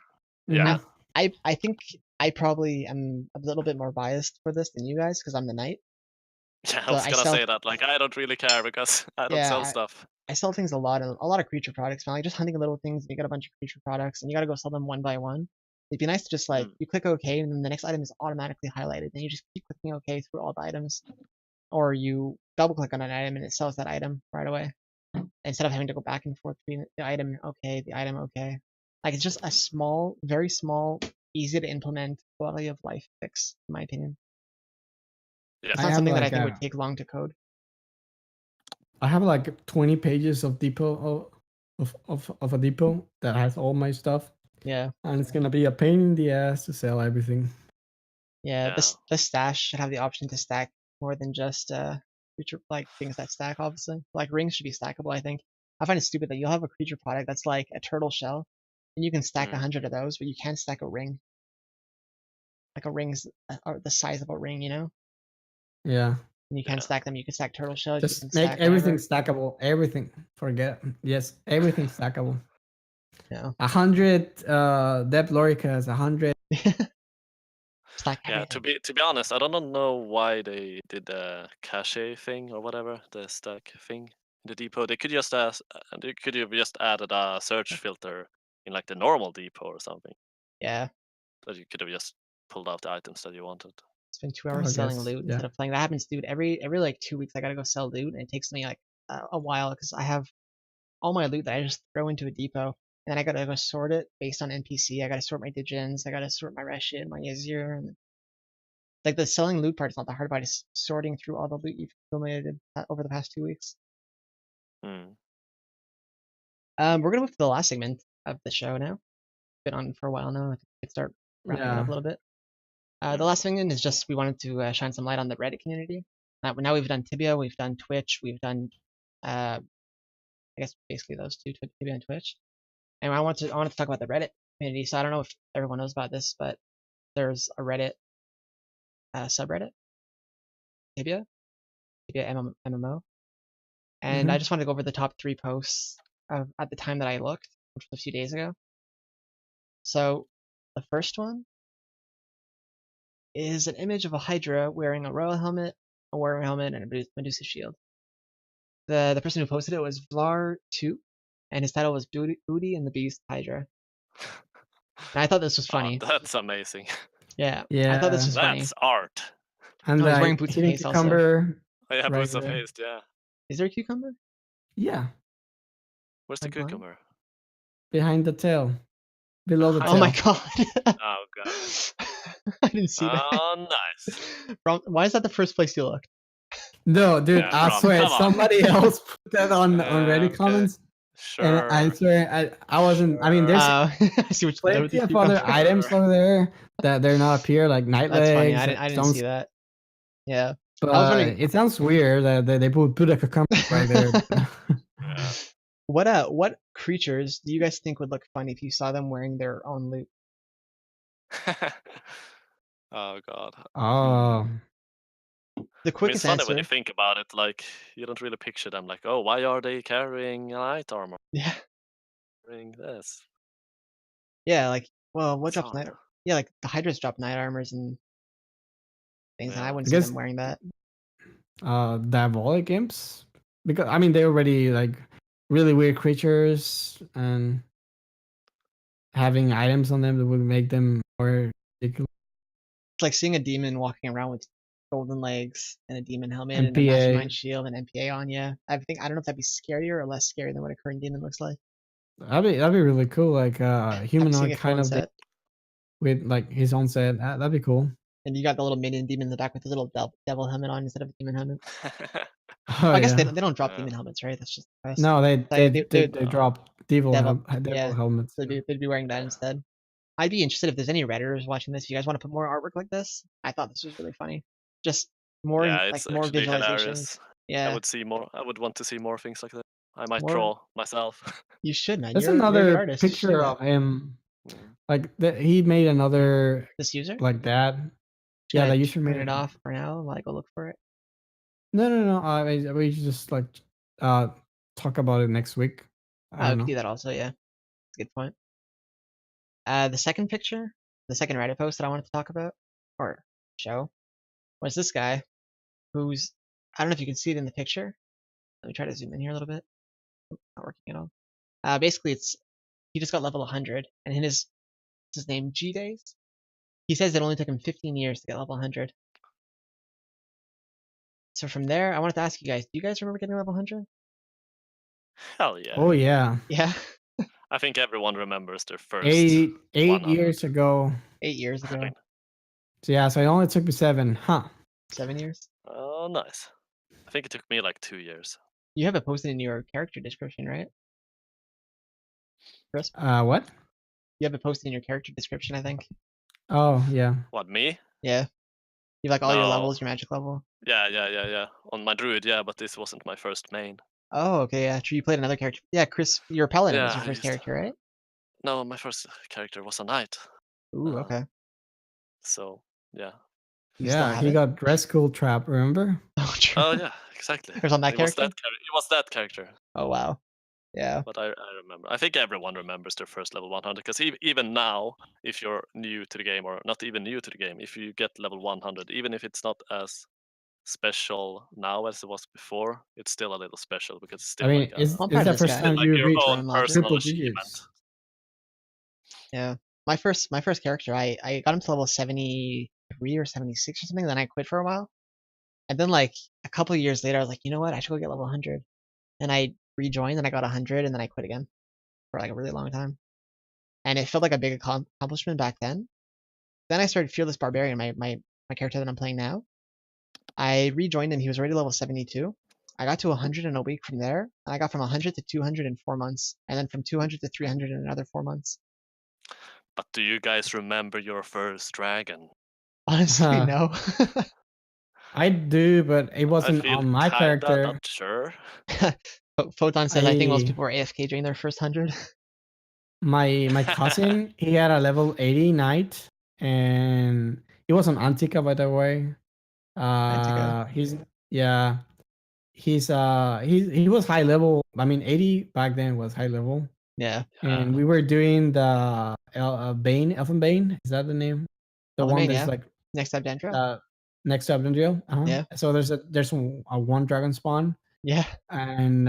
[SPEAKER 3] Yeah. I think I probably am a little bit more biased for this than you guys because I'm the knight.
[SPEAKER 4] Yeah, I was gonna say that. Like, I don't really care because I don't sell stuff.
[SPEAKER 3] I sell things a lot of creature products, man. Like, just hunting little things, and you got a bunch of creature products, and you gotta go sell them one by one. It'd be nice to just like you click OK, and then the next item is automatically highlighted, and you just keep clicking OK through all the items, or you double click on an item and it sells that item right away, instead of having to go back and forth between the item OK, the item OK. Like, it's just a small, very small, easy to implement quality of life fix, in my opinion.
[SPEAKER 4] Yeah.
[SPEAKER 3] It's not something that I think would take long to code.
[SPEAKER 5] I have like 20 pages of depot of a depot that has all my stuff,
[SPEAKER 3] Yeah.
[SPEAKER 5] and it's gonna be a pain in the ass to sell everything.
[SPEAKER 3] Yeah.
[SPEAKER 4] Yeah.
[SPEAKER 3] The stash should have the option to stack more than just creature like things that stack. Obviously, like rings should be stackable. I think. I find it stupid that you'll have a creature product that's like a turtle shell, and you can stack 100 of those, but you can't stack a ring. Like a ring's the size of a ring, you know.
[SPEAKER 5] Yeah.
[SPEAKER 3] And you can't
[SPEAKER 4] Yeah.
[SPEAKER 3] stack them. You can stack turtle shells. You can
[SPEAKER 5] Just make
[SPEAKER 3] stack
[SPEAKER 5] everything
[SPEAKER 3] whatever.
[SPEAKER 5] stackable. Everything. Forget. Yes, everything stackable.
[SPEAKER 3] No.
[SPEAKER 5] 100 depth loricas, 100.
[SPEAKER 3] Stack
[SPEAKER 4] Yeah,
[SPEAKER 3] everything.
[SPEAKER 4] to be honest, I don't know why they did the cache thing or whatever, the stack thing in the depot. They could just they could have just added a search filter in like the normal depot or something.
[SPEAKER 3] Yeah.
[SPEAKER 4] That you could have just pulled out the items that you wanted.
[SPEAKER 3] Spend 2
[SPEAKER 5] I
[SPEAKER 3] hours selling
[SPEAKER 5] guess,
[SPEAKER 3] loot
[SPEAKER 5] yeah.
[SPEAKER 3] instead of playing. That happens, dude. Every like 2 weeks, I gotta go sell loot, and it takes me like a while because I have all my loot that I just throw into a depot, and then I gotta go sort it based on NPC. I gotta sort my Digens. I gotta sort my Reshit, my Azir, and like the selling loot part is not the hard part. It's sorting through all the loot you've accumulated over the past 2 weeks.
[SPEAKER 4] Hmm.
[SPEAKER 3] We're gonna move to the last segment of the show now. Been on for a while now. I think we could start wrapping it up
[SPEAKER 5] Yeah.
[SPEAKER 3] a little bit. The last thing is just we wanted to shine some light on the Reddit community. Now we've done Tibia, we've done Twitch, we've done I guess basically those two, Tibia and Twitch. And I wanted to talk about the Reddit community. So I don't know if everyone knows about this, but there's a Reddit subreddit, Tibia MMO, and I just wanted to go over the top 3 posts at the time that I looked, which was a few days ago. So the first one is an image of a Hydra wearing a royal helmet, a warrior helmet, and a Medusa shield. The person who posted it was Vlar2, and his title was Booty and the Beast Hydra. And I thought this was
[SPEAKER 4] Oh,
[SPEAKER 3] funny.
[SPEAKER 4] that's amazing.
[SPEAKER 3] Yeah, I thought this
[SPEAKER 5] Yeah.
[SPEAKER 3] was funny.
[SPEAKER 4] That's art.
[SPEAKER 5] And
[SPEAKER 3] Oh, he's wearing
[SPEAKER 5] like
[SPEAKER 3] boots of
[SPEAKER 5] hidden
[SPEAKER 3] haste also.
[SPEAKER 5] cucumber.
[SPEAKER 4] Oh, yeah,
[SPEAKER 5] Right
[SPEAKER 4] boots of
[SPEAKER 5] there.
[SPEAKER 4] haste. Yeah.
[SPEAKER 3] Is there a cucumber?
[SPEAKER 5] Yeah.
[SPEAKER 4] Where's the
[SPEAKER 3] Like mine?
[SPEAKER 4] cucumber?
[SPEAKER 5] Behind the tail. Below the
[SPEAKER 3] Oh
[SPEAKER 5] tail.
[SPEAKER 3] my god.
[SPEAKER 4] Oh god.
[SPEAKER 3] I didn't see that.
[SPEAKER 4] Oh, nice.
[SPEAKER 3] Why is that the first place you looked?
[SPEAKER 5] No, dude,
[SPEAKER 4] Yeah,
[SPEAKER 5] I
[SPEAKER 4] Brom,
[SPEAKER 5] swear
[SPEAKER 4] come on.
[SPEAKER 5] somebody else put that on Reddit
[SPEAKER 4] Okay.
[SPEAKER 5] comments. And I
[SPEAKER 4] Sure.
[SPEAKER 5] swear I wasn't. I mean, there's
[SPEAKER 3] I see what you did with
[SPEAKER 5] plenty
[SPEAKER 3] the
[SPEAKER 5] of other
[SPEAKER 3] cucumber.
[SPEAKER 5] items over there that they're not up here, like night
[SPEAKER 3] That's funny.
[SPEAKER 5] legs.
[SPEAKER 3] I didn't see that. Yeah. I was wondering
[SPEAKER 5] But it sounds weird that they put a cucumber right there.
[SPEAKER 4] Yeah.
[SPEAKER 3] what creatures do you guys think would look funny if you saw them wearing their own loot?
[SPEAKER 4] Oh god.
[SPEAKER 5] Oh,
[SPEAKER 3] The
[SPEAKER 4] I mean, it's
[SPEAKER 3] quickest
[SPEAKER 4] funny when you
[SPEAKER 3] answer.
[SPEAKER 4] think about it. Like, you don't really picture them. Like, oh, why are they carrying light armor?
[SPEAKER 3] Yeah.
[SPEAKER 4] Carrying this.
[SPEAKER 3] Yeah, like what
[SPEAKER 4] What's
[SPEAKER 3] drops
[SPEAKER 4] up?
[SPEAKER 3] night? Yeah, like the Hydras drop night armors and things, and I
[SPEAKER 4] Yeah.
[SPEAKER 3] wouldn't
[SPEAKER 5] I
[SPEAKER 3] see
[SPEAKER 5] guess
[SPEAKER 3] them wearing that.
[SPEAKER 5] diabolic imps, because I mean they already like really weird creatures, and having items on them that would make them more ridiculous.
[SPEAKER 3] It's like seeing a demon walking around with golden legs and a demon helmet and a
[SPEAKER 5] MPA.
[SPEAKER 3] mastermind shield and MPA on. Yeah, I don't know if that'd be scarier or less scary than what a current demon looks like.
[SPEAKER 5] That'd be really cool, like
[SPEAKER 3] Seeing
[SPEAKER 5] humanoid
[SPEAKER 3] a full
[SPEAKER 5] kind
[SPEAKER 3] on
[SPEAKER 5] of
[SPEAKER 3] set,
[SPEAKER 5] with like his own set. That'd be cool.
[SPEAKER 3] and you got the little minion demon in the back with the little devil helmet on instead of a demon helmet.
[SPEAKER 5] Oh
[SPEAKER 3] I guess
[SPEAKER 5] yeah.
[SPEAKER 3] they don't drop
[SPEAKER 4] Yeah.
[SPEAKER 3] demon helmets, right? That's just the best.
[SPEAKER 5] No, they
[SPEAKER 3] They
[SPEAKER 5] drop devil
[SPEAKER 3] devil,
[SPEAKER 5] devil helmets.
[SPEAKER 3] they'd be wearing that instead. I'd be interested if there's any Redditors watching this. If you guys want to put more artwork like this, I thought this was really funny. Just more
[SPEAKER 4] Yeah,
[SPEAKER 3] like
[SPEAKER 4] it's
[SPEAKER 3] more
[SPEAKER 4] actually
[SPEAKER 3] visualizations.
[SPEAKER 4] hilarious. I
[SPEAKER 3] Yeah,
[SPEAKER 4] would see more. I would want to see more things like that. I might
[SPEAKER 3] more.
[SPEAKER 4] draw myself.
[SPEAKER 3] You should, man.
[SPEAKER 5] There's
[SPEAKER 3] You're a good
[SPEAKER 5] another
[SPEAKER 3] artist. You should do
[SPEAKER 5] picture
[SPEAKER 3] that.
[SPEAKER 5] of him,
[SPEAKER 4] Mm.
[SPEAKER 5] like he made another
[SPEAKER 3] This user?
[SPEAKER 5] like that.
[SPEAKER 3] Should
[SPEAKER 5] Yeah,
[SPEAKER 3] I
[SPEAKER 5] that user
[SPEAKER 3] turn
[SPEAKER 5] made
[SPEAKER 3] it off for now while I go look for it?
[SPEAKER 5] No. We just like talk about it next week. I
[SPEAKER 3] I
[SPEAKER 5] don't
[SPEAKER 3] could
[SPEAKER 5] know.
[SPEAKER 3] do that also. Yeah, that's a good point. The second picture, the second Reddit post that I wanted to talk about or show was this guy who's I don't know if you can see it in the picture. Let me try to zoom in here a little bit. Not working at all. Basically, he just got level 100, and in his name G Days. He says it only took him 15 years to get level 100. So from there, I wanted to ask you guys: do you guys remember getting level 100?
[SPEAKER 4] Hell yeah.
[SPEAKER 5] Oh yeah,
[SPEAKER 3] Yeah,
[SPEAKER 4] I think everyone remembers their first
[SPEAKER 5] 8
[SPEAKER 4] 100.
[SPEAKER 5] years ago.
[SPEAKER 3] 8 years
[SPEAKER 4] I
[SPEAKER 3] ago,
[SPEAKER 4] mean,
[SPEAKER 5] So yeah, so it only took me 7, huh?
[SPEAKER 3] 7 years.
[SPEAKER 4] oh, nice. I think it took me like 2 years.
[SPEAKER 3] You have it posted in your character description, right? Crisp?
[SPEAKER 5] What?
[SPEAKER 3] You have it posted in your character description, I think.
[SPEAKER 5] Oh yeah.
[SPEAKER 4] What, me?
[SPEAKER 3] Yeah. You have like all your
[SPEAKER 4] No.
[SPEAKER 3] levels, your magic level.
[SPEAKER 4] Yeah. On my druid, yeah, but this wasn't my first main.
[SPEAKER 3] Oh, okay, yeah. True, you played another character. Yeah, Chris, your paladin was
[SPEAKER 4] Yeah,
[SPEAKER 3] your
[SPEAKER 4] I
[SPEAKER 3] first
[SPEAKER 4] used-
[SPEAKER 3] character, right?
[SPEAKER 4] No, my first character was a knight.
[SPEAKER 3] Ooh, okay.
[SPEAKER 4] So yeah.
[SPEAKER 3] You still
[SPEAKER 5] Yeah,
[SPEAKER 3] have
[SPEAKER 5] he
[SPEAKER 3] it?
[SPEAKER 5] got dress cool trap. Remember?
[SPEAKER 3] Oh, true.
[SPEAKER 4] Oh yeah, exactly.
[SPEAKER 3] It was on that
[SPEAKER 4] It was
[SPEAKER 3] character?
[SPEAKER 4] It was that character.
[SPEAKER 3] Oh, wow. Yeah.
[SPEAKER 4] But I remember. I think everyone remembers their first level 100 because even now, if you're new to the game or not even new to the game, if you get level 100, even if it's not as special now as it was before, it's still a little special because it's
[SPEAKER 5] I
[SPEAKER 4] still
[SPEAKER 5] mean,
[SPEAKER 4] like a
[SPEAKER 5] is
[SPEAKER 3] I'm proud of
[SPEAKER 5] the
[SPEAKER 3] this
[SPEAKER 5] first
[SPEAKER 3] guy.
[SPEAKER 5] time
[SPEAKER 4] like
[SPEAKER 5] you
[SPEAKER 4] your
[SPEAKER 5] reach
[SPEAKER 4] own personal
[SPEAKER 5] triple
[SPEAKER 4] achievement.
[SPEAKER 5] digits?
[SPEAKER 3] Yeah. My first character, I got him to level 73 or 76 or something, then I quit for a while. And then like a couple of years later, I was like, you know what? I should go get level 100. And I rejoined and I got 100 and then I quit again for like a really long time. And it felt like a big accomplishment back then. Then I started Fearless Barbarian, my character that I'm playing now. I rejoined him. He was already level 72. I got to 100 in a week from there. And I got from 100 to 200 in 4 months. And then from 200 to 300 in another 4 months.
[SPEAKER 4] But do you guys remember your first dragon?
[SPEAKER 3] Honestly, no.
[SPEAKER 5] I do, but it
[SPEAKER 4] I
[SPEAKER 5] wasn't
[SPEAKER 4] feel
[SPEAKER 5] on my
[SPEAKER 4] kinda
[SPEAKER 5] character.
[SPEAKER 4] not sure.
[SPEAKER 3] Photon says, I think most
[SPEAKER 5] I
[SPEAKER 3] people were AFK during their first 100.
[SPEAKER 5] my cousin, he had a level 80 knight, and he was on Antica, by the way.
[SPEAKER 3] Antica.
[SPEAKER 5] He's yeah, he was high level. I mean, 80 back then was high level,
[SPEAKER 3] Yeah.
[SPEAKER 5] and we were doing the Bane, Elfen Bane. Is that the name? The one
[SPEAKER 3] Eldermane,
[SPEAKER 5] that's
[SPEAKER 3] yeah.
[SPEAKER 5] like
[SPEAKER 3] Next up, Dendro.
[SPEAKER 5] next to Abdendriel.
[SPEAKER 3] Yeah.
[SPEAKER 5] So there's a one dragon spawn,
[SPEAKER 3] Yeah.
[SPEAKER 5] and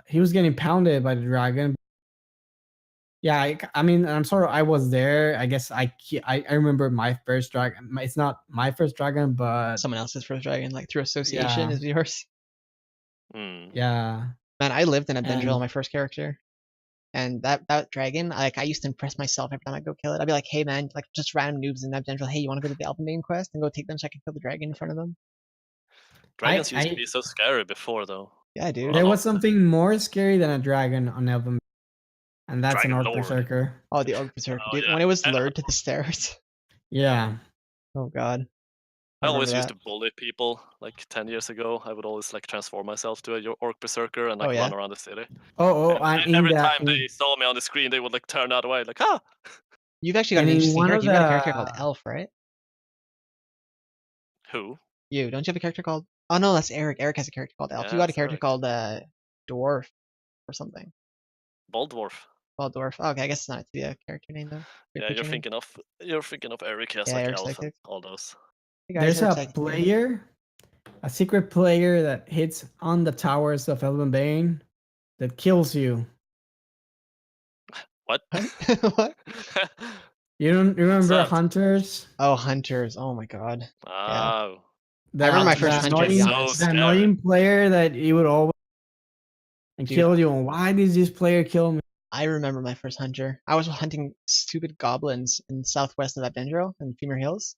[SPEAKER 5] he was getting pounded by the dragon. Yeah, I mean, I'm sorry, I was there. I guess I remember my first dragon. It's not my first dragon, but
[SPEAKER 3] Someone else's first dragon, like through association,
[SPEAKER 5] yeah,
[SPEAKER 3] is yours.
[SPEAKER 4] Hmm.
[SPEAKER 5] yeah.
[SPEAKER 3] Man, I lived in Abdendriel,
[SPEAKER 5] And
[SPEAKER 3] my first character. And that dragon, like I used to impress myself every time I go kill it. I'd be like, hey man, like just random noobs in Abdendriel, hey, you want to go to the Alpha quest and go take them so I can kill the dragon in front of them?
[SPEAKER 4] Dragons used to
[SPEAKER 5] I
[SPEAKER 4] be so scary before, though.
[SPEAKER 3] Yeah, dude.
[SPEAKER 5] there
[SPEAKER 4] Oh.
[SPEAKER 5] was something more scary than a dragon on Elven, and that's an
[SPEAKER 4] Dragon
[SPEAKER 5] Orc
[SPEAKER 4] Lord.
[SPEAKER 5] Berserker.
[SPEAKER 3] Oh, the Orc Berserker,
[SPEAKER 4] Oh,
[SPEAKER 3] dude.
[SPEAKER 4] yeah.
[SPEAKER 3] When it was
[SPEAKER 4] And
[SPEAKER 3] lured to the stairs.
[SPEAKER 5] Yeah.
[SPEAKER 3] Oh god.
[SPEAKER 4] I always
[SPEAKER 3] remember
[SPEAKER 4] used
[SPEAKER 3] that.
[SPEAKER 4] to bully people. Like 10 years ago, I would always like transform myself to a Orc Berserker and
[SPEAKER 3] Oh,
[SPEAKER 4] like
[SPEAKER 3] yeah?
[SPEAKER 4] run around the city.
[SPEAKER 5] Oh,
[SPEAKER 4] And
[SPEAKER 5] I'm in
[SPEAKER 4] every
[SPEAKER 5] that.
[SPEAKER 4] time they saw me on the screen, they would like turn that way, like, ah!
[SPEAKER 3] You've actually got
[SPEAKER 5] And
[SPEAKER 3] an
[SPEAKER 5] in
[SPEAKER 3] interesting
[SPEAKER 5] one
[SPEAKER 3] character.
[SPEAKER 5] of
[SPEAKER 3] You got a character called
[SPEAKER 5] the
[SPEAKER 3] Elf, right?
[SPEAKER 4] Who?
[SPEAKER 3] You don't you have a character called? Oh no, that's Eric. Eric has a character called Elf.
[SPEAKER 4] Yeah,
[SPEAKER 3] You got a
[SPEAKER 4] that's
[SPEAKER 3] character
[SPEAKER 4] Eric.
[SPEAKER 3] called Dwarf or something.
[SPEAKER 4] Bald Dwarf.
[SPEAKER 3] Called Dwarf. Oh, okay, I guess it's not a Tibia character name though. Your
[SPEAKER 4] Yeah,
[SPEAKER 3] creature name?
[SPEAKER 4] you're thinking of Eric as
[SPEAKER 3] Yeah,
[SPEAKER 4] like
[SPEAKER 3] Eric's
[SPEAKER 4] elf and
[SPEAKER 3] psychic.
[SPEAKER 4] all those.
[SPEAKER 3] Hey guys,
[SPEAKER 5] there's
[SPEAKER 3] Eric's
[SPEAKER 5] a
[SPEAKER 3] psychic.
[SPEAKER 5] player, a secret player that hits on the towers of Elven Bane that kills you.
[SPEAKER 4] What?
[SPEAKER 3] What?
[SPEAKER 5] You don't remember
[SPEAKER 4] that?
[SPEAKER 5] Hunters?
[SPEAKER 3] Oh, hunters. Oh my god.
[SPEAKER 4] Oh.
[SPEAKER 5] The,
[SPEAKER 3] I remember my
[SPEAKER 5] the
[SPEAKER 3] first hunter, to be
[SPEAKER 5] annoying,
[SPEAKER 3] honest.
[SPEAKER 4] So
[SPEAKER 5] the annoying player that he would always and
[SPEAKER 3] Dude.
[SPEAKER 5] kill you. And why did this player kill me?
[SPEAKER 3] I remember my first hunter. I was hunting stupid goblins in southwest of Abdendriel in Femur Hills.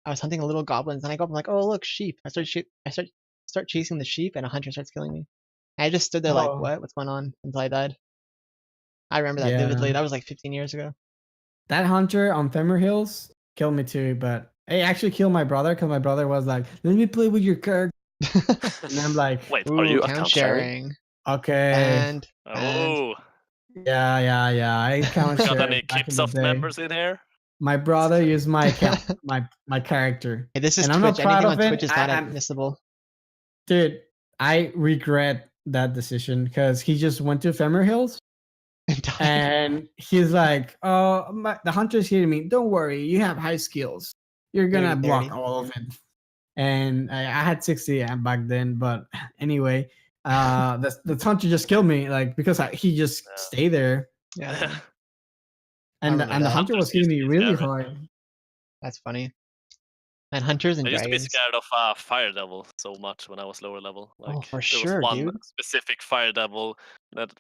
[SPEAKER 3] I was hunting little goblins, and I go up and I'm like, oh look, sheep. I start chasing the sheep, and a hunter starts killing me. And I just stood there like,
[SPEAKER 5] Oh.
[SPEAKER 3] what's going on? Until I died. I remember that vividly.
[SPEAKER 5] Yeah.
[SPEAKER 3] That was like 15 years ago.
[SPEAKER 5] That hunter on Femur Hills killed me too, but it actually killed my brother because my brother was like, "Let me play with your character," and I'm like,
[SPEAKER 4] Wait,
[SPEAKER 3] Ooh,
[SPEAKER 4] are you
[SPEAKER 3] count
[SPEAKER 4] account sharing?
[SPEAKER 3] sharing?
[SPEAKER 5] "Okay,
[SPEAKER 3] And
[SPEAKER 4] Oh.
[SPEAKER 5] yeah, I count
[SPEAKER 4] Got
[SPEAKER 5] share
[SPEAKER 4] any
[SPEAKER 5] back in the
[SPEAKER 4] Kipsoft
[SPEAKER 5] day."
[SPEAKER 4] members in here?
[SPEAKER 5] My brother used my account, my character.
[SPEAKER 3] hey, this is
[SPEAKER 5] And I'm
[SPEAKER 3] Twitch.
[SPEAKER 5] not proud
[SPEAKER 3] Anything on
[SPEAKER 5] of it.
[SPEAKER 3] Twitch is not
[SPEAKER 5] I'm-
[SPEAKER 3] admissible.
[SPEAKER 5] Dude, I regret that decision because he just went to Femur Hills
[SPEAKER 3] And died.
[SPEAKER 5] and he's like, "Oh, the hunter's hitting me. Don't worry, you have high skills. You're gonna
[SPEAKER 3] 30.
[SPEAKER 5] block all of it." And I had 60 back then, but anyway, the hunter just killed me, like because he just stayed there,
[SPEAKER 3] Yeah,
[SPEAKER 5] and
[SPEAKER 3] remember
[SPEAKER 5] the
[SPEAKER 3] that.
[SPEAKER 5] hunter was
[SPEAKER 4] Hunters used
[SPEAKER 5] hitting
[SPEAKER 4] to
[SPEAKER 5] me
[SPEAKER 4] be
[SPEAKER 5] really
[SPEAKER 4] scary.
[SPEAKER 5] hard.
[SPEAKER 3] that's funny. And hunters and
[SPEAKER 4] I used to be
[SPEAKER 3] dragons.
[SPEAKER 4] scared of Fire Devil so much when I was lower level. Like
[SPEAKER 3] Oh, for
[SPEAKER 4] there
[SPEAKER 3] sure,
[SPEAKER 4] was one
[SPEAKER 3] dude.
[SPEAKER 4] specific Fire Devil that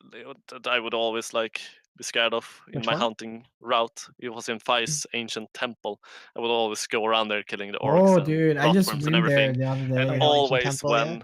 [SPEAKER 4] I would always like be scared of in
[SPEAKER 3] Which
[SPEAKER 4] my
[SPEAKER 3] one?
[SPEAKER 4] hunting route. It was in Fai's ancient temple. I would always go around there killing the orcs
[SPEAKER 5] Oh,
[SPEAKER 4] and
[SPEAKER 5] dude, I just
[SPEAKER 4] rotworms and
[SPEAKER 5] went there
[SPEAKER 4] everything.
[SPEAKER 5] the other
[SPEAKER 4] And
[SPEAKER 5] day.
[SPEAKER 3] Oh, yeah, Ancient
[SPEAKER 4] always
[SPEAKER 3] Temple,
[SPEAKER 4] when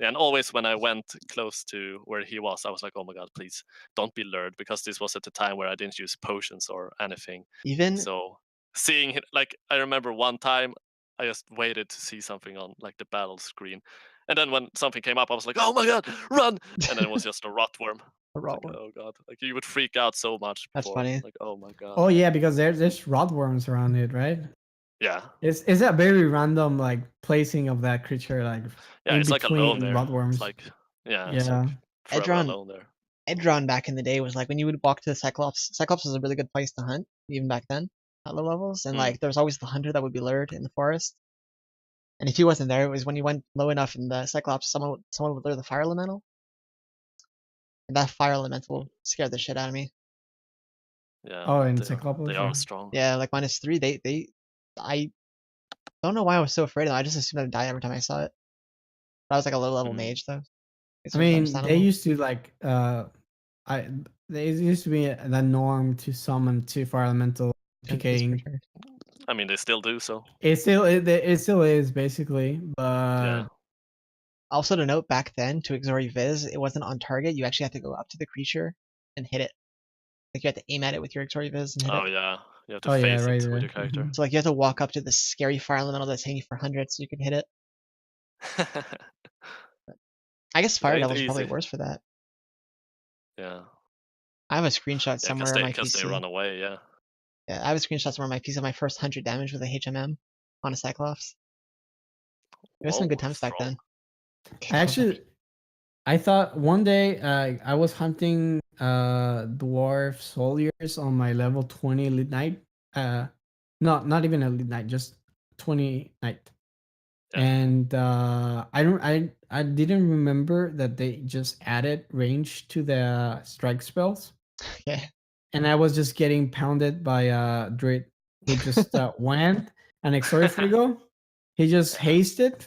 [SPEAKER 4] And always when I went close to where he was, I was like, oh my god, please don't be lured, because this was at the time where I didn't use potions or anything.
[SPEAKER 3] Even
[SPEAKER 4] So seeing like I remember one time I just waited to see something on like the battle screen, and then when something came up, I was like, oh my god, run! And then it was just a rotworm.
[SPEAKER 3] a
[SPEAKER 4] It's
[SPEAKER 3] raw
[SPEAKER 4] like,
[SPEAKER 3] one.
[SPEAKER 4] oh god, like you would freak out so much
[SPEAKER 3] That's
[SPEAKER 4] before.
[SPEAKER 3] funny.
[SPEAKER 4] Like, oh my god.
[SPEAKER 5] Oh yeah, because there's rotworms around it, right?
[SPEAKER 4] Yeah.
[SPEAKER 5] Is that very random like placing of that creature like
[SPEAKER 4] Yeah,
[SPEAKER 5] in
[SPEAKER 4] it's like alone
[SPEAKER 5] between
[SPEAKER 4] there.
[SPEAKER 5] rotworms?
[SPEAKER 4] It's like it's
[SPEAKER 5] Yeah.
[SPEAKER 4] like forever
[SPEAKER 3] Edron
[SPEAKER 4] alone there.
[SPEAKER 3] Edron back in the day was like when you would walk to the Cyclops. Cyclops was a really good place to hunt, even back then at low levels. And
[SPEAKER 4] Mm.
[SPEAKER 3] like there was always the hunter that would be lured in the forest. And if he wasn't there, it was when you went low enough in the Cyclops, someone would lure the fire elemental. And that fire elemental scared the shit out of me.
[SPEAKER 4] Yeah.
[SPEAKER 5] Oh, in
[SPEAKER 4] they
[SPEAKER 5] Cyclops.
[SPEAKER 4] are strong.
[SPEAKER 3] Yeah, like -3, I don't know why I was so afraid of them. I just assumed I'd die every time I saw it. But I was like a low level
[SPEAKER 4] Mm.
[SPEAKER 3] mage though. It's
[SPEAKER 5] I mean, they
[SPEAKER 3] understandable.
[SPEAKER 5] used to like they used to be the norm to summon 2 fire elemental
[SPEAKER 3] Turn phase per
[SPEAKER 5] PKing.
[SPEAKER 3] turn.
[SPEAKER 4] I mean, they still do so.
[SPEAKER 5] It still is basically, but
[SPEAKER 4] Yeah.
[SPEAKER 3] Also to note, back then to Exori Viz, it wasn't on target. You actually had to go up to the creature and hit it. Like you had to aim at it with your Exori Viz and hit
[SPEAKER 4] Oh
[SPEAKER 3] it.
[SPEAKER 4] yeah. You have to
[SPEAKER 5] oh yeah,
[SPEAKER 4] face
[SPEAKER 5] right
[SPEAKER 4] it with
[SPEAKER 5] there.
[SPEAKER 4] your character.
[SPEAKER 3] So like you have to walk up to the scary fire elemental that's hitting you for 100 so you can hit it. I guess
[SPEAKER 4] It
[SPEAKER 3] Fire
[SPEAKER 4] ain't
[SPEAKER 3] Devil's probably
[SPEAKER 4] easy.
[SPEAKER 3] worse for that.
[SPEAKER 4] Yeah.
[SPEAKER 3] I have a screenshot
[SPEAKER 4] Yeah,
[SPEAKER 3] somewhere on my
[SPEAKER 4] because they
[SPEAKER 3] PC.
[SPEAKER 4] run away. Yeah.
[SPEAKER 3] Yeah, I have a screenshot somewhere on my PC of my first 100 damage with a HMM on a Cyclops. It was some good times back then.
[SPEAKER 5] I thought one day I was hunting dwarf soldiers on my level 20 elite knight. Not even elite knight, just 20 knight.
[SPEAKER 4] Yeah.
[SPEAKER 5] And I didn't remember that they just added range to the strike spells.
[SPEAKER 3] Yeah.
[SPEAKER 5] And I was just getting pounded by Druid who just went an Exori Frigo. He just hasted,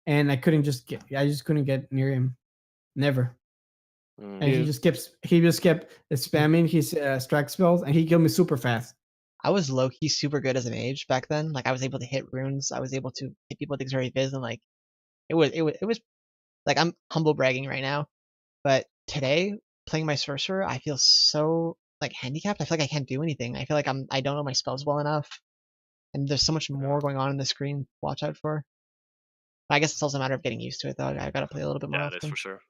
[SPEAKER 5] and I just couldn't get near him. Never.
[SPEAKER 4] Mm.
[SPEAKER 5] And he just kept spamming his strike spells, and he killed me super fast.
[SPEAKER 3] I was low key super good as a mage back then. Like I was able to hit runes. I was able to hit people with Exori Viz, and like it was like I'm humble bragging right now, but today playing my sorcerer, I feel so like handicapped. I feel like I can't do anything. I feel like I don't know my spells well enough, and there's so much more going on in the screen to watch out for. I guess it's also a matter of getting used to it though. I gotta play a little bit more
[SPEAKER 4] Yeah, it is
[SPEAKER 3] often.
[SPEAKER 4] for sure.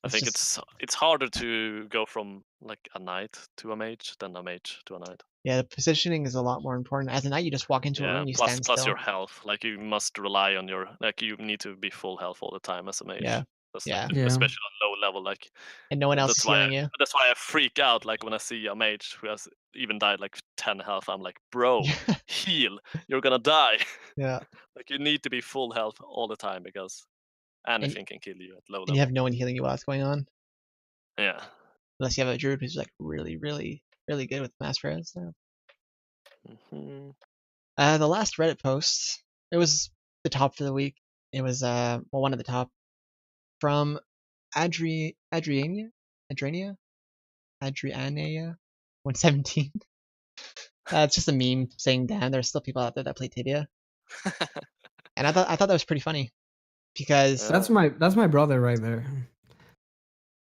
[SPEAKER 4] I
[SPEAKER 3] It's
[SPEAKER 4] think
[SPEAKER 3] just-
[SPEAKER 4] it's harder to go from like a knight to a mage than a mage to a knight.
[SPEAKER 3] Yeah, the positioning is a lot more important. As a knight, you just walk into a
[SPEAKER 4] Yeah.
[SPEAKER 3] room, you
[SPEAKER 4] Plus
[SPEAKER 3] stand
[SPEAKER 4] plus
[SPEAKER 3] still.
[SPEAKER 4] your health. Like you must rely on your you need to be full health all the time as a mage.
[SPEAKER 3] Yeah.
[SPEAKER 4] That's
[SPEAKER 3] Yeah.
[SPEAKER 4] like
[SPEAKER 5] Yeah.
[SPEAKER 4] especially on low level. Like
[SPEAKER 3] And no one else is
[SPEAKER 4] that's why
[SPEAKER 3] healing you.
[SPEAKER 4] that's why I freak out like when I see a mage who has even died like 10 health. I'm like, bro, heal. You're gonna die.
[SPEAKER 3] Yeah.
[SPEAKER 4] Like you need to be full health all the time because anything can kill you at low
[SPEAKER 3] And
[SPEAKER 4] level.
[SPEAKER 3] you have no one healing you while it's going on.
[SPEAKER 4] Yeah.
[SPEAKER 3] Unless you have a druid who's like really, really, really good with mass res. So.
[SPEAKER 4] Hmm.
[SPEAKER 3] The last Reddit post, it was the top for the week. It was one of the top from Adriania 117. It's just a meme saying, "Damn, there's still people out there that play Tibia," and I thought that was pretty funny because
[SPEAKER 5] That's my brother right there.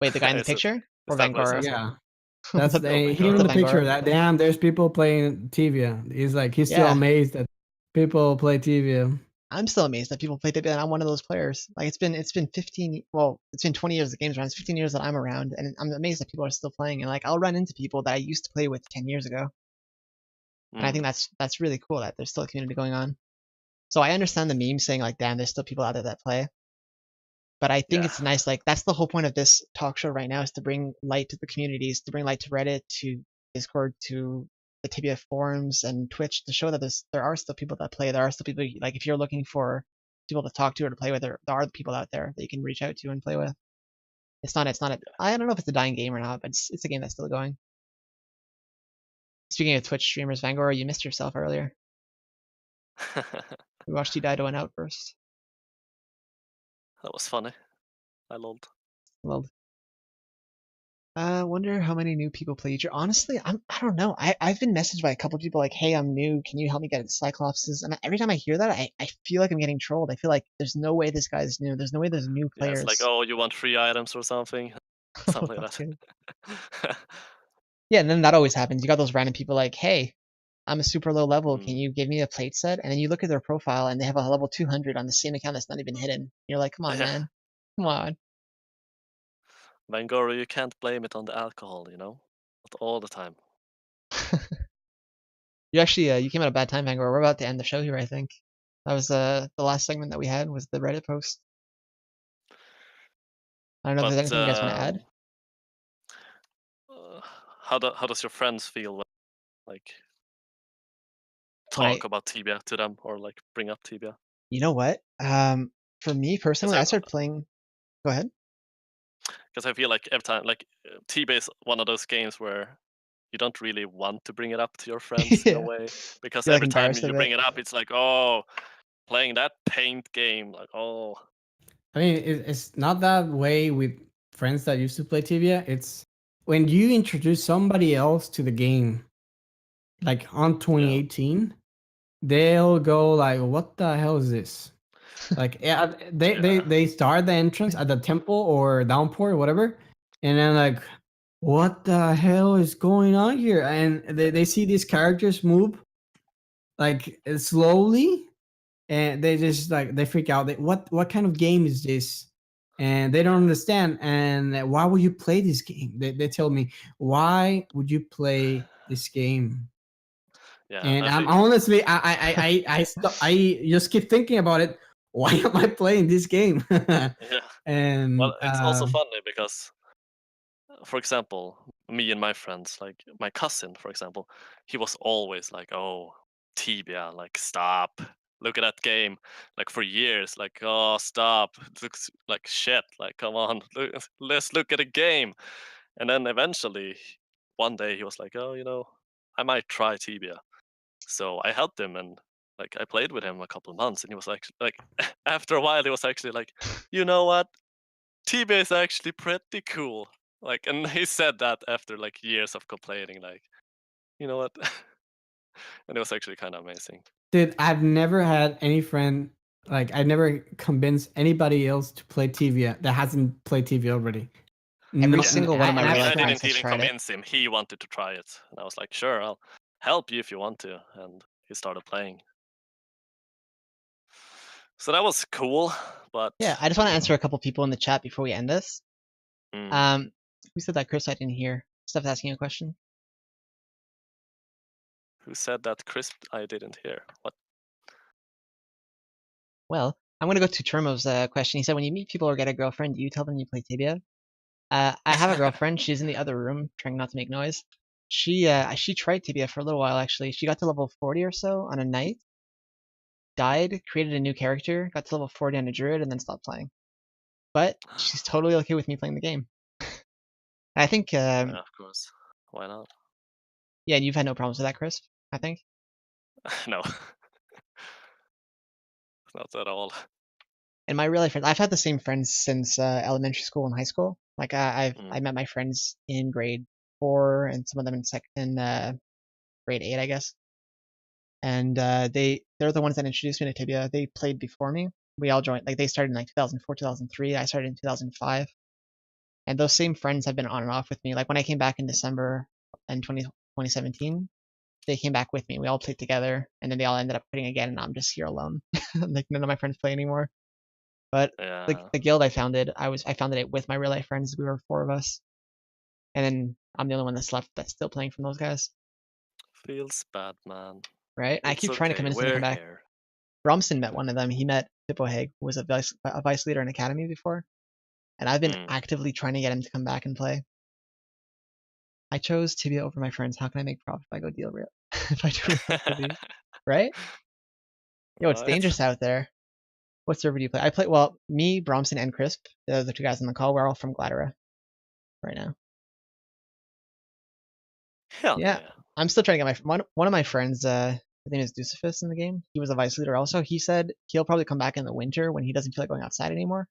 [SPEAKER 3] wait, the guy in the
[SPEAKER 4] Is it-
[SPEAKER 3] picture or
[SPEAKER 4] is that what it
[SPEAKER 3] Vangora?
[SPEAKER 4] says?
[SPEAKER 5] Yeah. That's
[SPEAKER 3] The-
[SPEAKER 5] the,
[SPEAKER 4] my
[SPEAKER 5] he in
[SPEAKER 3] the
[SPEAKER 5] the picture
[SPEAKER 3] Vangora.
[SPEAKER 5] that damn there's people playing Tibia. He's still
[SPEAKER 3] Yeah.
[SPEAKER 5] amazed that people play Tibia.
[SPEAKER 3] I'm still amazed that people play Tibia, and I'm one of those players. Like it's been 15, well, it's been 20 years the game's around. It's 15 years that I'm around, and I'm amazed that people are still playing. And like I'll run into people that I used to play with 10 years ago, and I think that's really cool that there's still a community going on. So I understand the meme saying like, "Damn, there's still people out there that play," but I think it's nice. Like that's the whole point of this talk show right now is to bring light to the communities, to bring light to Reddit, to Discord, to the Tibia forums and Twitch to show that there are still people that play. There are still people like if you're looking for people to talk to or to play with, there are people out there that you can reach out to and play with. It's not I don't know if it's a dying game or not, but it's a game that's still going. Speaking of Twitch streamers, Vangora, you missed yourself earlier. We watched you die to an outburst.
[SPEAKER 4] That was funny. I loved.
[SPEAKER 3] Well, Wonder how many new people play each year. Honestly, I don't know. I've been messaged by a couple people like, "Hey, I'm new. Can you help me get into Cyclopses?" And every time I hear that, I feel like I'm getting trolled. I feel like there's no way this guy's new. There's no way there's new
[SPEAKER 4] Yeah, it's like,
[SPEAKER 3] players.
[SPEAKER 4] oh, you want free items or something, something like
[SPEAKER 3] That's good.
[SPEAKER 4] that.
[SPEAKER 3] Yeah, and then that always happens. You got those random people like, "Hey, I'm a super low level. Can
[SPEAKER 4] Mm.
[SPEAKER 3] you give me a plate set?" And then you look at their profile and they have a level 200 on the same account that's not even hidden. You're like, "Come on,
[SPEAKER 4] Yeah.
[SPEAKER 3] man. Come on."
[SPEAKER 4] Vangoro, you can't blame it on the alcohol, not all the time.
[SPEAKER 3] You actually you came at a bad time, Vanguard. We're about to end the show here, I think. That was the last segment that we had was the Reddit post. I don't know if there's
[SPEAKER 4] But
[SPEAKER 3] anything you guys want to add.
[SPEAKER 4] how does your friends feel when, like,
[SPEAKER 3] When
[SPEAKER 4] talk about Tibia to them or like bring up Tibia?
[SPEAKER 3] You know what? For me personally, I started playing. Go ahead.
[SPEAKER 4] Because I feel like every time, like, Tibia is one of those games where you don't really want to bring it up to your friends in a
[SPEAKER 3] Yeah.
[SPEAKER 4] way, because
[SPEAKER 3] You're like
[SPEAKER 4] every time
[SPEAKER 3] embarrassed
[SPEAKER 4] you
[SPEAKER 3] of
[SPEAKER 4] bring
[SPEAKER 3] it.
[SPEAKER 4] it up, it's like, oh, playing that paint game, like, oh.
[SPEAKER 5] I mean, it's not that way with friends that used to play Tibia. It's when you introduce somebody else to the game, like on 2018, they'll go like, "What the hell is this?" Like, yeah, they start the entrance at the temple or downpour or whatever, and then like, what the hell is going on here? And they see these characters move like slowly, and they just like they freak out. What kind of game is this? And they don't understand. And why would you play this game? They tell me, why would you play this game?
[SPEAKER 4] Yeah,
[SPEAKER 5] And
[SPEAKER 4] I
[SPEAKER 5] I'm
[SPEAKER 4] think,
[SPEAKER 5] honestly, I just keep thinking about it. Why am I playing this game?
[SPEAKER 4] yeah.
[SPEAKER 5] And
[SPEAKER 4] Well, it's also funny because, for example, me and my friends, like my cousin, for example, he was always like, "Oh, Tibia, like, stop. Look at that game." Like, for years, like, "Oh, stop. It looks like shit. Like, come on, let's look at a game." And then eventually, one day he was like, "Oh, I might try Tibia." So I helped him, and like I played with him a couple of months, and he was like after a while, he was actually like, "You know what? Tibia is actually pretty cool." Like, and he said that after like years of complaining, like, you know what? And it was actually kind of amazing.
[SPEAKER 5] dude, I've never had any friend like I never convinced anybody else to play Tibia that hasn't played Tibia already.
[SPEAKER 3] Every
[SPEAKER 5] No,
[SPEAKER 3] single one of my
[SPEAKER 5] and
[SPEAKER 4] I
[SPEAKER 3] real
[SPEAKER 4] mean,
[SPEAKER 3] life
[SPEAKER 4] I
[SPEAKER 5] I've tried.
[SPEAKER 3] friends
[SPEAKER 4] didn't
[SPEAKER 3] has
[SPEAKER 4] even
[SPEAKER 3] tried it.
[SPEAKER 4] convince him. He wanted to try it, and I was like, "Sure, I'll help you if you want to." And he started playing. So that was cool, but
[SPEAKER 3] Yeah, I just want to answer a couple people in the chat before we end this.
[SPEAKER 4] mm,
[SPEAKER 3] Who said that, Chris? I didn't hear. Steph's asking a question.
[SPEAKER 4] who said that? Crisp? I didn't hear. What?
[SPEAKER 3] Well, I'm gonna go to Termo's question. He said, "When you meet people or get a girlfriend, do you tell them you play Tibia?" I have a girlfriend. She's in the other room, trying not to make noise. She tried Tibia for a little while actually. She got to level 40 or so on a night, died, created a new character, got to level 40 on a druid, and then stopped playing. But she's totally okay with me playing the game. And I think,
[SPEAKER 4] Yeah, of course. Why not?
[SPEAKER 3] yeah, you've had no problems with that, Chris. I think.
[SPEAKER 4] No, not at all.
[SPEAKER 3] And my real life friends, I've had the same friends since elementary school and high school. Like I met my friends in grade 4 and some of them in grade 8, I guess. And they're the ones that introduced me to Tibia. They played before me. We all joined, like they started in like 2004, 2003. I started in 2005. And those same friends have been on and off with me. Like when I came back in December in 2017, they came back with me. We all played together, and then they all ended up quitting again, and I'm just here alone. Like none of my friends play anymore. But like
[SPEAKER 4] Yeah,
[SPEAKER 3] the guild I founded, I founded it with my real life friends. We were 4 of us, and then I'm the only one that's left that's still playing from those guys.
[SPEAKER 4] feels bad, man.
[SPEAKER 3] Right? I
[SPEAKER 4] It's
[SPEAKER 3] keep trying to
[SPEAKER 4] okay.
[SPEAKER 3] convince them to
[SPEAKER 4] We're
[SPEAKER 3] come back.
[SPEAKER 4] here.
[SPEAKER 3] Bromsson met one of them. He met Hippoheg, who was a vice leader in academy before, and I've been
[SPEAKER 4] Mm.
[SPEAKER 3] actively trying to get him to come back and play. I chose Tibia over my friends. How can I make profit if I go deal real? If I do real Tibia, right? Yo, it's
[SPEAKER 4] Right.
[SPEAKER 3] dangerous out there. What server do you play? I play, well, me, Bromsson, and Krisph, the 2 guys on the call, we're all from Gladera right now.
[SPEAKER 4] Hell
[SPEAKER 3] Yeah,
[SPEAKER 4] yeah.
[SPEAKER 3] I'm still trying to get one of my friends. His name is Deucephus in the game. He was a vice leader also. He said he'll probably come back in the winter when he doesn't feel like going outside anymore.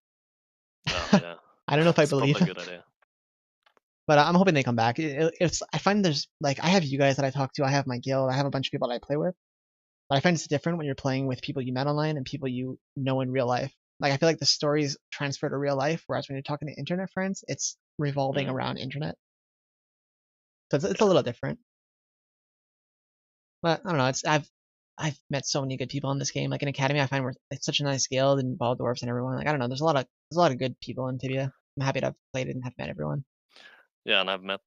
[SPEAKER 4] Oh yeah.
[SPEAKER 3] I don't know if I
[SPEAKER 4] It's
[SPEAKER 3] believe
[SPEAKER 4] probably a
[SPEAKER 3] him.
[SPEAKER 4] good idea.
[SPEAKER 3] But I'm hoping they come back. I find there's like I have you guys that I talk to. I have my guild. I have a bunch of people that I play with. But I find it's different when you're playing with people you met online and people you know in real life. Like I feel like the stories transfer to real life, whereas when you're talking to internet friends, it's revolving around internet. So it's a little different. But I don't know. I've met so many good people in this game. Like in Academy, I find it's such a nice guild and ball dwarfs and everyone. Like I don't know. There's a lot of good people in Tibia. I'm happy to have played it and have met everyone.
[SPEAKER 4] Yeah, and I've met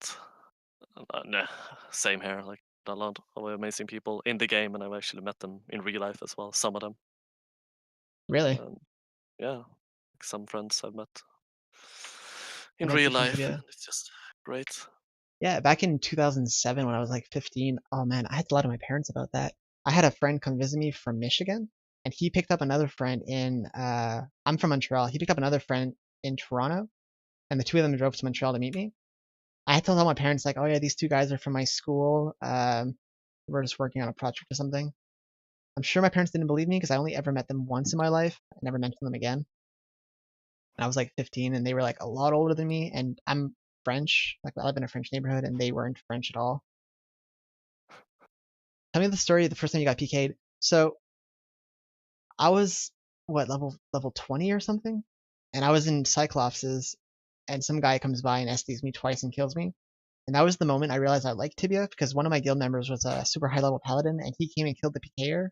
[SPEAKER 4] nah, same here. Like a lot of amazing people in the game, and I've actually met them in real life as well. Some of them.
[SPEAKER 3] Really,
[SPEAKER 4] Yeah, like some friends I've met in
[SPEAKER 3] like
[SPEAKER 4] real
[SPEAKER 3] you from
[SPEAKER 4] life,
[SPEAKER 3] Tibia.
[SPEAKER 4] and it's just great.
[SPEAKER 3] Yeah, back in 2007 when I was like 15. Oh man, I had to lie to my parents about that. I had a friend come visit me from Michigan, and he picked up another friend in. I'm from Montreal. He picked up another friend in Toronto, and the two of them drove to Montreal to meet me. I had to tell my parents like, oh yeah, these two guys are from my school. We're just working on a project or something. I'm sure my parents didn't believe me because I only ever met them once in my life. I never mentioned them again. And I was like 15, and they were like a lot older than me, and I'm French. Like I live in a French neighborhood, and they weren't French at all. Tell me the story the first time you got PK'd. So I was what level 20 or something, and I was in Cyclopses, and some guy comes by and SDs me twice and kills me. And that was the moment I realized I liked Tibia because one of my guild members was a super high level paladin, and he came and killed the PKer,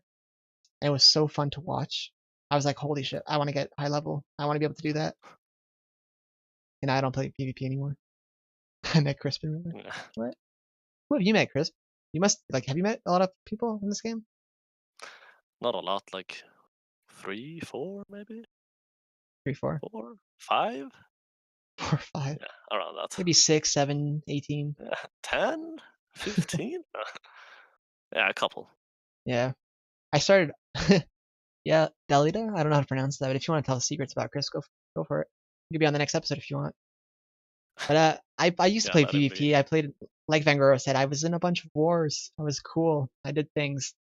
[SPEAKER 3] and it was so fun to watch. I was like, holy shit, I want to get high level. I want to be able to do that. And I don't play PvP anymore. I met Krisph. Remember?
[SPEAKER 4] Yeah.
[SPEAKER 3] What? Who have you met, Krisph? You must like have you met a lot of people in this game?
[SPEAKER 4] Not a lot, like 3, 4, maybe
[SPEAKER 3] 3, 4,
[SPEAKER 4] 4, 5.
[SPEAKER 3] 4, 5,
[SPEAKER 4] Yeah, around that.
[SPEAKER 3] maybe 6, 7, 18.
[SPEAKER 4] Yeah, 10, 15. Yeah, a couple.
[SPEAKER 3] Yeah. I started yeah, Delita. I don't know how to pronounce that, but if you want to tell the secrets about Chris, go for it. You could be on the next episode if you want. But I used to
[SPEAKER 4] Yeah,
[SPEAKER 3] play
[SPEAKER 4] let it be.
[SPEAKER 3] PvP. I played like Van Gogh said, I was in a bunch of wars. I was cool. I did things.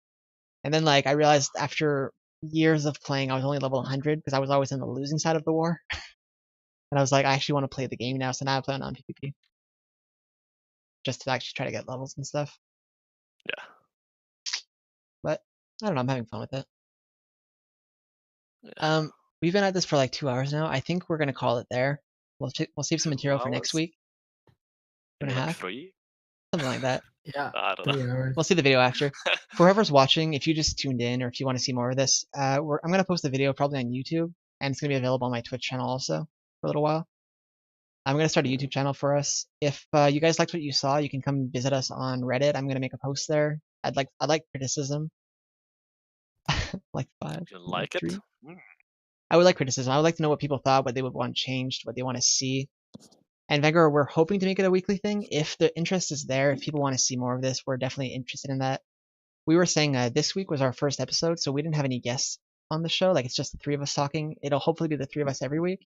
[SPEAKER 3] And then like I realized after years of playing, I was only level 100 because I was always on the losing side of the war. And I was like, I actually want to play the game now, so now I play on PvP. Just to actually try to get levels and stuff.
[SPEAKER 4] Yeah.
[SPEAKER 3] But I don't know, I'm having fun with it.
[SPEAKER 4] Yeah.
[SPEAKER 3] We've been at this for like 2 hours now. I think we're gonna call it there. We'll save some
[SPEAKER 4] 2
[SPEAKER 3] material for next
[SPEAKER 4] hours?
[SPEAKER 3] week. 2 and
[SPEAKER 4] Maybe
[SPEAKER 3] a
[SPEAKER 4] like
[SPEAKER 3] half,
[SPEAKER 4] 3?
[SPEAKER 3] something like that.
[SPEAKER 5] Yeah,
[SPEAKER 4] I don't know.
[SPEAKER 5] 3 hours.
[SPEAKER 3] We'll see the video after. For whoever's watching, if you just tuned in or if you want to see more of this, I'm gonna post the video probably on YouTube, and it's gonna be available on my Twitch channel also for a little while. I'm gonna start a YouTube channel for us. If you guys liked what you saw, you can come visit us on Reddit. I'm gonna make a post there. I'd like criticism. Like 5,
[SPEAKER 4] You
[SPEAKER 3] like
[SPEAKER 4] like it?
[SPEAKER 3] 3.
[SPEAKER 4] Mm.
[SPEAKER 3] I would like criticism. I would like to know what people thought, what they would want changed, what they want to see. And Vanguard, we're hoping to make it a weekly thing. If the interest is there, if people want to see more of this, we're definitely interested in that. We were saying this week was our first episode, so we didn't have any guests on the show. Like it's just the three of us talking. It'll hopefully be the three of us every week,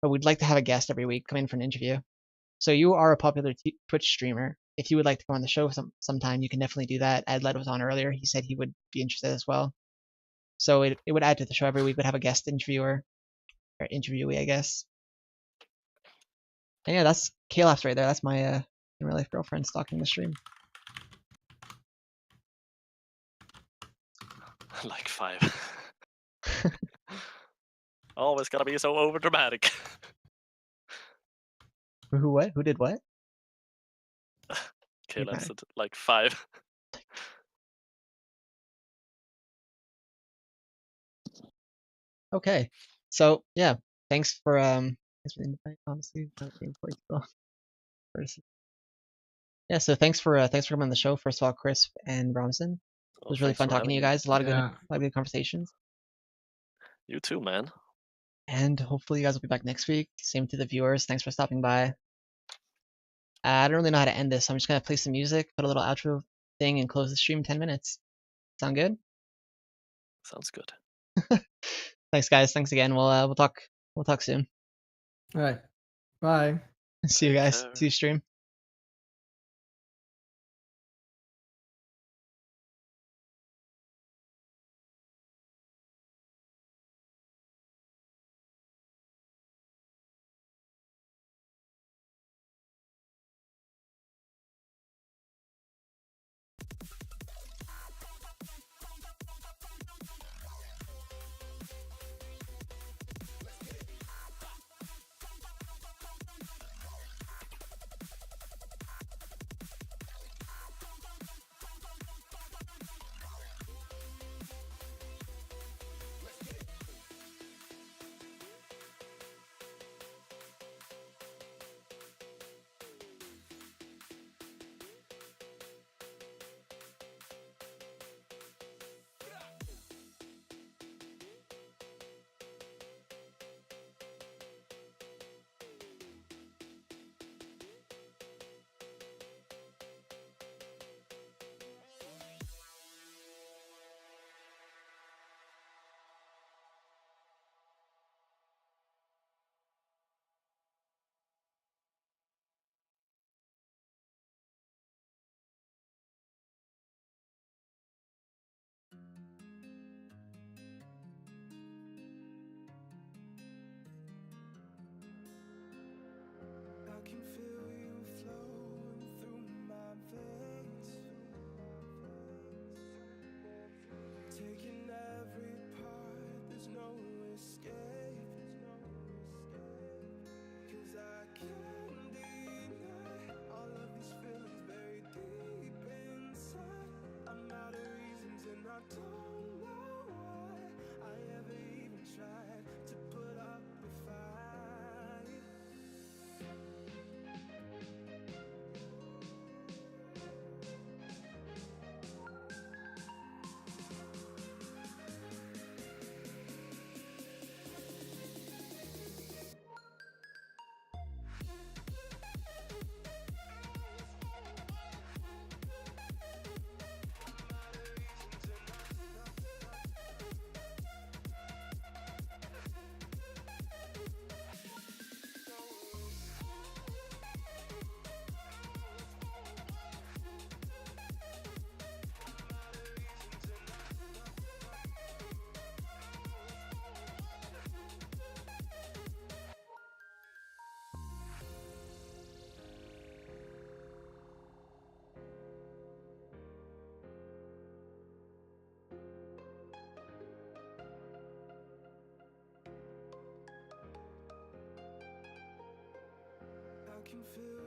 [SPEAKER 3] but we'd like to have a guest every week come in for an interview. So you are a popular Twitch streamer. If you would like to come on the show sometime, you can definitely do that. Adled was on earlier. He said he would be interested as well. So it would add to the show every week. We'd have a guest interviewer or interviewee, I guess. And yeah, that's Kalaf's right there. That's my in real life girlfriend stalking the stream.
[SPEAKER 4] Like 5. Always gotta be so over dramatic.
[SPEAKER 3] Who what? Who did what?
[SPEAKER 4] Caleb
[SPEAKER 3] Okay.
[SPEAKER 4] said like 5.
[SPEAKER 3] Okay. So yeah, thanks for the invite, honestly. Not being quite so person. Yeah, so thanks for coming on the show. First of all, Krisph and Bromsson. It
[SPEAKER 4] Well,
[SPEAKER 3] was really
[SPEAKER 4] thanks
[SPEAKER 3] fun
[SPEAKER 4] for
[SPEAKER 3] talking to
[SPEAKER 4] having
[SPEAKER 3] you
[SPEAKER 4] me.
[SPEAKER 3] guys. A
[SPEAKER 5] Yeah.
[SPEAKER 3] lot of good conversations.
[SPEAKER 4] You too, man.
[SPEAKER 3] And hopefully you guys will be back next week. Same to the viewers. Thanks for stopping by. I don't really know how to end this, so I'm just gonna play some music, put a little outro thing, and close the stream in 10 minutes. Sound good?
[SPEAKER 4] Sounds good.
[SPEAKER 3] Thanks, guys. Thanks again. We'll talk soon.
[SPEAKER 5] All right. Bye.
[SPEAKER 3] See you
[SPEAKER 4] Take
[SPEAKER 3] guys.
[SPEAKER 4] care.
[SPEAKER 3] See you stream.
[SPEAKER 2] can feel